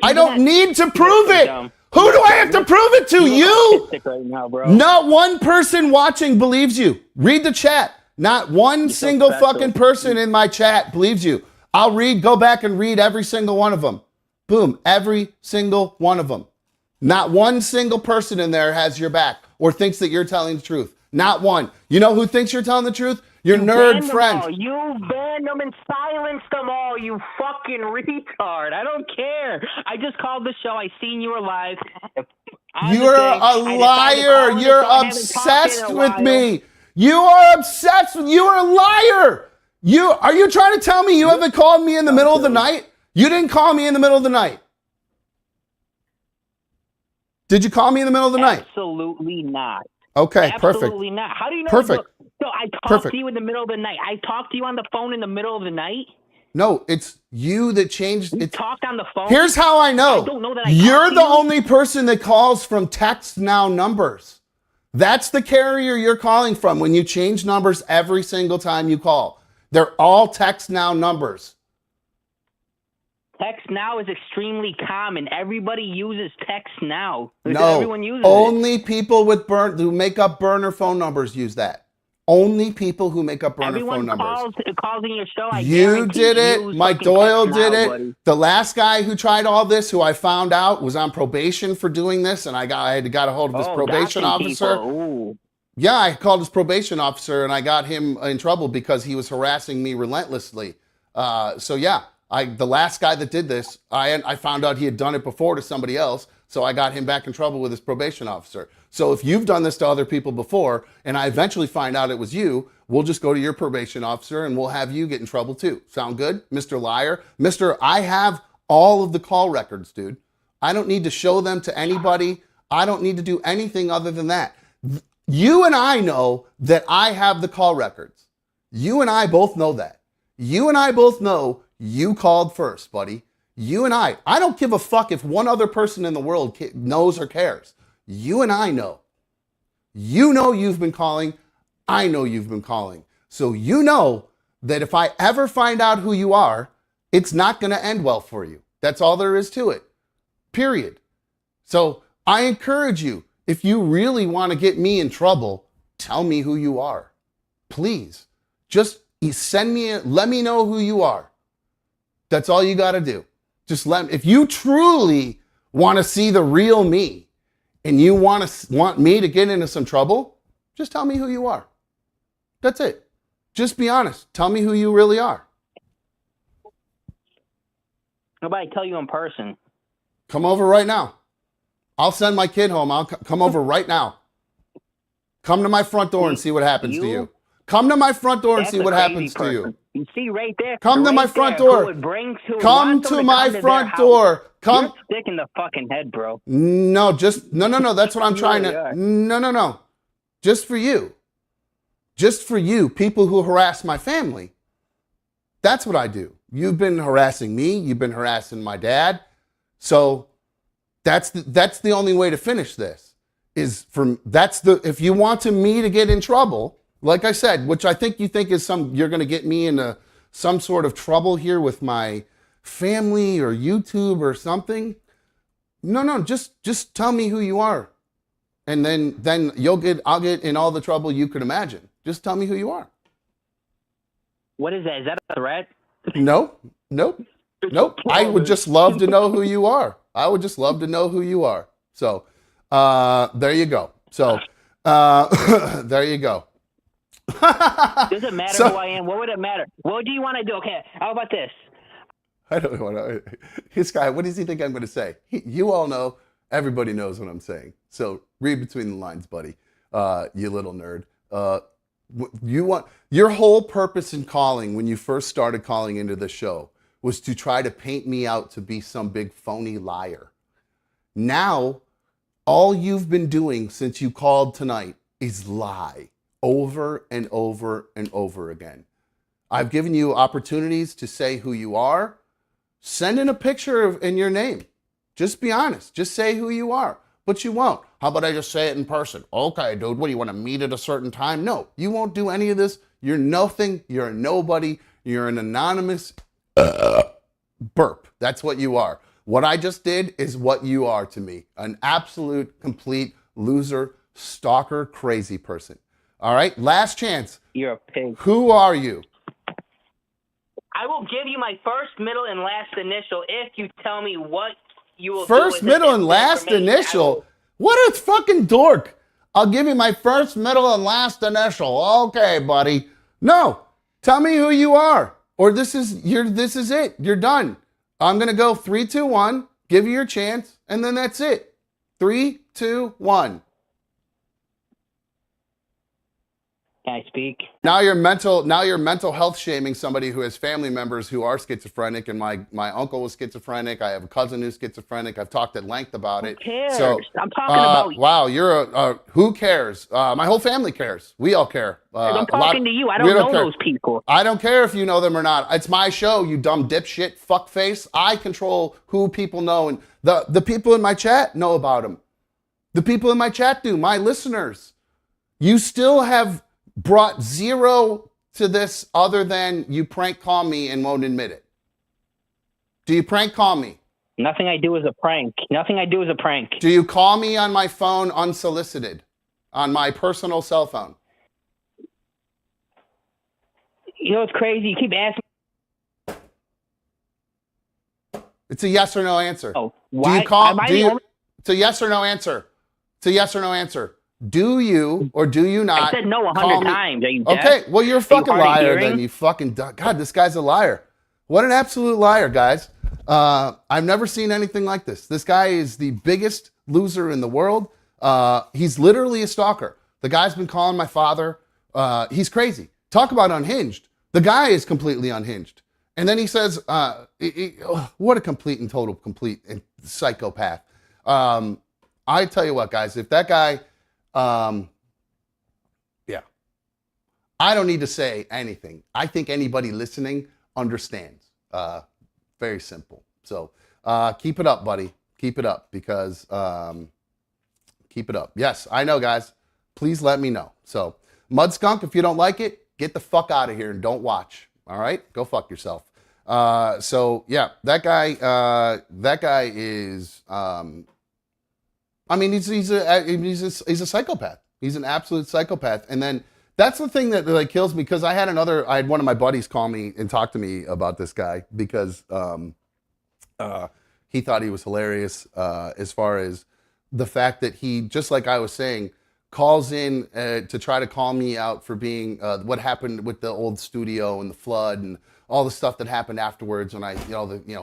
I don't need to prove it. Who do I have to prove it to? You? Right now, bro. Not one person watching believes you. Read the chat. Not one single fucking person in my chat believes you. I'll go back and read every single one of them. Boom. Every single one of them. Not one single person in there has your back or thinks that you're telling the truth. Not one. You know who thinks you're telling the truth? Your nerd friend. You banned them and silenced them all, you fucking retard. I don't care. I just called the show. I seen you were live. You're a liar. You're obsessed with me. You are obsessed with, you are a liar. Are you trying to tell me you haven't called me in the middle of the night? You didn't call me in the middle of the night. Did you call me in the middle of the night? Absolutely not. Okay, perfect. Absolutely not. How do you know? Perfect. So I talked to you in the middle of the night. I talked to you on the phone in the middle of the night. No, it's you that changed. We talked on the phone. Here's how I know. I don't know that You're the only person that calls from text now numbers. That's the carrier you're calling from when you change numbers every single time you call. They're all text now numbers. Text now is extremely common. Everybody uses text now. No, only people with who make up burner phone numbers use that. Only people who make up burner phone numbers. Everyone calls in your show. You did it. Mike Doyle did it. Buddy. The last guy who tried all this, who I found out was on probation for doing this, and I had got a hold of his probation officer. Yeah, I called his probation officer, and I got him in trouble because he was harassing me relentlessly. So yeah, the last guy that did this, I found out he had done it before to somebody else, so I got him back in trouble with his probation officer. So if you've done this to other people before, and I eventually find out it was you, we'll just go to your probation officer and we'll have you get in trouble too. Sound good, Mr. Liar? I have all of the call records, dude. I don't need to show them to anybody. I don't need to do anything other than that. You and I know that I have the call records. You and I both know that. You and I both know you called first, buddy. You and I don't give a fuck if one other person in the world knows or cares. You and I know. You know you've been calling. I know you've been calling. So you know that if I ever find out who you are, it's not going to end well for you. That's all there is to it. Period. So I encourage you, if you really want to get me in trouble, tell me who you are. Please. Just let me know who you are. That's all you got to do. If you truly want to see the real me, and you want me to get into some trouble, just tell me who you are. That's it. Just be honest. Tell me who you really are. Nobody tell you in person. Come over right now. I'll send my kid home. I'll come over right now. Come to my front door and see what happens to you. Come to my front door and see what happens to you. You see right there. Come to my front door. Come to my front door. Come. You're sick in the fucking head, bro. No. That's what I'm trying to. No. Just for you. Just for you, people who harass my family. That's what I do. You've been harassing me. You've been harassing my dad. So that's the only way to finish this. If you want me to get in trouble, like I said, which I think you think is you're going to get me into some sort of trouble here with my family or YouTube or something. No, just tell me who you are. And then I'll get in all the trouble you could imagine. Just tell me who you are. What is that? Is that a threat? Nope. I would just love to know who you are. I would just love to know who you are. So, there you go. So, there you go. Does it matter who I am? What would it matter? What do you want to do? Okay, how about this? I don't want to. This guy, what does he think I'm going to say? You all know. Everybody knows what I'm saying. So read between the lines, buddy. You little nerd. Your whole purpose in calling when you first started calling into the show was to try to paint me out to be some big phony liar. Now, all you've been doing since you called tonight is lie over and over and over again. I've given you opportunities to say who you are. Send in a picture in your name. Just be honest. Just say who you are. But you won't. How about I just say it in person? Okay, dude, what do you want to meet at a certain time? No, you won't do any of this. You're nothing. You're a nobody. You're an anonymous burp. That's what you are. What I just did is what you are to me. An absolute, complete loser, stalker, crazy person. All right, last chance. You're a pig. Who are you? I will give you my first, middle, and last initial if you tell me what you will first, do. Middle, and last initial? What a fucking dork. I'll give you my first, middle, and last initial. Okay, buddy. No, tell me who you are. Or this is it. You're done. I'm going to go 3, 2, 1, give you your chance, and then that's it. 3, 2, 1. Can I speak? Now you're mental health shaming somebody who has family members who are schizophrenic, and my uncle was schizophrenic. I have a cousin who's schizophrenic. I've talked at length about it. Who cares? So I'm talking about. Wow, you're who cares? My whole family cares. We all care. I'm talking to you. I don't know those people. I don't care if you know them or not. It's my show, you dumb dipshit fuckface. I control who people know, and the people in my chat know about them. The people in my chat do. My listeners. You still have brought zero to this other than you prank call me and won't admit it. Do you prank call me? Nothing I do is a prank. Nothing I do is a prank. Do you call me on my phone unsolicited? On my personal cell phone? You know what's crazy? You keep asking. It's a yes or no answer. Oh, why? Do you call? It's a yes or no answer. It's a yes or no answer. Do you or do you not? I said no 100 times. Are you deaf? Okay, well, you're a fucking liar then, you fucking... God, this guy's a liar. What an absolute liar, guys. I've never seen anything like this. This guy is the biggest loser in the world. He's literally a stalker. The guy's been calling my father. He's crazy. Talk about unhinged. The guy is completely unhinged. And then he says, what a complete and psychopath. I tell you what, guys, if that guy... yeah. I don't need to say anything. I think anybody listening understands. Very simple. So keep it up, buddy. Keep it up because keep it up. Yes, I know, guys. Please let me know. So Mud Skunk, if you don't like it, get the fuck out of here and don't watch. All right? Go fuck yourself. So yeah, that guy is I mean, he's a psychopath. He's an absolute psychopath. And then that's the thing that like kills me, because I had one of my buddies call me and talk to me about this guy because he thought he was hilarious as far as the fact that he, just like I was saying, calls in to try to call me out for being what happened with the old studio and the flood and all the stuff that happened afterwards when I,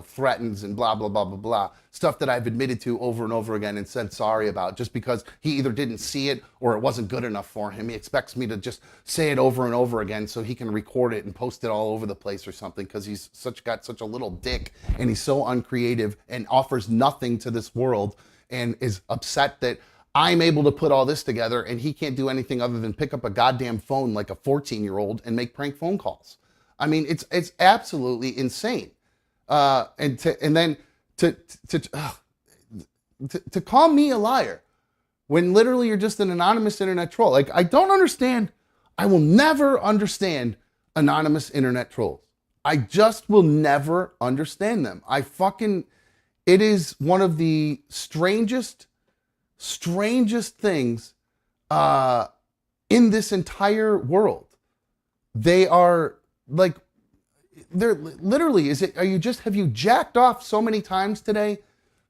threatens and blah, blah, blah, blah, blah. Stuff that I've admitted to over and over again and said sorry about just because he either didn't see it or it wasn't good enough for him. He expects me to just say it over and over again so he can record it and post it all over the place or something because he's got such a little dick and he's so uncreative and offers nothing to this world and is upset that I'm able to put all this together and he can't do anything other than pick up a goddamn phone like a 14-year-old and make prank phone calls. I mean, it's absolutely insane. And then to call me a liar when literally you're just an anonymous internet troll. Like, I don't understand. I will never understand anonymous internet trolls. I just will never understand them. It is one of the strangest things in this entire world. They are like, they're literally, have you jacked off so many times today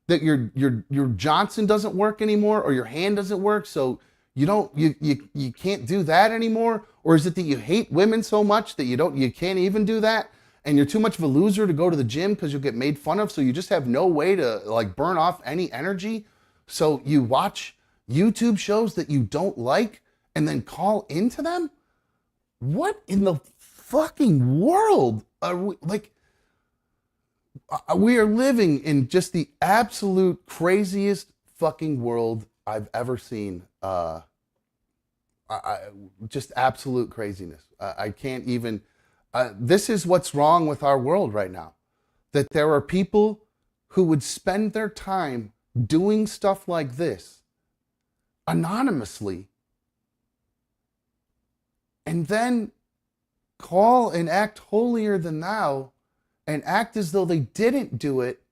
that your Johnson doesn't work anymore or your hand doesn't work, so you can't do that anymore? Or is it that you hate women so much that you can't even do that, and you're too much of a loser to go to the gym because you'll get made fun of, so you just have no way to like burn off any energy, so you watch YouTube shows that you don't like and then call into them? What in the fucking world are we, like, we are living in just the absolute craziest fucking world I've ever seen. Just absolute craziness. I can't even, this is what's wrong with our world right now. That there are people who would spend their time doing stuff like this anonymously and then call and act holier than thou and act as though they didn't do it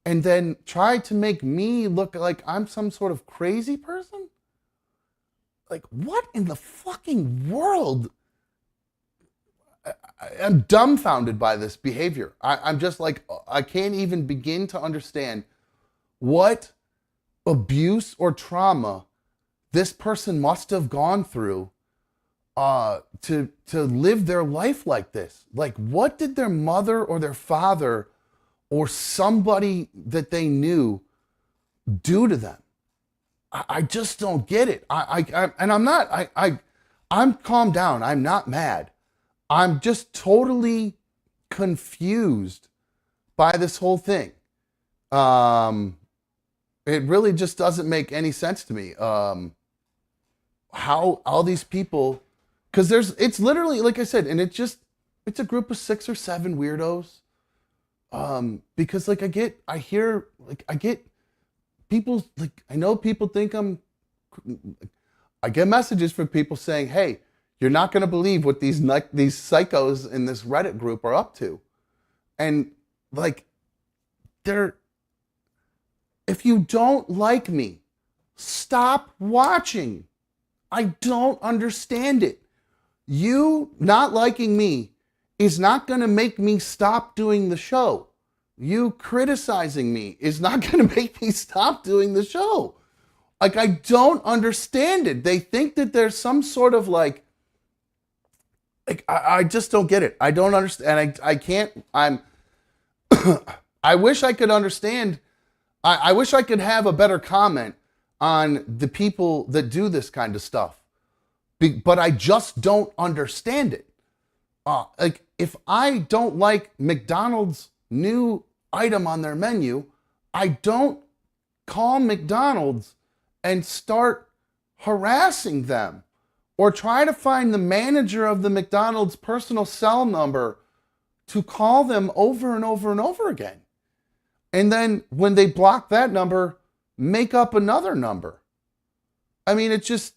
and then try to make me look like I'm some sort of crazy person? Like, what in the fucking world? I'm dumbfounded by this behavior. I'm just like, I can't even begin to understand what abuse or trauma this person must have gone through to live their life like this. Like, what did their mother or their father or somebody that they knew do to them? I just don't get it. I'm calmed down. I'm not mad. I'm just totally confused by this whole thing. It really just doesn't make any sense to me. How all these people, because it's literally, like I said, and it's a group of 6 or 7 weirdos. Because like I get people, like, I know people think I get messages from people saying, hey, you're not going to believe what these psychos in this Reddit group are up to. And like, if you don't like me, stop watching. I don't understand it. You not liking me is not going to make me stop doing the show. You criticizing me is not going to make me stop doing the show. Like, I don't understand it. They think that there's some sort of like I just don't get it. I don't understand. I can't, I wish I could understand. I wish I could have a better comment on the people that do this kind of stuff. But I just don't understand it. Like, if I don't like McDonald's new item on their menu, I don't call McDonald's and start harassing them or try to find the manager of the McDonald's personal cell number to call them over and over and over again. And then when they block that number, make up another number. I mean, it's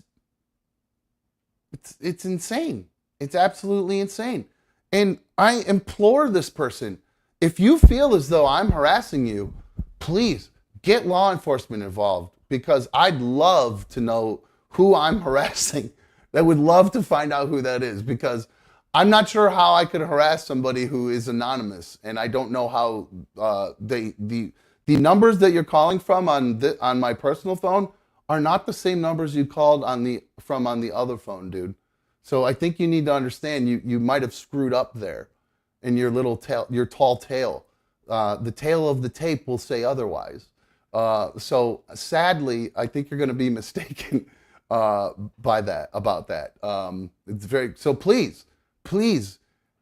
insane. It's absolutely insane. And I implore this person, if you feel as though I'm harassing you, please get law enforcement involved, because I'd love to know who I'm harassing. I would love to find out who that is, because I'm not sure how I could harass somebody who is anonymous, and I don't know how the numbers that you're calling from on my personal phone are not the same numbers you called on the other phone, dude. So I think you need to understand you might have screwed up there in your tall tale. The tail of the tape will say otherwise. So sadly, I think you're going to be mistaken about that. So please,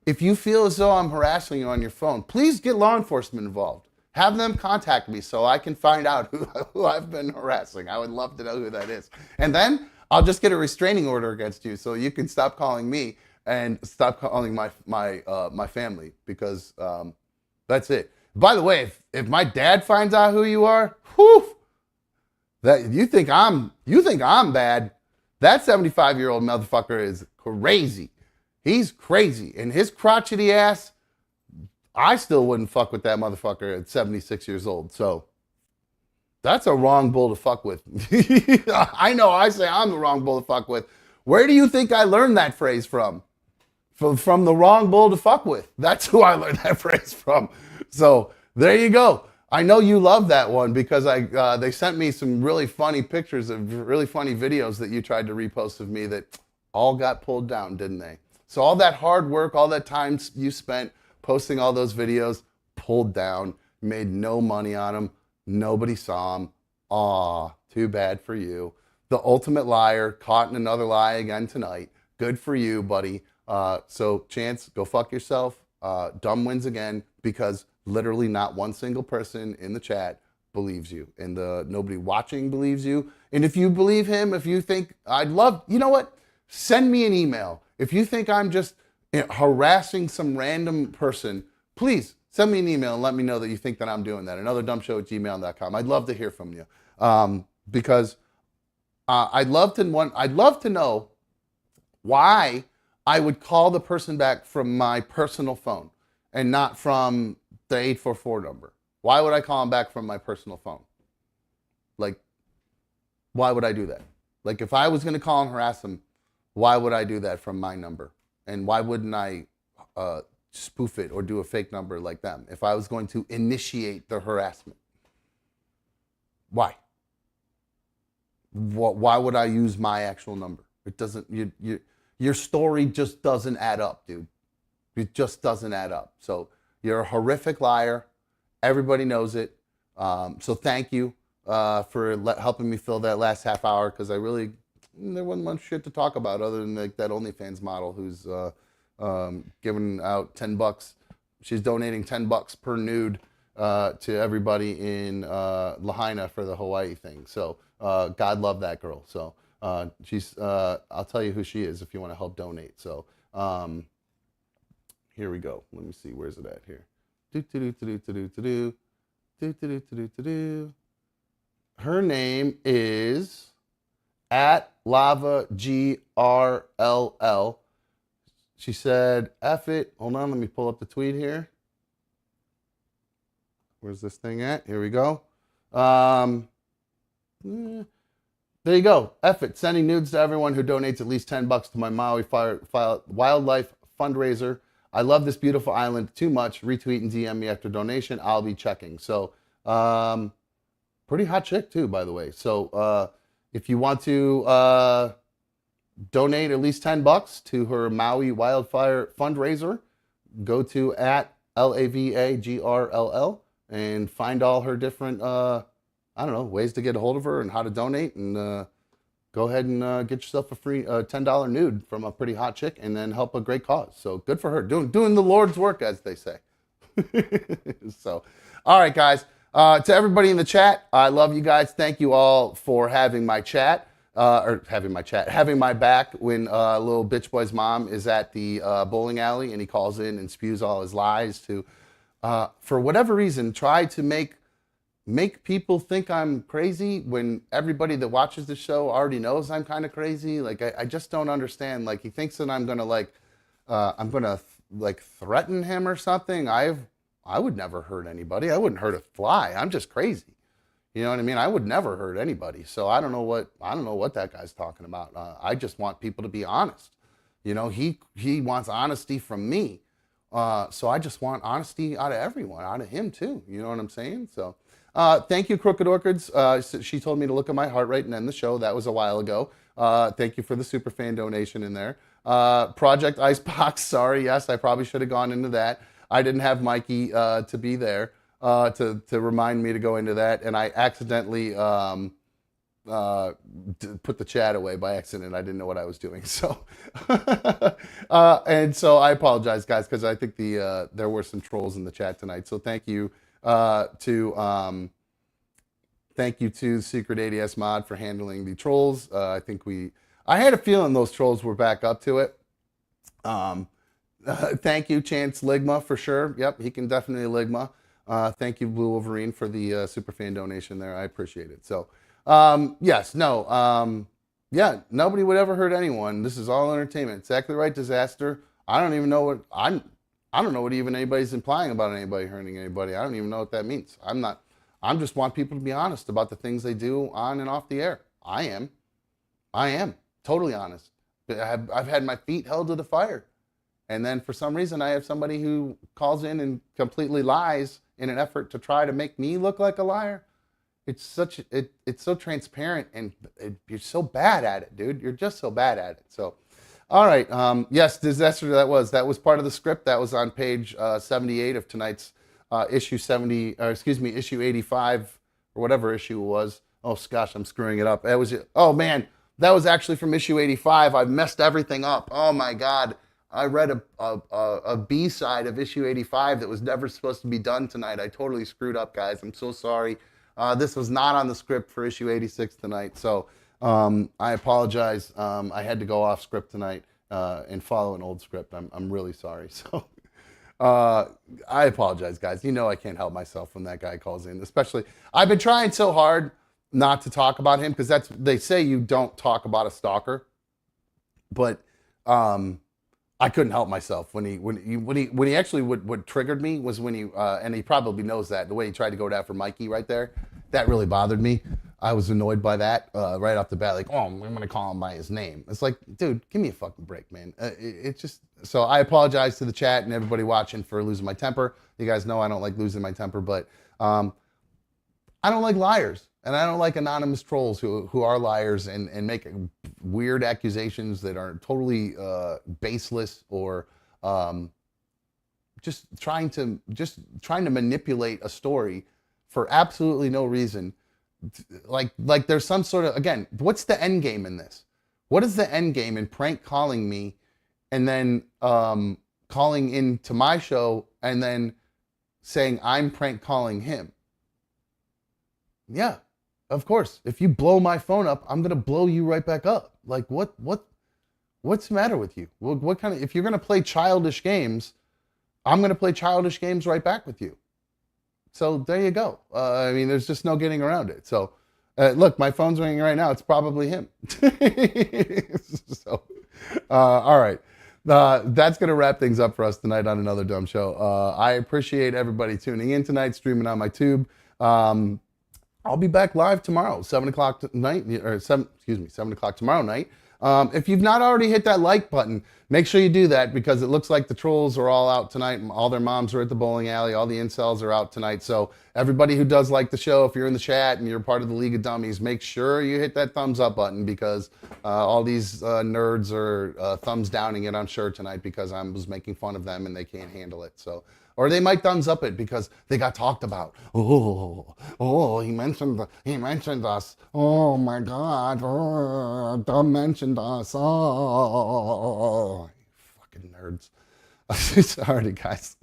if you feel as though I'm harassing you on your phone, please get law enforcement involved. Have them contact me so I can find out who I've been harassing. I would love to know who that is. And then I'll just get a restraining order against you so you can stop calling me and stop calling my family, because that's it. By the way, if my dad finds out who you are, whew, that you think I'm bad. That 75-year-old motherfucker is crazy. He's crazy. And his crotchety ass, I still wouldn't fuck with that motherfucker at 76 years old. So that's a wrong bull to fuck with. I know I say I'm the wrong bull to fuck with. Where do you think I learned that phrase from? From the wrong bull to fuck with. That's who I learned that phrase from. So there you go. I know you love that one, because they sent me some really funny pictures of really funny videos that you tried to repost of me that all got pulled down, didn't they? So all that hard work, all that time you spent posting all those videos, pulled down, made no money on them. Nobody saw them. Aw, too bad for you. The ultimate liar, caught in another lie again tonight. Good for you, buddy. So Chance, go fuck yourself. Dumb wins again, because literally not one single person in the chat believes you, and nobody watching believes you. And if you believe him, if you think you know what? Send me an email. If you think I'm just harassing some random person, please send me an email and let me know that you think that I'm doing that. AnotherDumbShow@gmail.com. I'd love to hear from you, because I'd love to know why I would call the person back from my personal phone and not from the 844 number. Why would I call him back from my personal phone? Like, why would I do that? Like, if I was going to call and harass him, why would I do that from my number? And why wouldn't I spoof it or do a fake number like them if I was going to initiate the harassment? Why? Why would I use my actual number? It doesn't, your story just doesn't add up, dude. It just doesn't add up. So you're a horrific liar. Everybody knows it. So thank you for helping me fill that last half hour, because I really there wasn't much shit to talk about other than like that OnlyFans model who's giving out $10. She's donating $10 per nude to everybody in Lahaina for the Hawaii thing. So God love that girl. So she's I'll tell you who she is if you want to help donate. So here we go. Let me see. Where's it at here? Her name is at Lava GRLL. She said, F it. Hold on, let me pull up the tweet here. Where's this thing at? Here we go. There you go. F it. Sending nudes to everyone who donates at least $10 to my Maui wildlife fundraiser. I love this beautiful island too much. Retweet and DM me after donation. I'll be checking. So, pretty hot chick too, by the way. So, if you want to donate at least $10 to her Maui wildfire fundraiser, go to at LAVAGRLL and find all her different, I don't know, ways to get a hold of her and how to donate, and go ahead and get yourself a free $10 nude from a pretty hot chick and then help a great cause. So good for her. Doing the Lord's work, as they say. So, all right, guys. To everybody in the chat, I love you guys. Thank you all for having my chat, having my back when little bitch boy's mom is at the bowling alley and he calls in and spews all his lies to, for whatever reason, try to make people think I'm crazy when everybody that watches the show already knows I'm kind of crazy. Like, I just don't understand. Like, he thinks that I'm gonna threaten him or something. I would never hurt anybody. I wouldn't hurt a fly. I'm just crazy. You know what I mean? I would never hurt anybody. So I don't know what that guy's talking about. I just want people to be honest. You know, he wants honesty from me. So I just want honesty out of everyone, out of him too. You know what I'm saying? So thank you, Crooked Orchids. She told me to look at my heart rate and end the show. That was a while ago. Thank you for the super fan donation in there. Project Icebox. Sorry. Yes, I probably should have gone into that. I didn't have Mikey to be there to remind me to go into that, and I accidentally put the chat away by accident. I didn't know what I was doing. So, and so I apologize, guys, because I think there were some trolls in the chat tonight. So thank you to Secret ADS Mod for handling the trolls. I had a feeling those trolls were back up to it. Thank you, Chance Ligma, for sure. Yep, he can definitely Ligma. Thank you, Blue Wolverine, for the superfan donation there. I appreciate it. So, yes, no, yeah, nobody would ever hurt anyone. This is all entertainment. Exactly right, Disaster. I don't even know what I don't know what even anybody's implying about anybody hurting anybody. I don't even know what that means. I'm just want people to be honest about the things they do on and off the air. I am totally honest. I've had my feet held to the fire. And then for some reason, I have somebody who calls in and completely lies in an effort to try to make me look like a liar. It's so transparent, and you're so bad at it, dude. You're just so bad at it. So, all right. Yes, Disaster, that was part of the script. That was on page 78 of tonight's issue 85, or whatever issue it was. Oh, gosh, I'm screwing it up. Oh, man, that was actually from issue 85. I messed everything up. Oh, my God. I read a B-side of issue 85 that was never supposed to be done tonight. I totally screwed up, guys. I'm so sorry. This was not on the script for issue 86 tonight, so I apologize. I had to go off script tonight and follow an old script. I'm really sorry. So I apologize, guys. You know I can't help myself when that guy calls in. Especially, I've been trying so hard not to talk about him, because they say you don't talk about a stalker, but I couldn't help myself when he actually what triggered me was when he and he probably knows that, the way he tried to go down for Mikey right there, that really bothered me. I was annoyed by that right off the bat. Like, oh, I'm gonna call him by his name. It's like, dude, give me a fucking break, man. It just, so I apologize to the chat and everybody watching for losing my temper. You guys know I don't like losing my temper, but I don't like liars. And I don't like anonymous trolls who are liars and make weird accusations that are totally baseless, or just trying to manipulate a story for absolutely no reason. Like there's some sort of, again, what's the end game in this? What is the end game in prank calling me and then calling into my show and then saying I'm prank calling him? Yeah, of course. If you blow my phone up, I'm going to blow you right back up. Like, what's the matter with you? What kind of, if you're going to play childish games, I'm going to play childish games right back with you. So there you go. I mean, there's just no getting around it. So look, my phone's ringing right now. It's probably him. So, all right. That's going to wrap things up for us tonight on Another Dumb Show. I appreciate everybody tuning in tonight, streaming on my tube. I'll be back live tomorrow, 7 o'clock tonight, or 7 o'clock tomorrow night. If you've not already hit that like button, make sure you do that because it looks like the trolls are all out tonight. All their moms are at the bowling alley. All the incels are out tonight. So everybody who does like the show, if you're in the chat and you're part of the League of Dummies, make sure you hit that thumbs up button because all these nerds are thumbs downing it, I'm sure, tonight because I was making fun of them and they can't handle it. So. Or they might thumbs up it because they got talked about. Oh, he mentioned us. Oh my God, Dumb mentioned us. Oh, fucking nerds. Sorry, guys.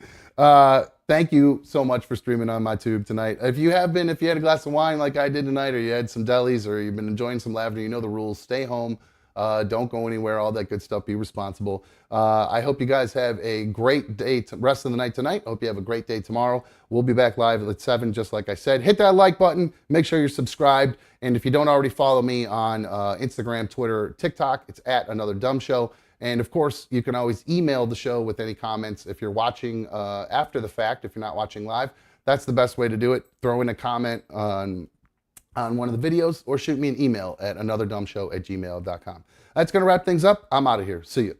Thank you so much for streaming on my tube tonight. If you had a glass of wine like I did tonight, or you had some delis, or you've been enjoying some lavender, you know the rules. Stay home. Don't go anywhere, all that good stuff. Be responsible. I hope you guys have a great day, rest of the night tonight. I hope you have a great day tomorrow. We'll be back live at 7, just like I said. Hit that like button. Make sure you're subscribed. And if you don't already follow me on Instagram, Twitter, TikTok, it's at Another Dumb Show. And of course, you can always email the show with any comments if you're watching after the fact, if you're not watching live. That's the best way to do it. Throw in a comment on one of the videos or shoot me an email at anotherdumbshow@gmail.com. That's going to wrap things up. I'm out of here. See you.